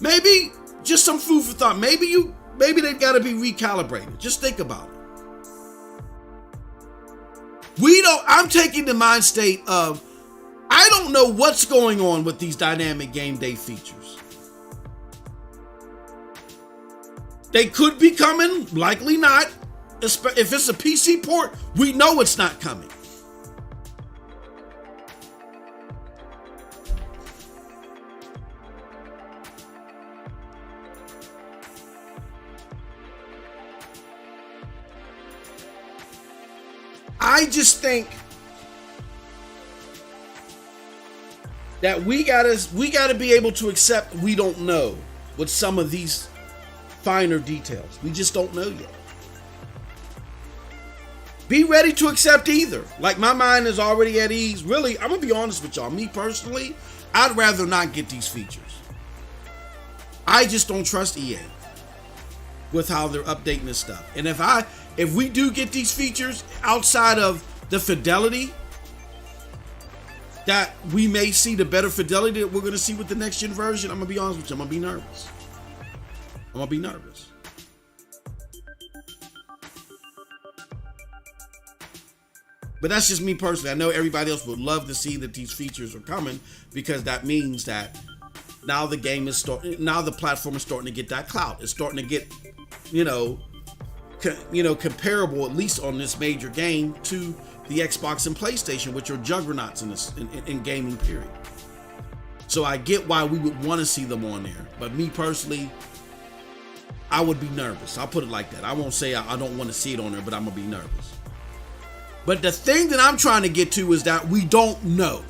Maybe just some food for thought. Maybe they've got to be recalibrated. Just think about it. I'm taking the mind state of, I don't know what's going on with these dynamic game day features. They could be coming, likely not. If it's a PC port, we know it's not coming. I just think that we gotta be able to accept we don't know with some of these finer details. We just don't know yet. Be ready to accept either. Like, my mind is already at ease. Really, I'm gonna be honest with y'all. Me personally, I'd rather not get these features. I just don't trust EA with how they're updating this stuff. And if we do get these features outside of the fidelity that we may see, the better fidelity that we're going to see with the next gen version, I'm going to be honest with you, I'm going to be nervous. I'm going to be nervous. But that's just me personally. I know everybody else would love to see that these features are coming, because that means that now the game is now the platform is starting to get that clout. It's starting to get, comparable, at least on this major game, to the Xbox and PlayStation, which are juggernauts in gaming, period. So I get why we would want to see them on there. But me personally, I would be nervous. I'll put it like that. I won't say I don't want to see it on there, but I'm going to be nervous. But the thing that I'm trying to get to is that we don't know.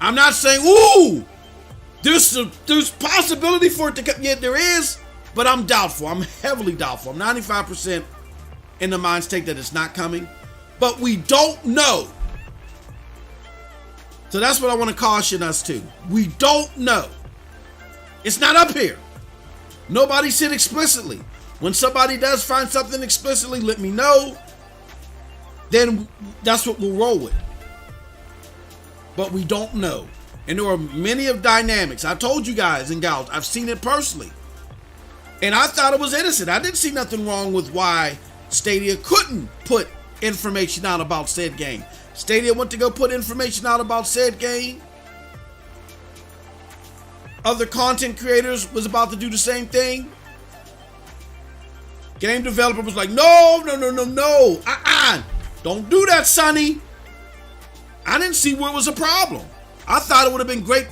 I'm not saying, ooh, there's possibility for it to come. Yeah, there is, but I'm doubtful. I'm heavily doubtful. I'm 95% in the mind state that it's not coming, but we don't know. So that's what I want to caution us to. We don't know. It's not up here. Nobody said explicitly. When somebody does find something explicitly, let me know. Then that's what we'll roll with. But we don't know. And there are many of dynamics. I told you guys and gals, I've seen it personally. And I thought it was innocent. I didn't see nothing wrong with why Stadia couldn't put information out about said game. Stadia went to go put information out about said game. Other content creators was about to do the same thing. Game developer was like, no. Don't do that, Sonny. I didn't see where it was a problem. I thought it would have been great,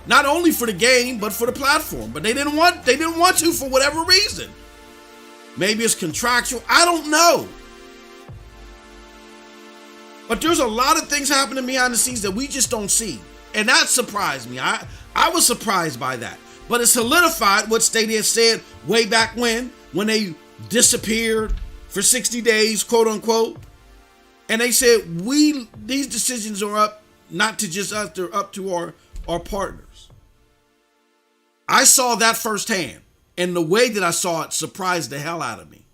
not only for the game, but for the platform. But they didn't want to for whatever reason. Maybe it's contractual. I don't know. But there's a lot of things happening behind the scenes that we just don't see. And that surprised me. I was surprised by that. But it solidified what Stadia said way back when they disappeared for 60 days, quote unquote. And they said, these decisions are up, not to just us, they're up to our partners. I saw that firsthand. And the way that I saw it surprised the hell out of me.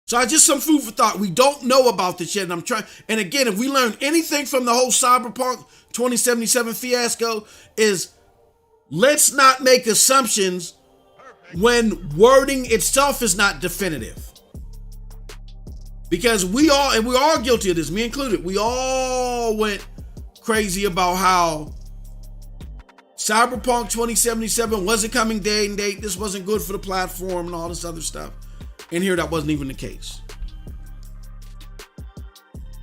So I just some food for thought. We don't know about this yet. And again, if we learn anything from the whole Cyberpunk 2077 fiasco, is let's not make assumptions when wording itself is not definitive. Because we are guilty of this, me included. We all went crazy about how Cyberpunk 2077 wasn't coming day and date. This wasn't good for the platform and all this other stuff. And here that wasn't even the case.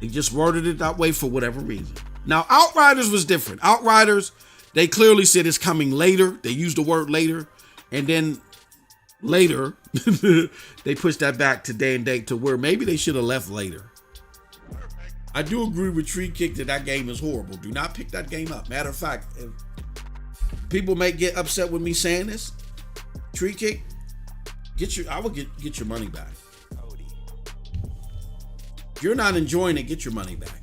They just worded it that way for whatever reason. Now, Outriders was different. Outriders, they clearly said it's coming later. They used the word later. And then later, they pushed that back to day and date to where maybe they should have left later. I do agree with Tree Kick that game is horrible. Do not pick that game up. Matter of fact, if people may get upset with me saying this, Tree Kick, I will get your money back. If you're not enjoying it, get your money back.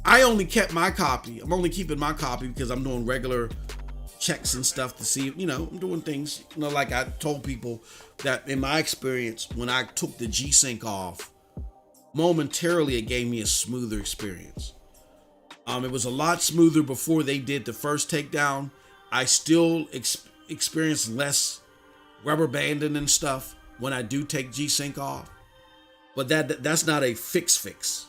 I only kept my copy. I'm only keeping my copy because I'm doing regular checks and stuff to see, I'm doing things, like I told people that in my experience, when I took the G-Sync off, momentarily it gave me a smoother experience. It was a lot smoother before they did the first takedown. I still experience less rubber banding and stuff when I do take G-Sync off, but that's not a fix.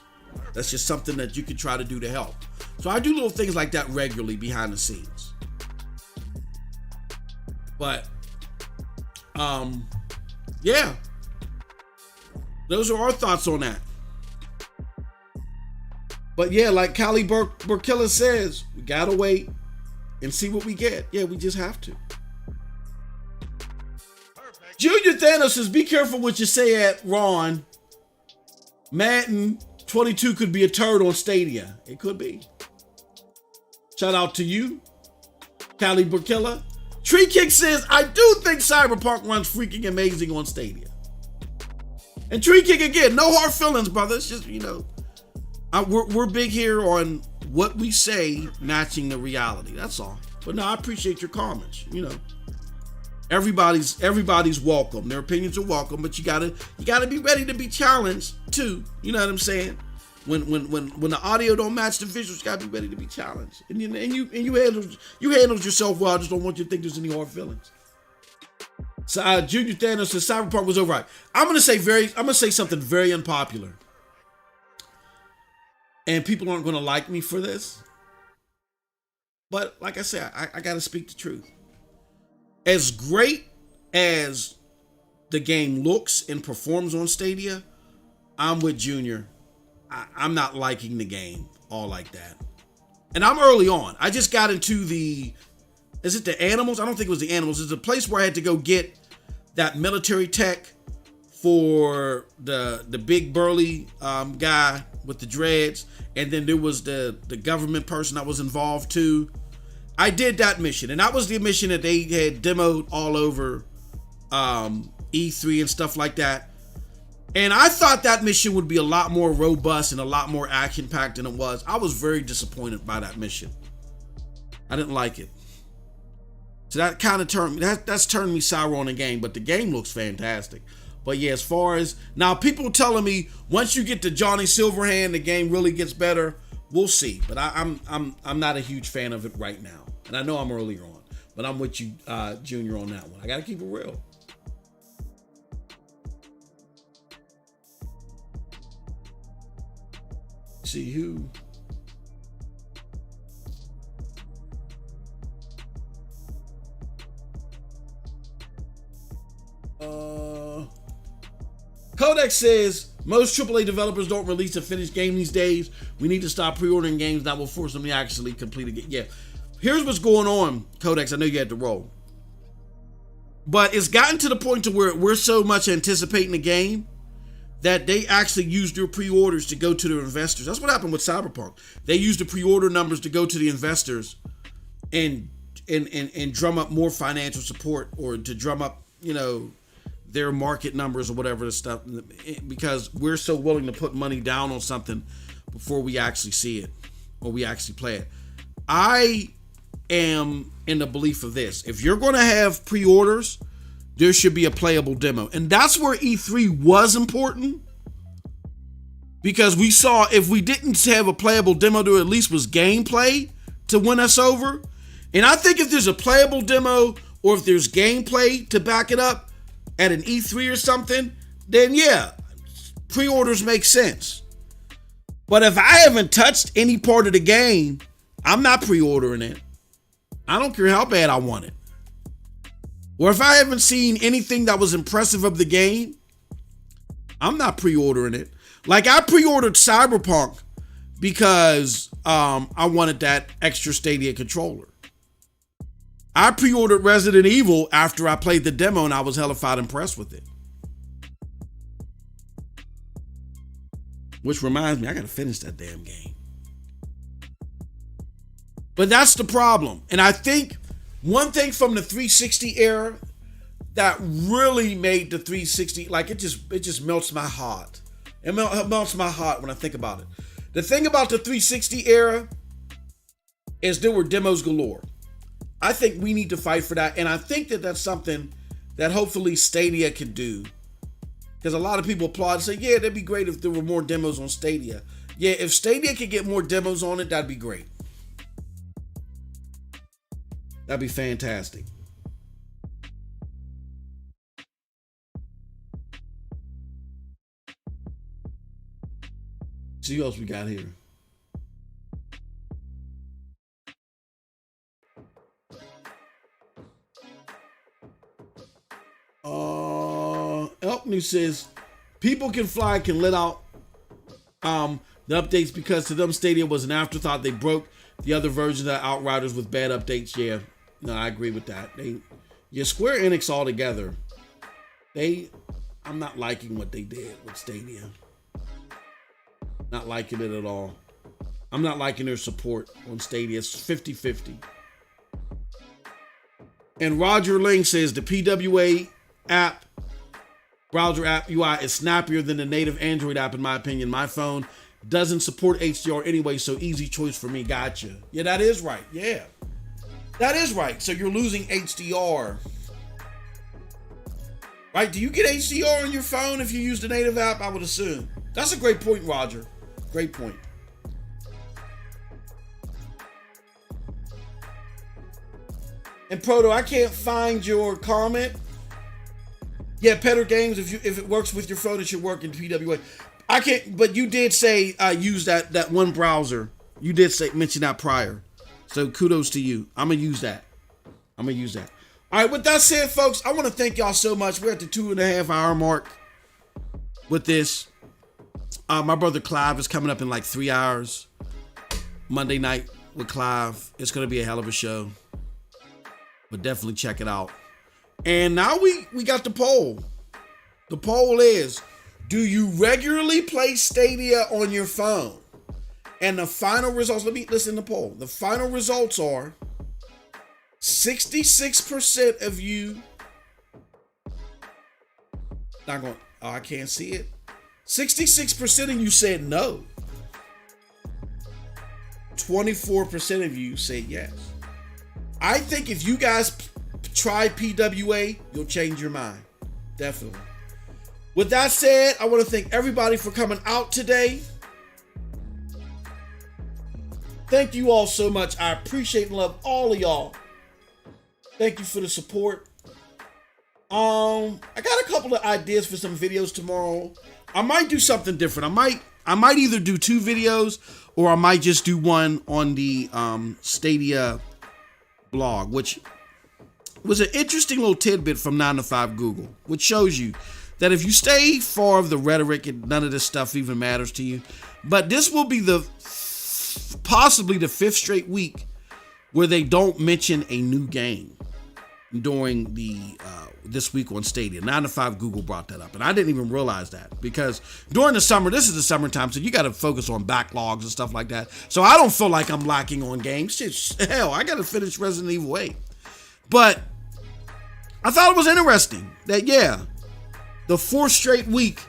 That's just something that you can try to do to help. So I do little things like that regularly behind the scenes. But, yeah, those are our thoughts on that. But yeah, like Callie Burkilla says, we gotta wait and see what we get. Yeah, we just have to. Junior Thanos says, be careful what you say at Ron. Madden 22 could be a turd on Stadia. It could be. Shout out to you, Callie Burkilla. Tree Kick says, I do think Cyberpunk runs freaking amazing on Stadia. And Tree Kick again, no hard feelings, brother. It's just, we're big here on what we say matching the reality. That's all. But no, I appreciate your comments. Everybody's welcome. Their opinions are welcome, but you gotta be ready to be challenged too. You know what I'm saying? When the audio don't match the visuals, you gotta be ready to be challenged. And you handled yourself well. I just don't want you to think there's any hard feelings. So Junior Thanos says Cyberpunk was overrated. I'm gonna say something very unpopular. And people aren't gonna like me for this. But like I said, I gotta speak the truth. As great as the game looks and performs on Stadia, I'm with Junior. I'm not liking the game all like that. And I'm early on. I just got into is it the Animals? I don't think it was the Animals. It's a place where I had to go get that military tech for the big burly guy with the dreads. And then there was the government person that was involved too. I did that mission, and that was the mission that they had demoed all over E3 and stuff like that. And I thought that mission would be a lot more robust and a lot more action-packed than it was. I was very disappointed by that mission. I didn't like it. So that kind of that's turned me sour on the game, but the game looks fantastic. But yeah, as far as now, people telling me once you get to Johnny Silverhand, the game really gets better. We'll see, but I'm not a huge fan of it right now. And I know I'm earlier on, but I'm with you, Junior, on that one. I got to keep it real. See who. Codex says, most AAA developers don't release a finished game these days. We need to stop pre-ordering games that will force them to actually complete a game. Yeah. Here's what's going on, Codex. I know you had to roll. But it's gotten to the point to where we're so much anticipating the game that they actually used their pre-orders to go to their investors. That's what happened with Cyberpunk. They used the pre-order numbers to go to the investors and drum up more financial support, or to drum up, their market numbers or whatever the stuff, because we're so willing to put money down on something before we actually see it or we actually play it. I am in the belief of this. If you're going to have pre-orders, there should be a playable demo. And that's where E3 was important, because we saw if we didn't have a playable demo, there at least was gameplay to win us over. And I think if there's a playable demo, or if there's gameplay to back it up at an E3 or something, then yeah, pre-orders make sense. But if I haven't touched any part of the game, I'm not pre-ordering it. I don't care how bad I want it. Or if I haven't seen anything that was impressive of the game, I'm not pre-ordering it. Like, I pre-ordered Cyberpunk because I wanted that extra Stadia controller. I pre-ordered Resident Evil after I played the demo and I was hellified impressed with it. Which reminds me, I gotta finish that damn game. But that's the problem. And I think one thing from the 360 era that really made the 360, like, it just melts my heart. It melts my heart when I think about it. The thing about the 360 era is there were demos galore. I think we need to fight for that. And I think that that's something that hopefully Stadia can do. Because a lot of people applaud and say, yeah, that'd be great if there were more demos on Stadia. Yeah, if Stadia could get more demos on it, that'd be great. That'd be fantastic. See what else we got here. Elkney says people can fly can let out the updates because to them Stadia was an afterthought. They broke the other versions of Outriders with bad updates. Yeah, no, I agree with that. Square Enix altogether, I'm not liking what they did with Stadia. Not liking it at all. I'm not liking their support on Stadia. It's 50-50. And Roger Ling says the PWA app, browser app UI is snappier than the native Android app in my opinion. My phone doesn't support HDR anyway, so easy choice for me. Gotcha. Yeah, that is right. Yeah, that is right. So you're losing HDR. Right? Do you get HDR on your phone if you use the native app? I would assume. That's a great point, Roger. Great point. And Proto, I can't find your comment. Yeah, Petter Games, if it works with your phone, it should work in PWA. I can't, but you did say use that one browser. You did mention that prior. So kudos to you. I'm gonna use that. All right, with that said, folks, I want to thank y'all so much. We're at the 2.5 hour mark with this. My brother Clive is coming up in like 3 hours. Monday night with Clive. It's gonna be a hell of a show. But definitely check it out. And now we got the poll. The poll is, do you regularly play Stadia on your phone? And the final results, let me listen to the poll. The final results are 66% of you, not going, oh, I can't see it. 66% of you said no. 24% of you said yes. I think if you guys try PWA, you'll change your mind. Definitely. With that said, I want to thank everybody for coming out today. Thank you all so much. I appreciate and love all of y'all. Thank you for the support. I got a couple of ideas for some videos tomorrow. I might do something different. I might either do 2 videos or I might just do one on the Stadia blog, which was an interesting little tidbit from 9 to 5 Google, which shows you that if you stay far of the rhetoric and none of this stuff even matters to you. But this will be possibly the 5th straight week where they don't mention a new game during the this week on Stadia. 9 to 5 Google brought that up, and I didn't even realize that because during the summer, this is the summertime, so you got to focus on backlogs and stuff like that. So I don't feel like I'm lacking on games. Shit, hell, I got to finish Resident Evil 8. But I thought it was interesting that, yeah, the 4th straight week,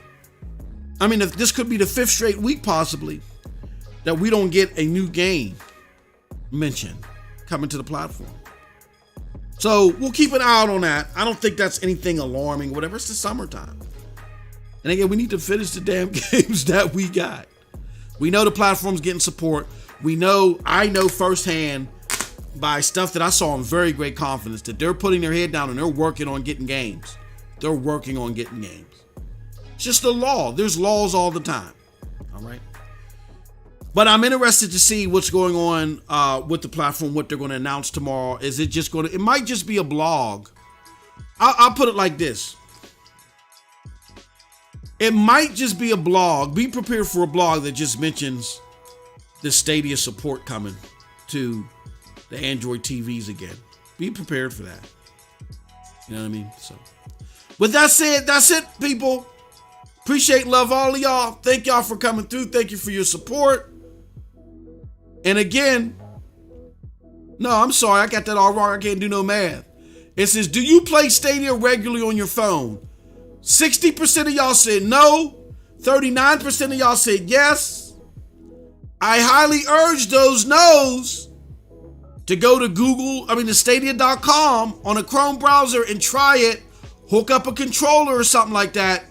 I mean, if this could be the 5th straight week possibly, that we don't get a new game mentioned coming to the platform. So we'll keep an eye out on that. I don't think that's anything alarming, whatever. It's the summertime. And again, we need to finish the damn games that we got. We know the platform's getting support. I know firsthand by stuff that I saw in very great confidence that they're putting their head down and they're working on getting games. They're working on getting games. It's just the law. There's laws all the time. All right. But I'm interested to see what's going on with the platform, what they're going to announce tomorrow. Is it just it might just be a blog. I'll put it like this. It might just be a blog. Be prepared for a blog that just mentions the Stadia support coming to the Android TVs again. Be prepared for that. You know what I mean? So, with that said, that's it, people. Appreciate, love all of y'all. Thank y'all for coming through. Thank you for your support. And again, no, I'm sorry. I got that all wrong. I can't do no math. It says, do you play Stadia regularly on your phone? 60% of y'all said no. 39% of y'all said yes. I highly urge those no's to go to Stadia.com on a Chrome browser and try it. Hook up a controller or something like that.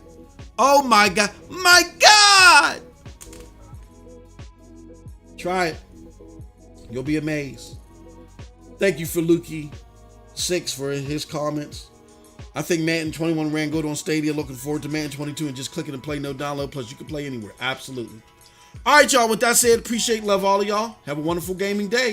Oh my God. My God. Try it. You'll be amazed. Thank you for Lukey6 for his comments. I think Madden 21 ran good on Stadia. Looking forward to Madden 22 and just clicking and play, no download. Plus, you can play anywhere. Absolutely. All right, y'all. With that said, appreciate, love all of y'all. Have a wonderful gaming day.